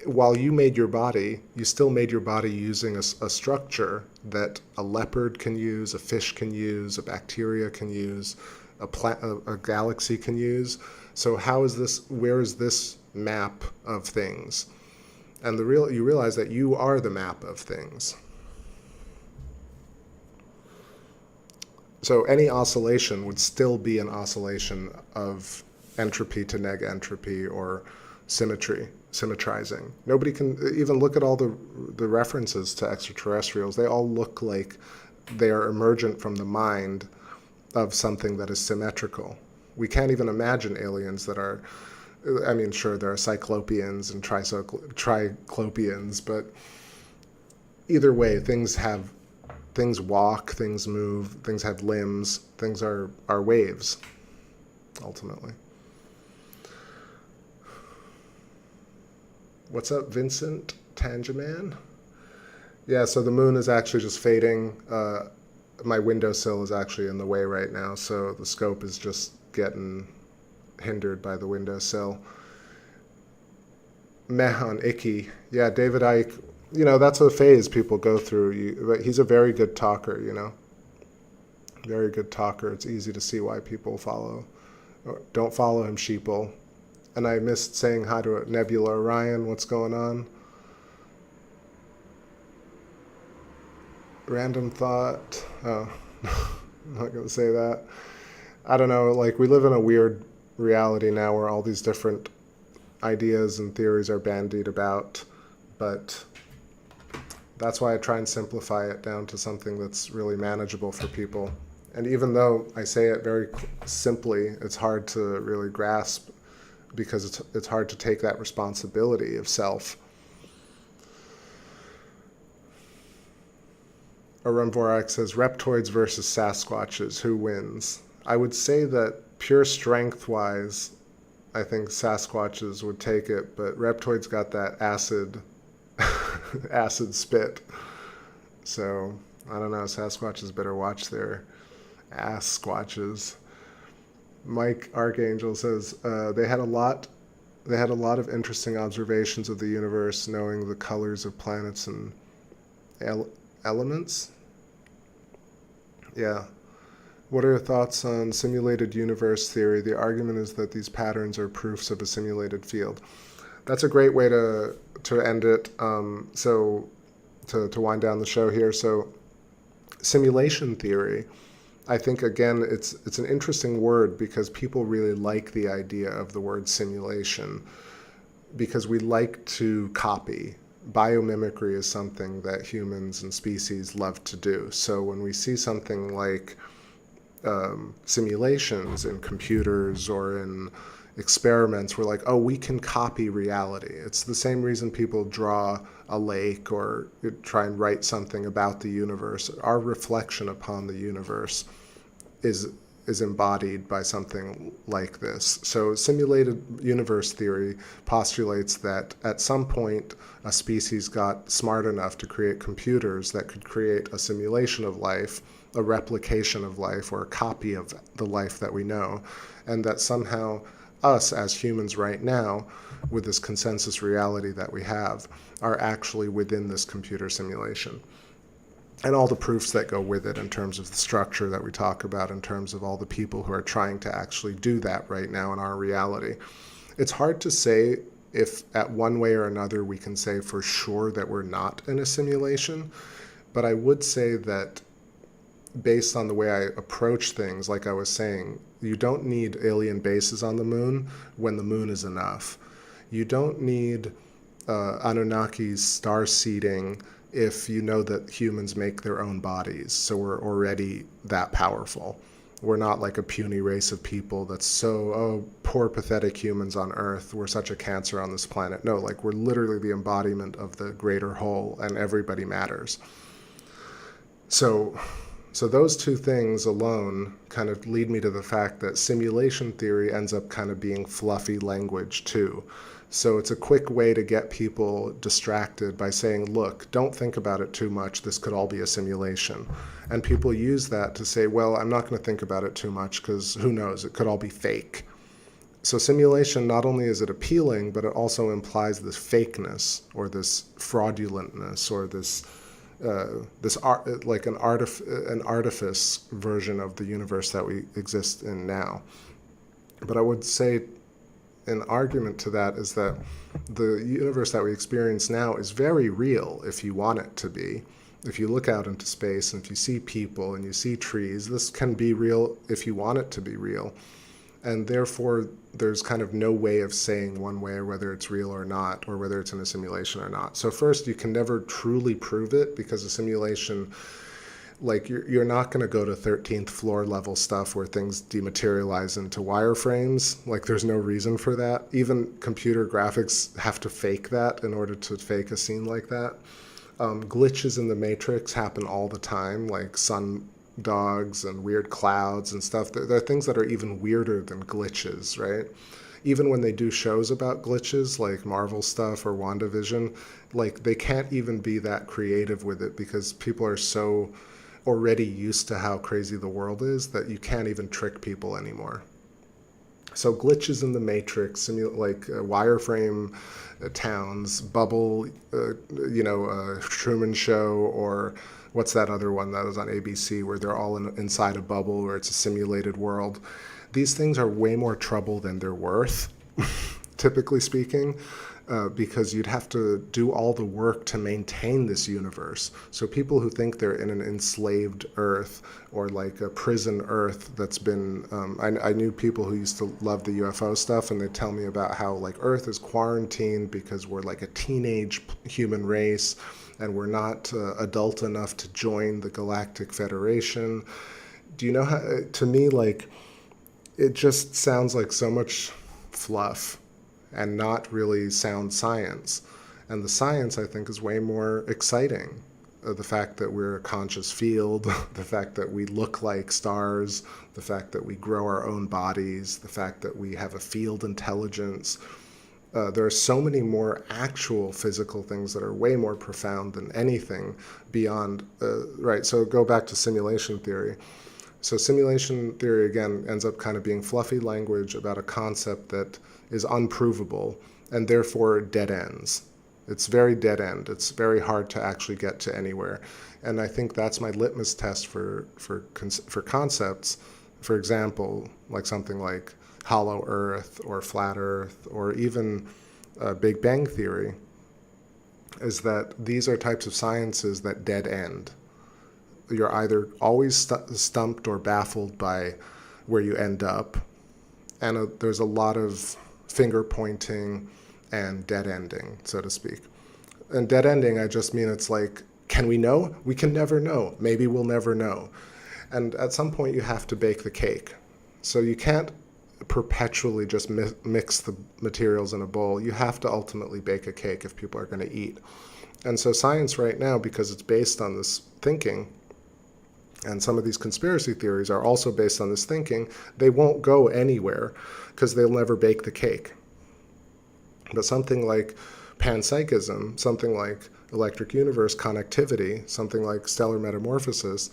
while you made your body, you still made your body using a structure that a leopard can use, a fish can use, a bacteria can use, a galaxy can use. So where is this map of things? And you realize that you are the map of things. So any oscillation would still be an oscillation of entropy to neg entropy, or symmetrizing. Nobody can even look at all the references to extraterrestrials. They all look like they are emergent from the mind of something that is symmetrical. We can't even imagine aliens that are, sure, there are cyclopeans and triclopeans, but either way, things walk, things move, things have limbs, things are waves, ultimately. What's up, Vincent Tangeman? Yeah, so the moon is actually just fading. My windowsill is actually in the way right now, so the scope is just getting hindered by the windowsill. Meh on Icky. Yeah, David Icke, that's a phase people go through. He's a very good talker, Very good talker. It's easy to see why people don't follow him, sheeple. And I missed saying hi to Nebula Orion. What's going on? Random thought. Oh, I'm not going to say that. I don't know. We live in a weird reality now where all these different ideas and theories are bandied about. But that's why I try and simplify it down to something that's really manageable for people. And even though I say it very simply, it's hard to really grasp because it's hard to take that responsibility of self. Arumvorak says, Reptoids versus Sasquatches, who wins? I would say that pure strength-wise, I think Sasquatches would take it, but Reptoids got that acid spit. So, I don't know, Sasquatches better watch their ass squatches. Mike Archangel says, they had a lot of interesting observations of the universe, knowing the colors of planets and elements. Yeah. What are your thoughts on simulated universe theory? The argument is that these patterns are proofs of a simulated field. That's a great way to end it. So to wind down the show here. So simulation theory, I think, again, it's an interesting word because people really like the idea of the word simulation because we like to copy. Biomimicry is something that humans and species love to do. So when we see something like simulations in computers or in experiments, we're like, oh, we can copy reality. It's the same reason people draw a lake or try and write something about the universe. Our reflection upon the universe is embodied by something like this. So simulated universe theory postulates that at some point a species got smart enough to create computers that could create a simulation of life, a replication of life, or a copy of the life that we know, and that somehow us as humans right now, with this consensus reality that we have, are actually within this computer simulation. And all the proofs that go with it in terms of the structure that we talk about, in terms of all the people who are trying to actually do that right now in our reality. It's hard to say if at one way or another we can say for sure that we're not in a simulation, but I would say that based on the way I approach things, like I was saying, you don't need alien bases on the moon when the moon is enough. You don't need Anunnaki's star seeding if you know that humans make their own bodies, so we're already that powerful. We're not like a puny race of people that's so, oh, poor pathetic humans on Earth, we're such a cancer on this planet. No, like we're literally the embodiment of the greater whole, and everybody matters. So those two things alone kind of lead me to the fact that simulation theory ends up kind of being fluffy language too. So it's a quick way to get people distracted by saying, look, don't think about it too much. This could all be a simulation. And people use that to say, well, I'm not going to think about it too much because who knows, it could all be fake. So simulation, not only is it appealing, but it also implies this fakeness or this fraudulentness or this like an artifice version of the universe that we exist in now. But I would say an argument to that is that the universe that we experience now is very real if you want it to be. If you look out into space and if you see people and you see trees, this can be real if you want it to be real. And therefore, there's kind of no way of saying one way or whether it's real or not, or whether it's in a simulation or not. So first, you can never truly prove it because a simulation, like you're not going to go to 13th floor level stuff where things dematerialize into wireframes. Like there's no reason for that. Even computer graphics have to fake that in order to fake a scene like that. Glitches in the matrix happen all the time, like sun dogs and weird clouds and stuff. There are things that are even weirder than glitches, right? Even when they do shows about glitches, like Marvel stuff or WandaVision, like they can't even be that creative with it because people are so already used to how crazy the world is that you can't even trick people anymore. So glitches in the matrix, like wireframe towns, bubble, Truman Show, or what's that other one that was on ABC where they're all inside a bubble where it's a simulated world. These things are way more trouble than they're worth, typically speaking, because you'd have to do all the work to maintain this universe. So people who think they're in an enslaved Earth or like a prison Earth that's been, I knew people who used to love the UFO stuff, and they tell me about how like Earth is quarantined because we're like a teenage human race and we're not adult enough to join the Galactic Federation. Do you know how, to me, like, it just sounds like so much fluff and not really sound science. And the science, I think, is way more exciting. The fact that we're a conscious field, the fact that we look like stars, the fact that we grow our own bodies, the fact that we have a field intelligence. There are so many more actual physical things that are way more profound than anything beyond, right? So go back to simulation theory. So simulation theory, again, ends up kind of being fluffy language about a concept that is unprovable and therefore dead ends. It's very dead end. It's very hard to actually get to anywhere. And I think that's my litmus test for concepts. For example, like something like hollow Earth or flat Earth or even Big Bang Theory, is that these are types of sciences that dead end. You're either always stumped or baffled by where you end up. And there's a lot of finger pointing and dead ending, so to speak. And dead ending, I just mean it's like, can we know? We can never know. Maybe we'll never know. And at some point you have to bake the cake. So you can't perpetually just mix the materials in a bowl. You have to ultimately bake a cake if people are going to eat. And so science right now, because it's based on this thinking, and some of these conspiracy theories are also based on this thinking, they won't go anywhere because they'll never bake the cake. But something like panpsychism, something like electric universe connectivity, something like stellar metamorphosis,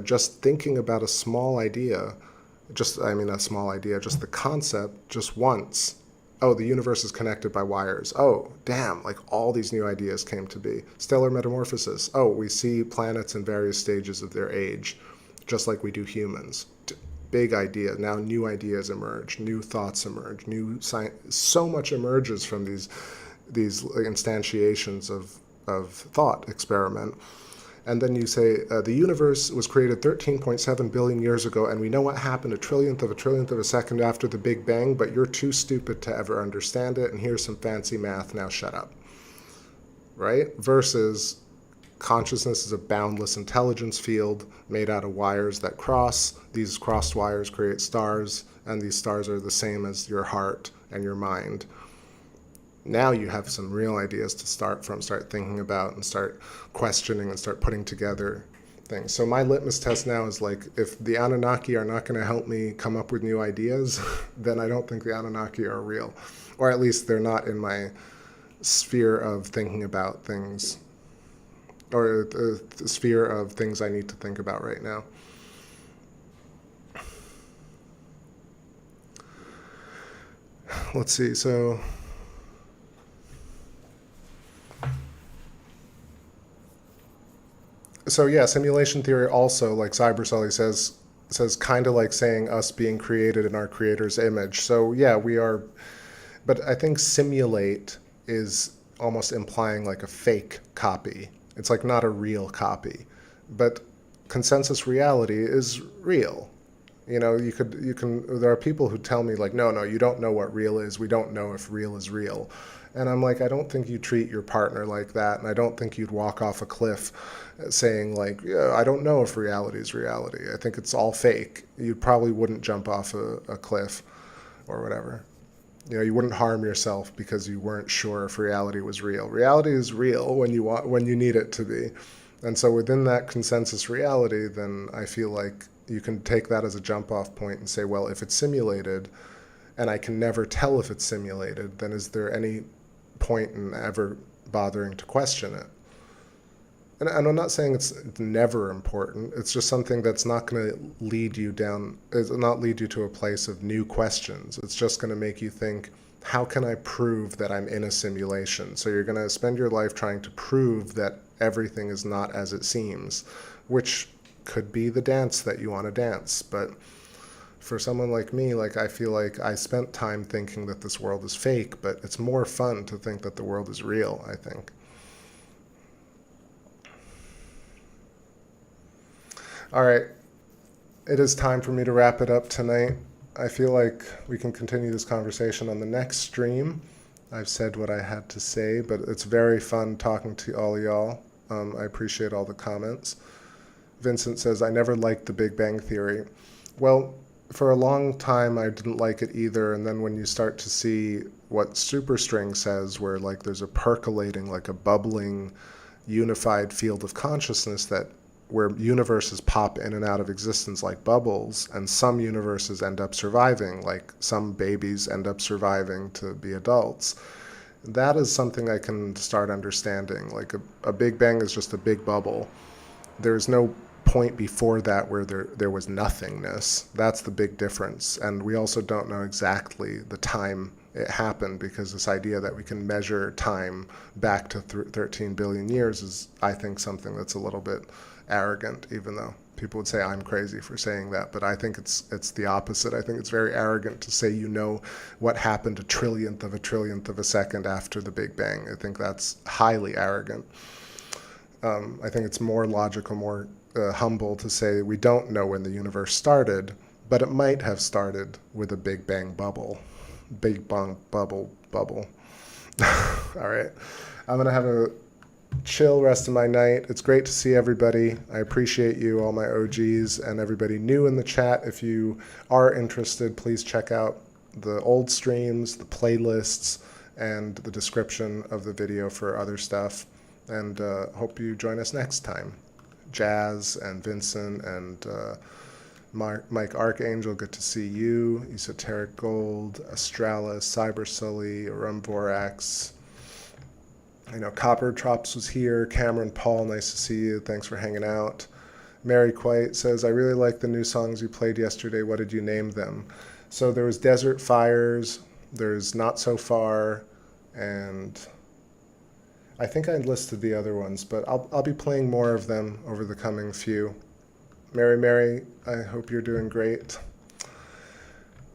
just thinking about a small idea, just the concept just once. Oh, the universe is connected by wires. Oh, damn, like all these new ideas came to be. Stellar metamorphosis. Oh, we see planets in various stages of their age, just like we do humans. Big idea. Now new ideas emerge, new thoughts emerge, new science. So much emerges from these instantiations of thought experiment. And then you say the universe was created 13.7 billion years ago, and we know what happened a trillionth of a second after the Big Bang, but you're too stupid to ever understand it, and here's some fancy math, now shut up. Right? Versus consciousness is a boundless intelligence field made out of wires that cross. These crossed wires create stars, and these stars are the same as your heart and your mind. Now you have some real ideas to start thinking about, and start questioning and start putting together things. So my litmus test now is like, if the Anunnaki are not going to help me come up with new ideas, then I don't think the Anunnaki are real. Or at least they're not in my sphere of thinking about things, or the sphere of things I need to think about right now. Let's see, so yeah, simulation theory also, like Cybersully says kind of like saying us being created in our creator's image. So yeah, we are, but I think simulate is almost implying like a fake copy. It's like not a real copy. But consensus reality is real. You know, you can, there are people who tell me like, no, you don't know what real is. We don't know if real is real. And I'm like, I don't think you treat your partner like that. And I don't think you'd walk off a cliff saying like, yeah, I don't know if reality is reality. I think it's all fake. You probably wouldn't jump off a cliff or whatever. You know, you wouldn't harm yourself because you weren't sure if reality was real. Reality is real when you need it to be. And so within that consensus reality, then I feel like you can take that as a jump off point and say, well, if it's simulated and I can never tell if it's simulated, then is there any point in ever bothering to question it? And I'm not saying it's never important. It's just something that's not going to lead you to a place of new questions. It's just going to make you think, how can I prove that I'm in a simulation? So you're going to spend your life trying to prove that everything is not as it seems, which could be the dance that you want to dance. But for someone like me, like I feel like I spent time thinking that this world is fake, but it's more fun to think that the world is real, I think. All right, it is time for me to wrap it up tonight. I feel like we can continue this conversation on the next stream. I've said what I had to say, but it's very fun talking to all y'all. I appreciate all the comments. Vincent says, I never liked the Big Bang Theory. Well, for a long time I didn't like it either, and then when you start to see what superstring says, where like there's a percolating, like a bubbling unified field of consciousness, that where universes pop in and out of existence like bubbles, and some universes end up surviving, like some babies end up surviving to be adults. That is something I can start understanding. Like a Big Bang is just a big bubble. There's no point before that where there was nothingness. That's the big difference. And we also don't know exactly the time it happened, because this idea that we can measure time back to 13 billion years is, I think, something that's a little bit arrogant, even though people would say I'm crazy for saying that. But I think it's the opposite. I think it's very arrogant to say you know what happened a trillionth of a second after the Big Bang. I think that's highly arrogant. I think it's more logical, more humble to say we don't know when the universe started, but it might have started with a Big Bang bubble. Big Bang bubble. All right. I'm going to have a chill rest of my night. It's great to see everybody. I appreciate you, all my OGs, and everybody new in the chat. If you are interested, please check out the old streams, the playlists, and the description of the video for other stuff. And hope you join us next time. Jazz and Vincent and Mike Archangel, good to see you. Esoteric Gold, Astralis, Cyber Sully, Rumvorax. I know Copper Trops was here. Cameron Paul, nice to see you. Thanks for hanging out. Mary Quite says, I really like the new songs you played yesterday. What did you name them? So there was Desert Fires, there's Not So Far, and I think I listed the other ones, but I'll be playing more of them over the coming few. Mary, I hope you're doing great.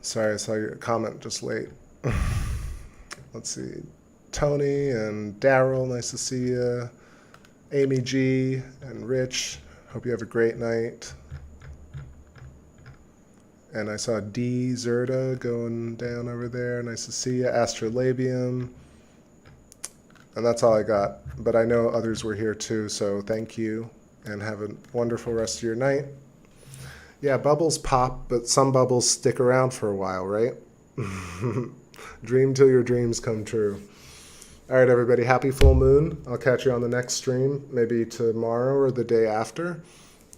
Sorry, I saw your comment just late. Let's see. Tony and Daryl, nice to see you. Amy G and Rich, hope you have a great night. And I saw D Zerda going down over there, nice to see you. Astrolabium. And that's all I got. But I know others were here too, so thank you. And have a wonderful rest of your night. Yeah, bubbles pop, but some bubbles stick around for a while, right? Dream till your dreams come true. All right, everybody, happy full moon. I'll catch you on the next stream, maybe tomorrow or the day after.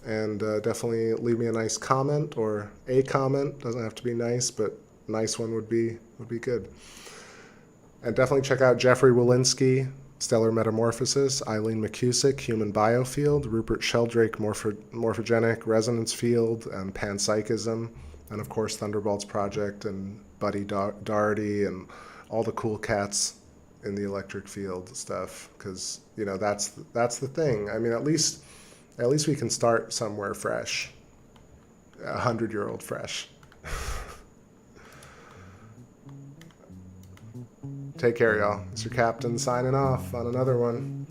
And definitely leave me a nice comment, or a comment. Doesn't have to be nice, but nice one would be good. And definitely check out Jeffrey Walensky, Stellar Metamorphosis, Eileen McCusick, Human Biofield, Rupert Sheldrake, Morphogenic Resonance Field, and Panpsychism, and of course Thunderbolts Project and Buddy Doherty and all the cool cats in the electric field stuff, because you know that's the thing. I mean, at least we can start somewhere fresh, 100-year-old fresh. Take care, y'all. It's your captain signing off on another one.